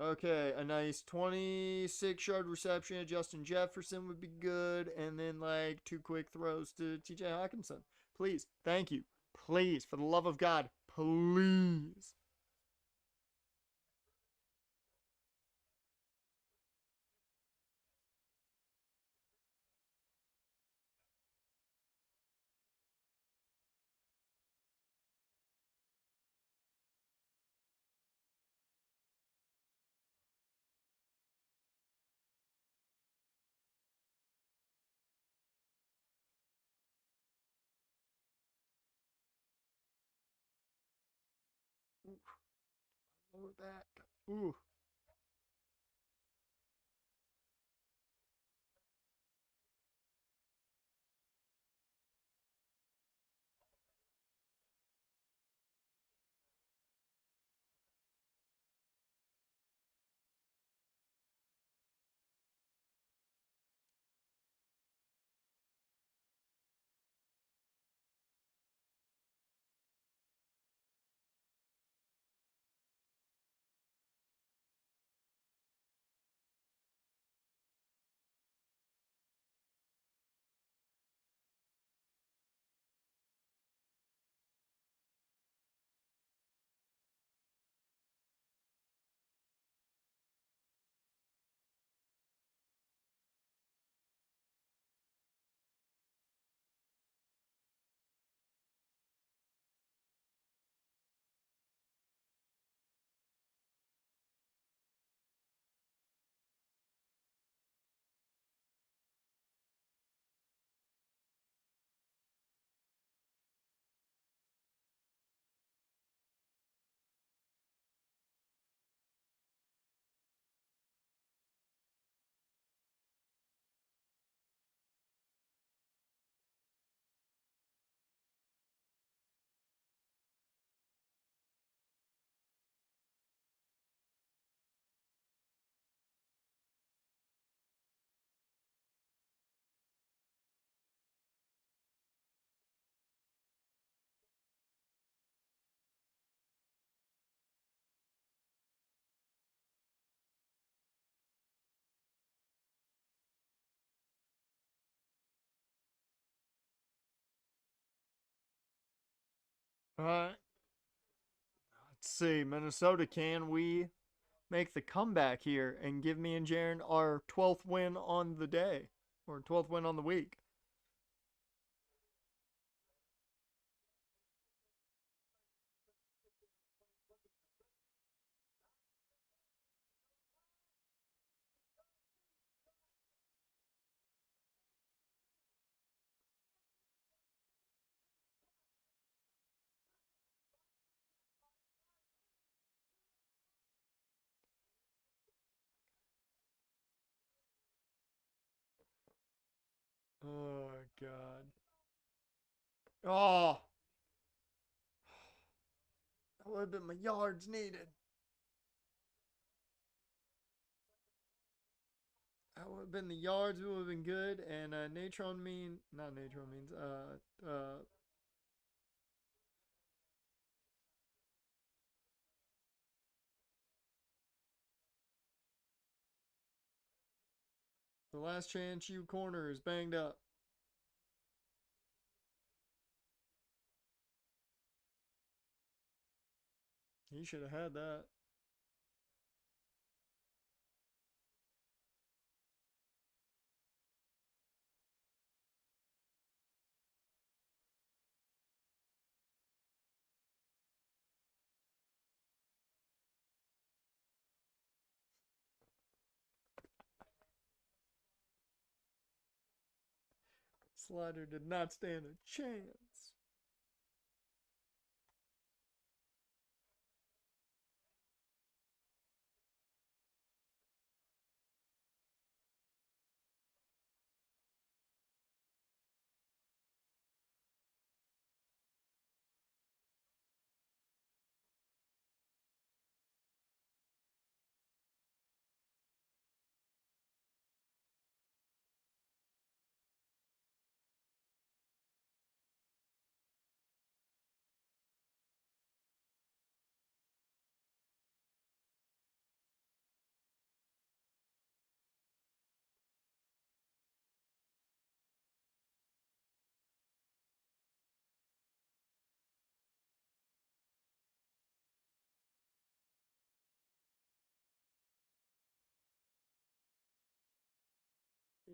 Okay, a nice 26-yard reception of Justin Jefferson would be good. And then, like, two quick throws to TJ Hawkinson. Please, thank you. Please, for the love of God, please. Ooh, lower back. Ooh. All right. Let's see. Minnesota, can we make the comeback here and give me and Jaron our 12th win on the day or 12th win on the week? Oh, God. Oh, that would have been my yards needed. That would have been the yards. Would have been good. And Natron mean not Natron means the last chance you corner is banged up. He should have had that. Slider did not stand a chance.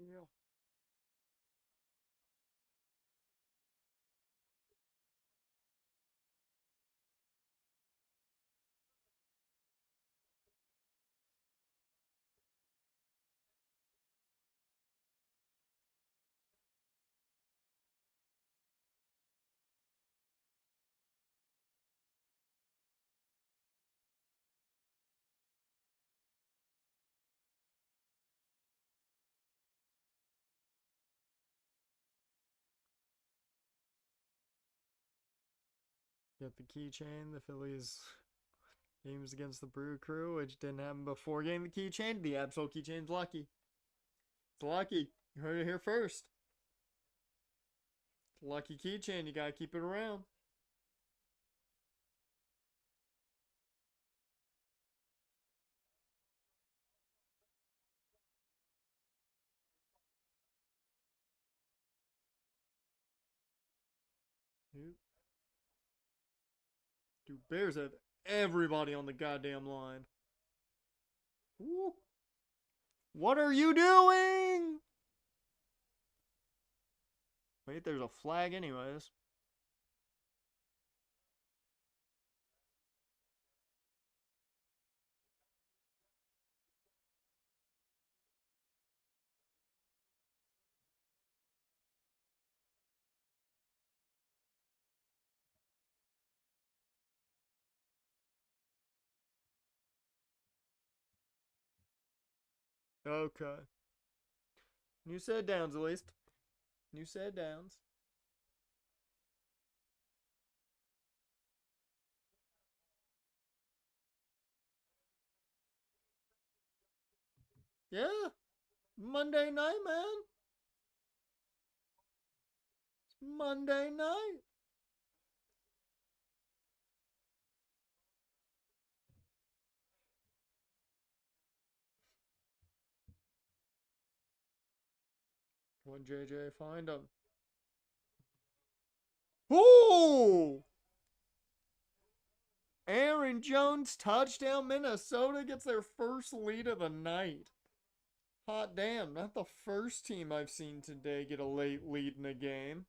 Yeah. Got the keychain. The Phillies games against the Brew Crew, which didn't happen before getting the keychain. The Absol keychain's lucky. It's lucky. You heard it here first. It's a lucky keychain. You gotta keep it around. Dude, Bears have everybody on the goddamn line. Woo. What are you doing? Wait, there's a flag anyways. Okay. New set downs at least. New set downs. Yeah. Monday night, man. It's Monday night. When JJ find him. Ooh! Aaron Jones touchdown. Minnesota gets their first lead of the night. Hot damn, not the first team I've seen today get a late lead in a game.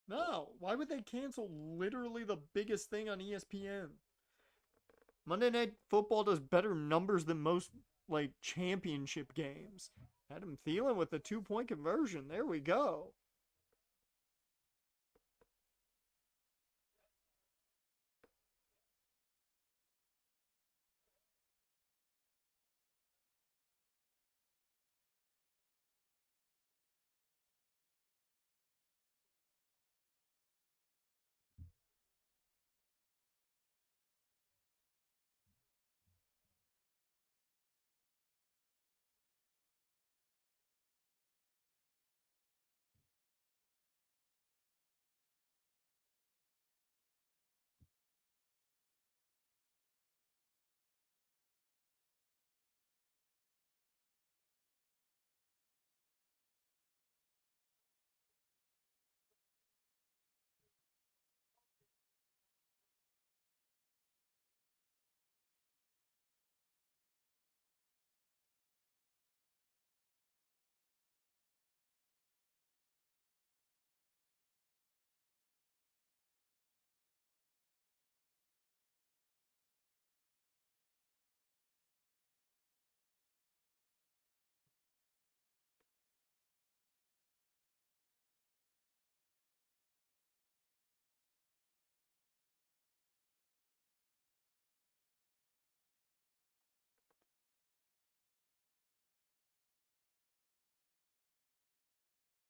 No, why would they cancel literally the biggest thing on ESPN? Monday Night Football does better numbers than most like championship games. Adam Thielen with the 2-point conversion. There we go.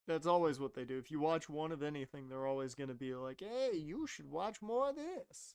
That's always what they do. If you watch one of anything, they're always going to be like, hey, you should watch more of this.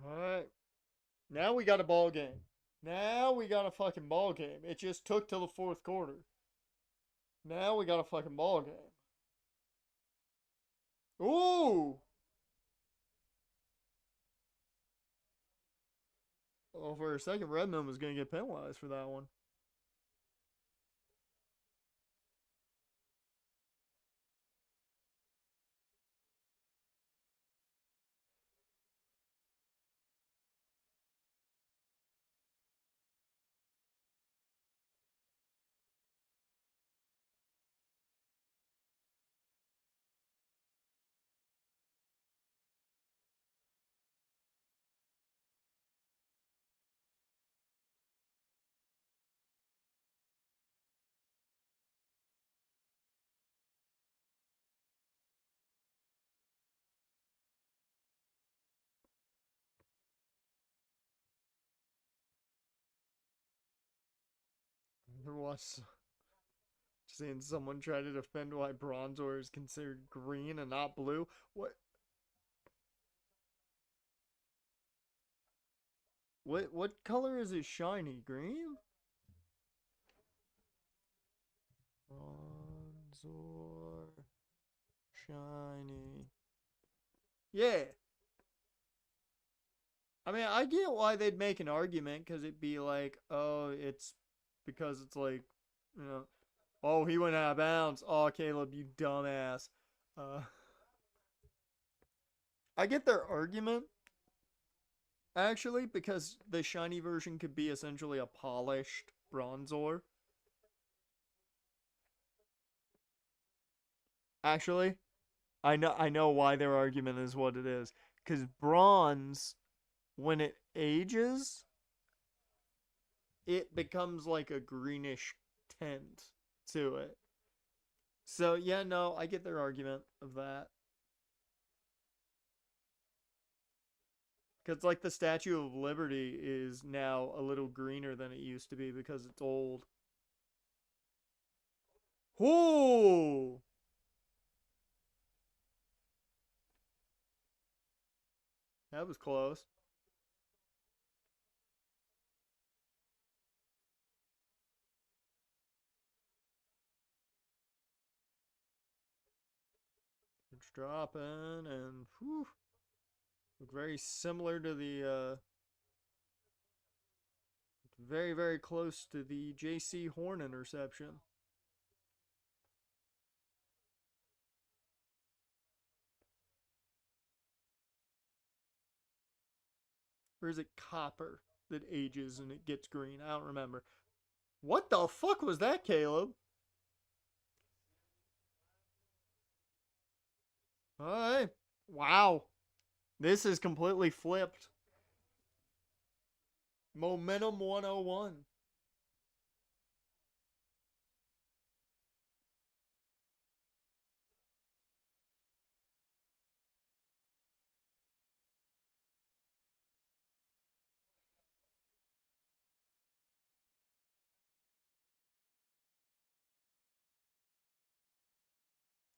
All right. Now we got a ball game. Now we got a fucking ball game. It just took till the fourth quarter. Now we got a fucking ball game. Ooh! Well, for a second, Redmond was going to get penalized for that one. There was seeing someone try to defend why Bronzor is considered green and not blue. What color is it shiny? Green? Bronzor shiny. Yeah. I mean, I get why they'd make an argument because it'd be like, oh, it's because it's like, you know, oh, he went out of bounds. Oh, Caleb, you dumbass. Uh, I get their argument actually because the shiny version could be essentially a polished Bronzor. Actually, I know why their argument is what it is because bronze, when it ages, it becomes like a greenish tint to it. So yeah, no, I get their argument of that. Because like the Statue of Liberty is now a little greener than it used to be because it's old. Ooh, That was close. It's dropping and whew, look very similar to the very, very close to the J.C. Horn interception. Or is it copper that ages and it gets green? I don't remember. What the fuck was that, Caleb? Alright. Wow. This is completely flipped. Momentum 101.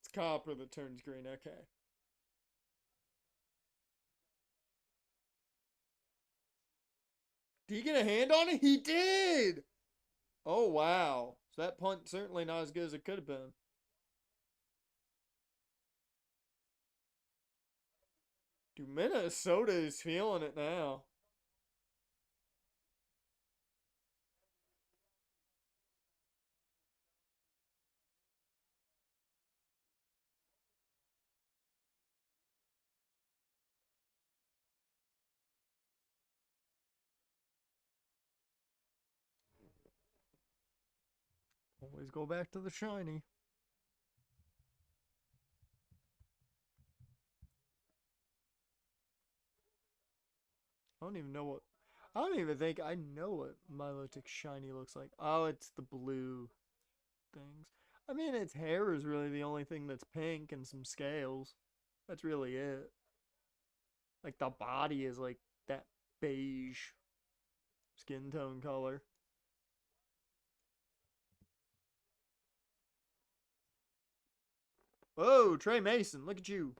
It's copper that turns green. Okay. Did he get a hand on it? He did! Oh, wow. So that punt certainly not as good as it could have been. Dude, Minnesota is feeling it now. Always go back to the shiny. I don't even know what. I don't even think I know what Milotic shiny looks like. Oh, it's the blue things. I mean, its hair is really the only thing that's pink and some scales. That's really it. Like the body is like that beige skin tone color. Whoa, Trey Mason, look at you.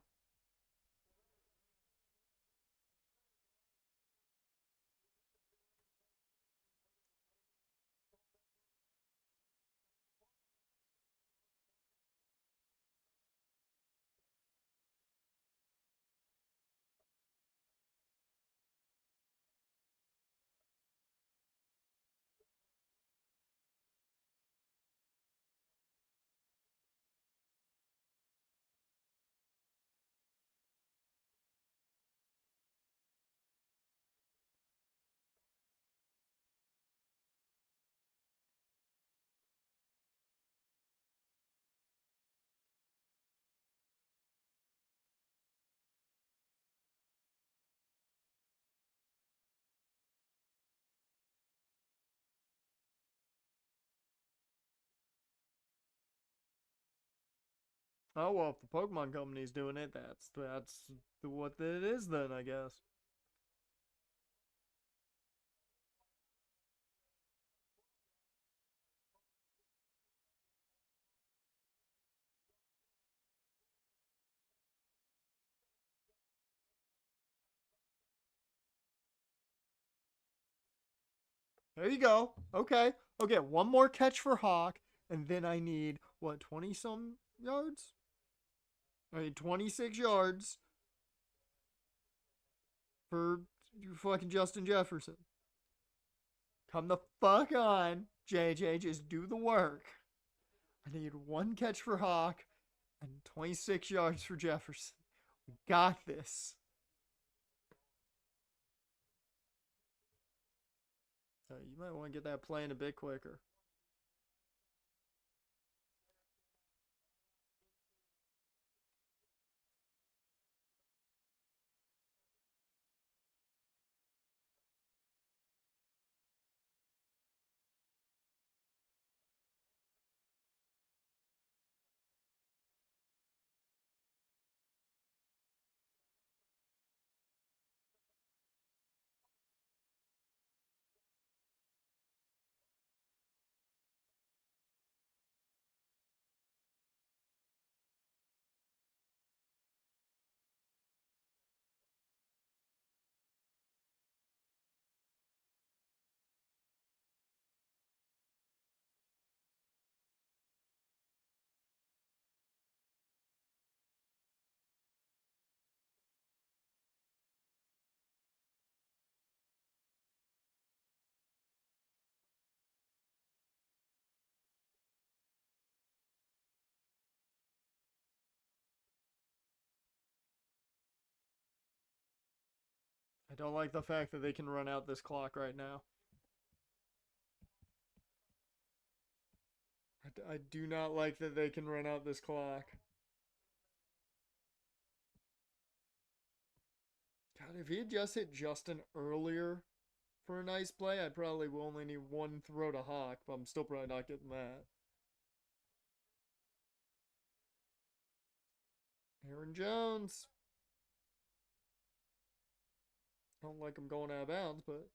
Oh well, if the Pokemon Company's doing it, that's what it is then, I guess. There you go. Okay. Okay, one more catch for Hawk, and then I need what, 20 some yards? I need 26 yards for fucking Justin Jefferson. Come the fuck on, JJ. Just do the work. I need one catch for Hawk and 26 yards for Jefferson. We got this. You might want to get that playing a bit quicker. I don't like the fact that they can run out this clock right now. I do not like that they can run out this clock. God, if he had just hit Justin earlier for a nice play, I'd probably only need one throw to Hawk, but I'm still probably not getting that. Aaron Jones. I don't like him going out of bounds, but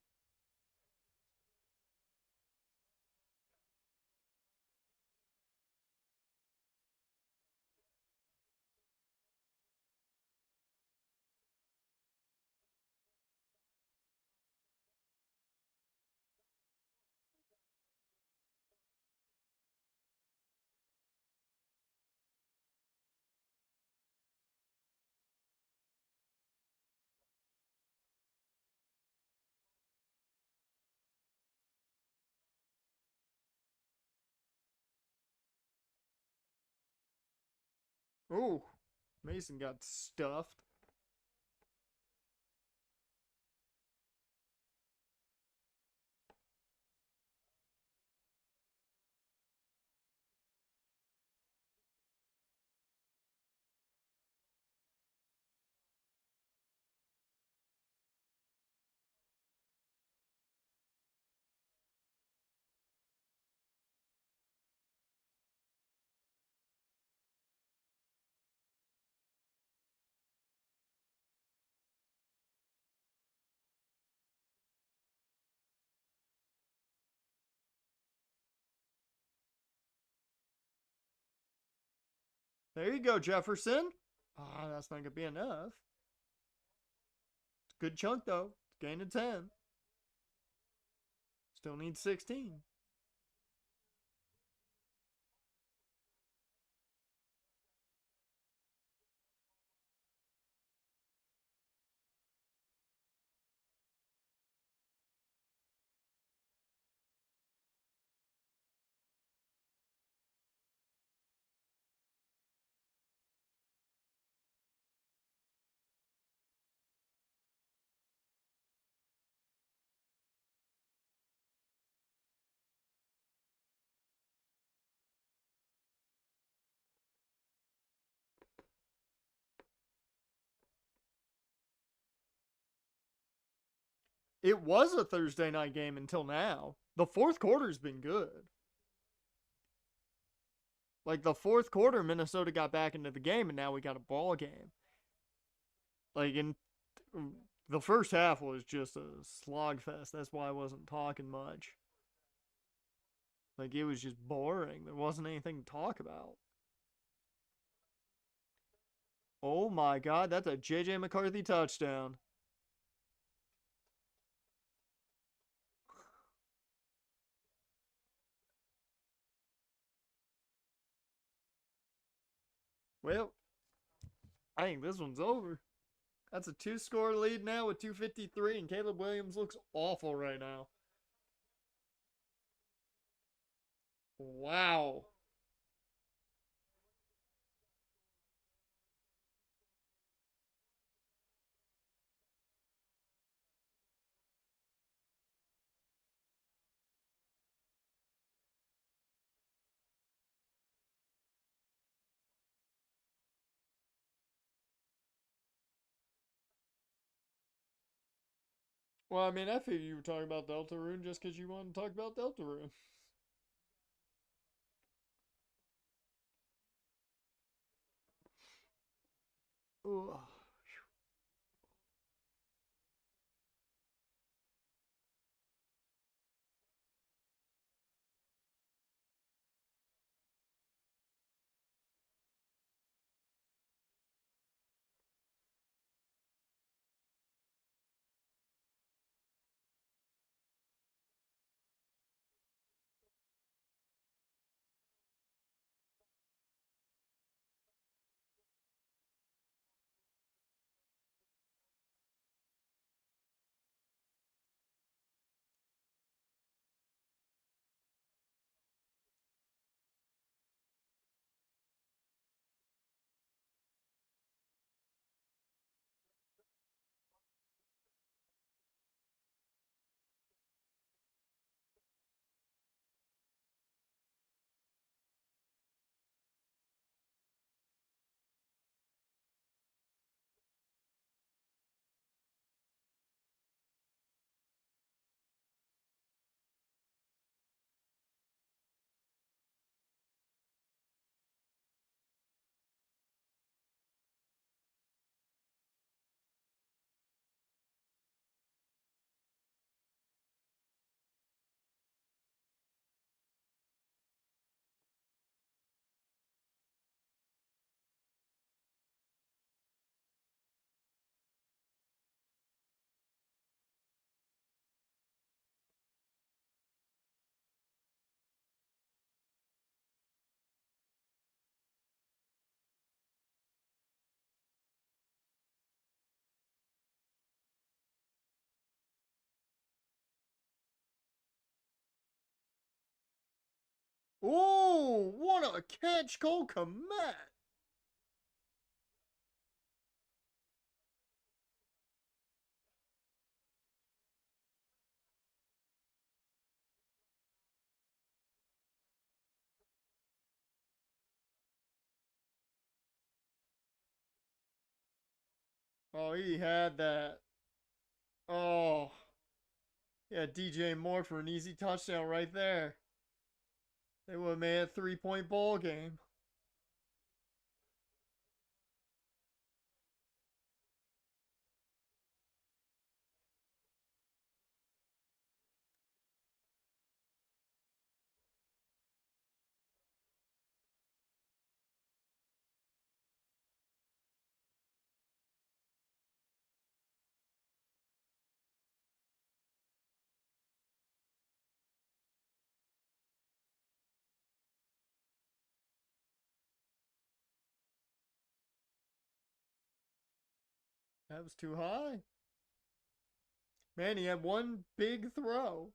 ooh, Mason got stuffed. There you go, Jefferson. Ah, that's not gonna be enough. It's a good chunk though. Gain of 10. Still need 16. It was a Thursday night game until now. The fourth quarter's been good. Like the fourth quarter, Minnesota got back into the game, and now we got a ball game. Like in the first half was just a slogfest. That's why I wasn't talking much. Like it was just boring. There wasn't anything to talk about. Oh my God, that's a JJ McCarthy touchdown. Well, I think this one's over. That's a two-score lead now with 2:53, and Caleb Williams looks awful right now. Wow. Well, I mean, I figured you were talking about Deltarune just because you wanted to talk about Deltarune. Ugh. Oh, what a catch, Cole Kmet. Oh, he had that. Oh, yeah, DJ Moore for an easy touchdown right there. They would have made a 3-point ball game. That was too high. Man, he had one big throw.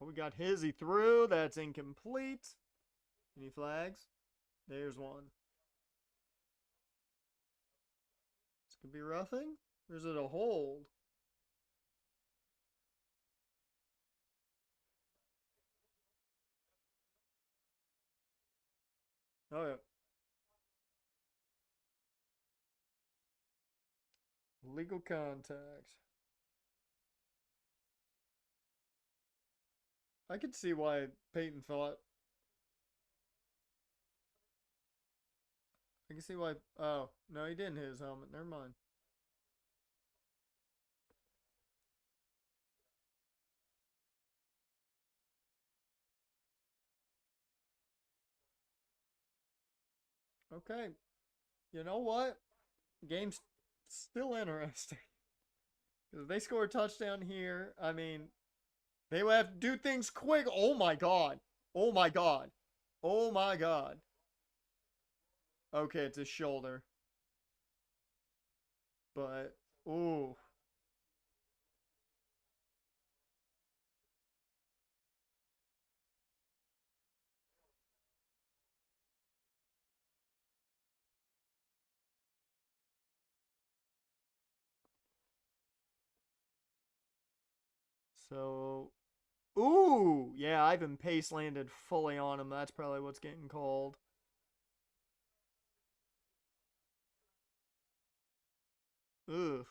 But we got his. He threw. That's incomplete. Any flags? There's one. This could be roughing. Or is it a hold? Oh, yeah. Legal contact. I could see why Peyton thought. I can see why. Oh, no, he didn't hit his helmet. Never mind. Okay. You know what? Game's still interesting. Because if they score a touchdown here, I mean, they would have to do things quick. Oh my god. Oh my god. Oh my god. Okay, it's his shoulder. But, ooh. So, ooh. Yeah, Ivan Pace landed fully on him. That's probably what's getting called. Ugh.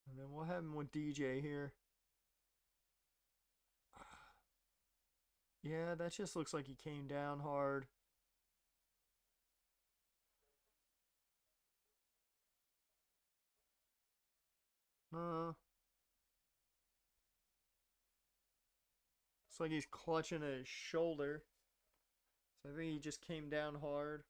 And then what happened with DJ here? Yeah, that just looks like he came down hard. Looks like he's clutching at his shoulder. So I think he just came down hard.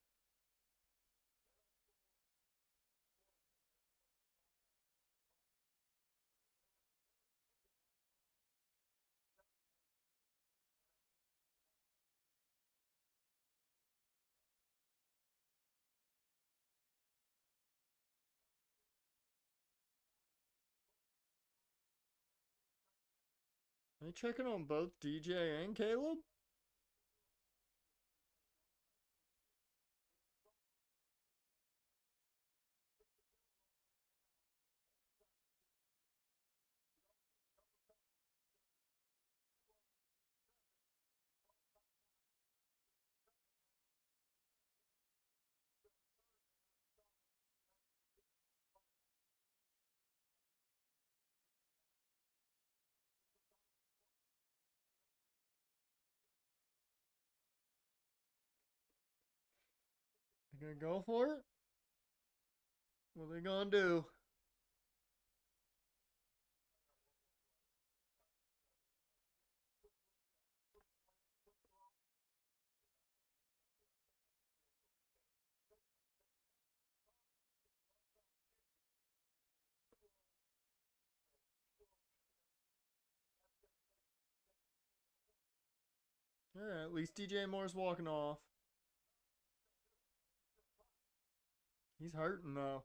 Are you checking on both DJ and Caleb? You gonna go for it? What are they gonna do? Alright, at least DJ Moore's walking off. He's hurting though.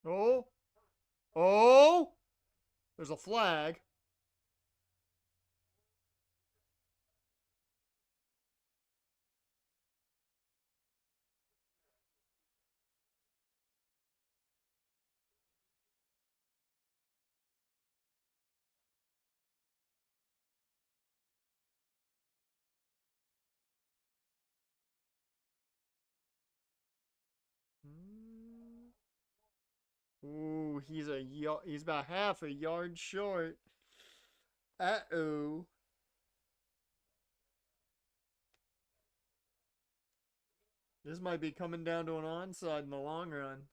Oh! Oh! There's a flag. Ooh, he's about half a yard short. Uh-oh. This might be coming down to an onside in the long run.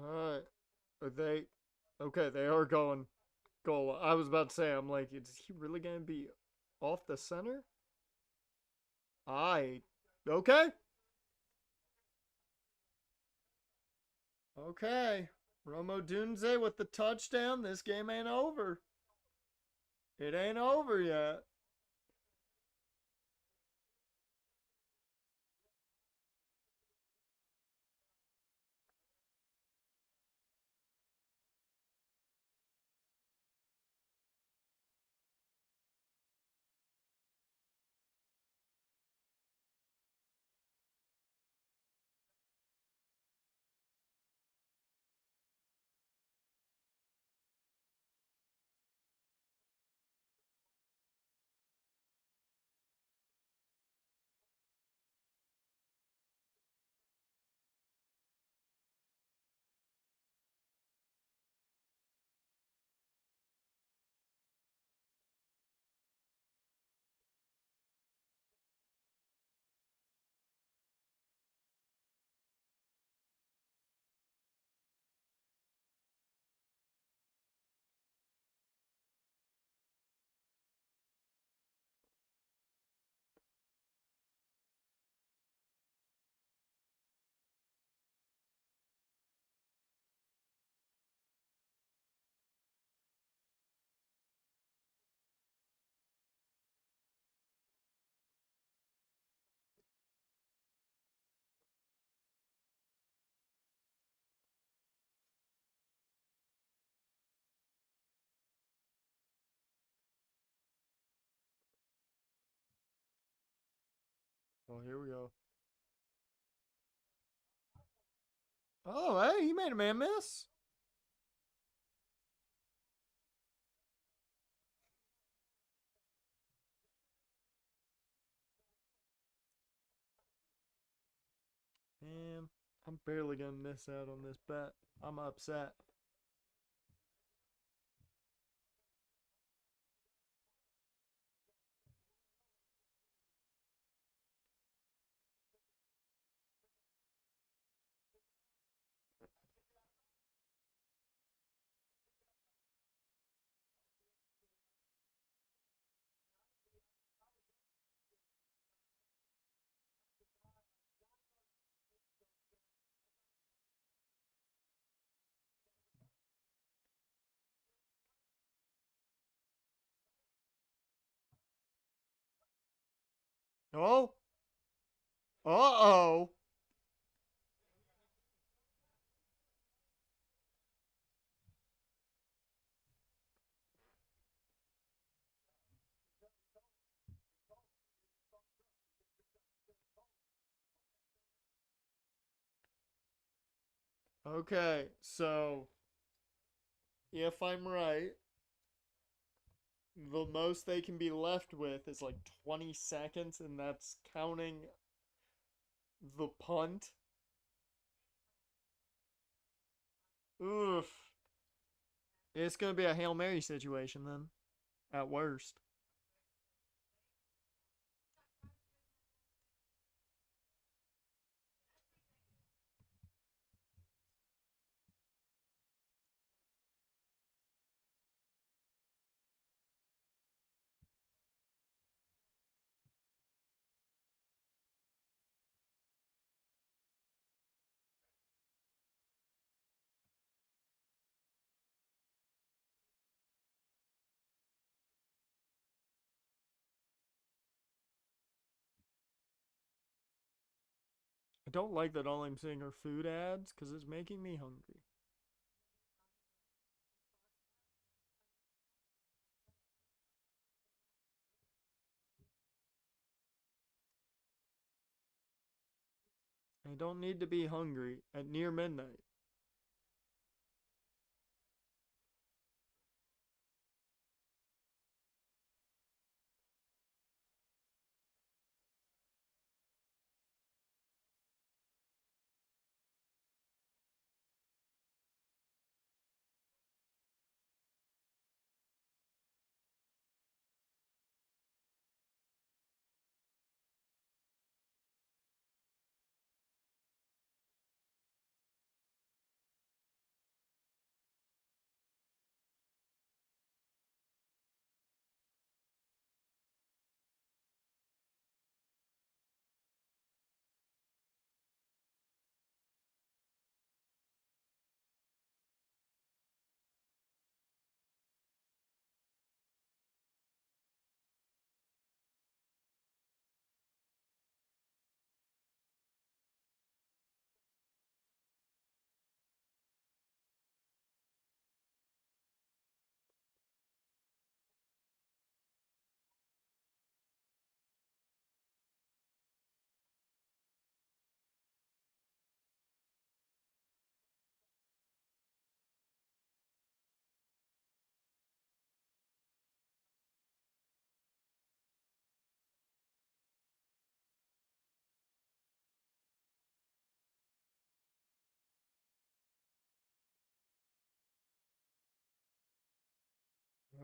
Alright. Are they okay, they are going goal. I was about to say, I'm like, is he really gonna be off the center? I okay. Okay. Romo Dunze with the touchdown. This game ain't over. It ain't over yet. Oh, here we go. Oh, hey, he made a man miss. Man, I'm barely gonna miss out on this bet. I'm upset. Oh, uh-oh. Okay, so if I'm right, the most they can be left with is like 20 seconds, and that's counting the punt. Oof. It's gonna be a Hail Mary situation then, at worst. I don't like that all I'm seeing are food ads because it's making me hungry. I don't need to be hungry at near midnight.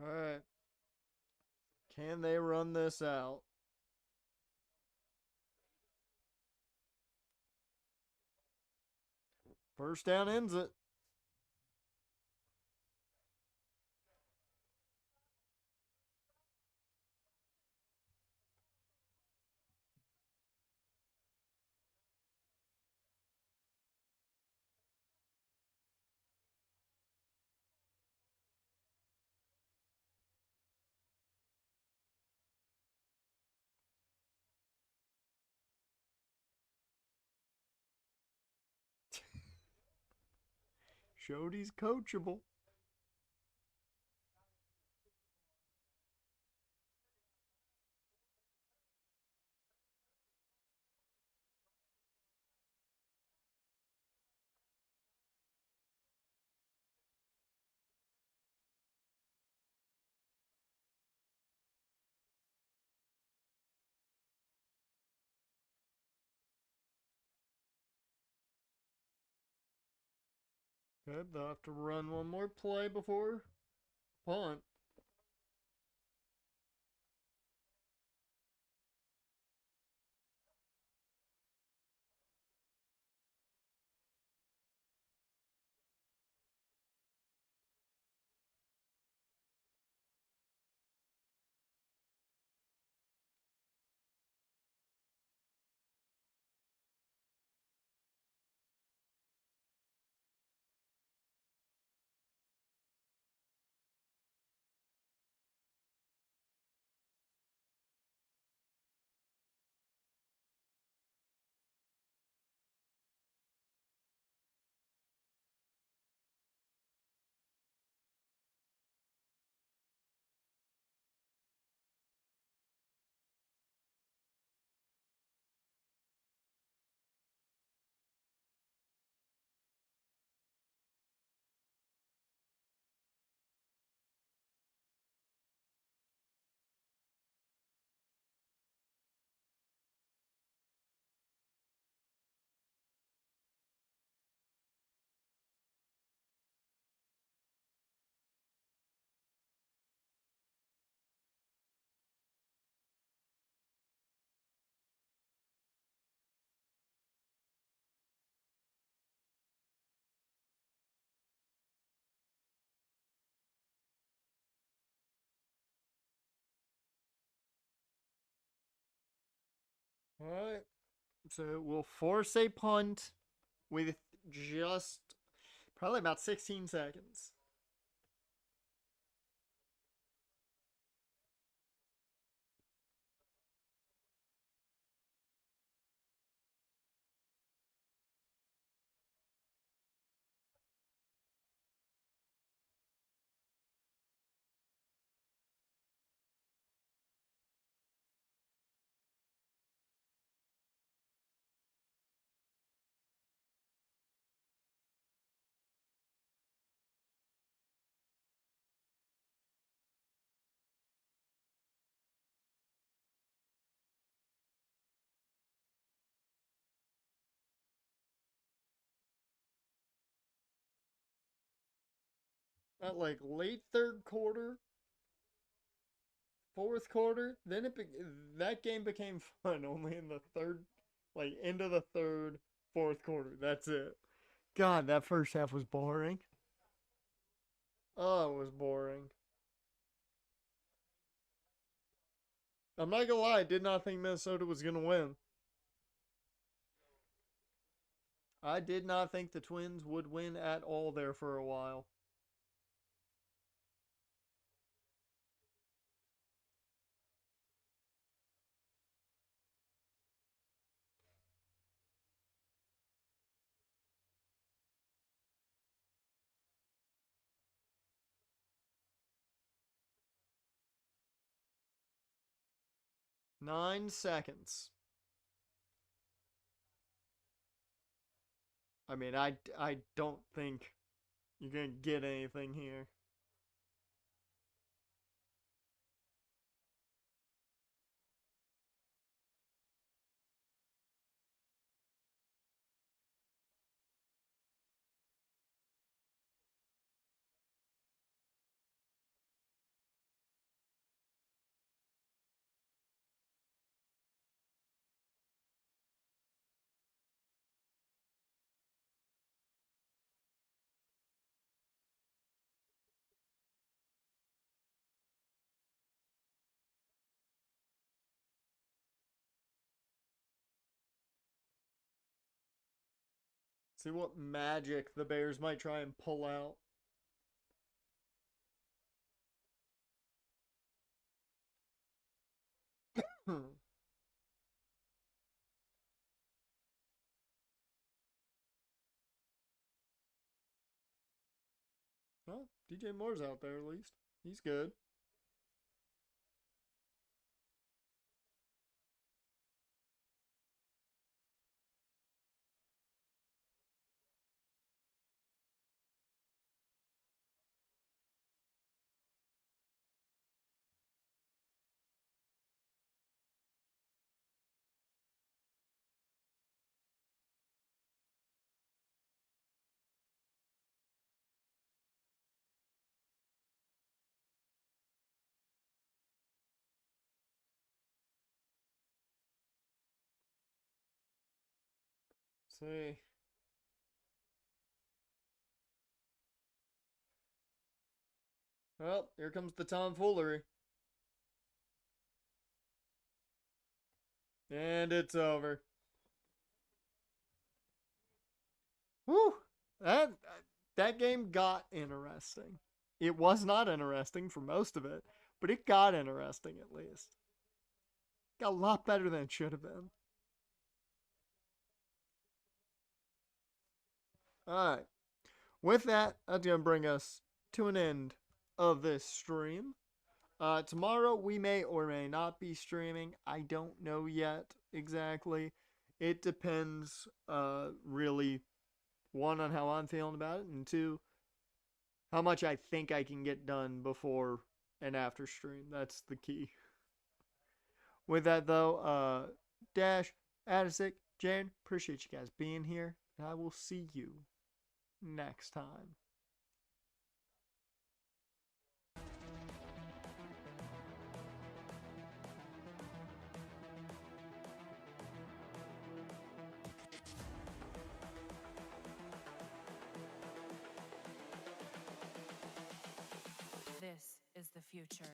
Alright. Can they run this out? First down ends it. Shody's coachable. Good. They'll have to run one more play before punt. All right. So we'll force a punt with just probably about 16 seconds. At like late third quarter, fourth quarter, then that game became fun only in the third, like end of the third, fourth quarter. That's it. God, that first half was boring. Oh, it was boring. I'm not gonna lie, I did not think Minnesota was gonna win. I did not think the Twins would win at all there for a while. Nine seconds. I mean, I don't think you're gonna get anything here. See what magic the Bears might try and pull out. Well, DJ Moore's out there at least. He's good. see. Well, here comes the tomfoolery. And it's over. Whew. That game got interesting. It was not interesting for most of it, but it got interesting at least. Got a lot better than it should have been. Alright. With that, that's going to bring us to an end of this stream. Tomorrow we may or may not be streaming. I don't know yet exactly. It depends, really, one, on how I'm feeling about it, and two, how much I think I can get done before and after stream. That's the key. With that, though, Dash, Adisic, Jane, appreciate you guys being here, and I will see you next time.
This is the future.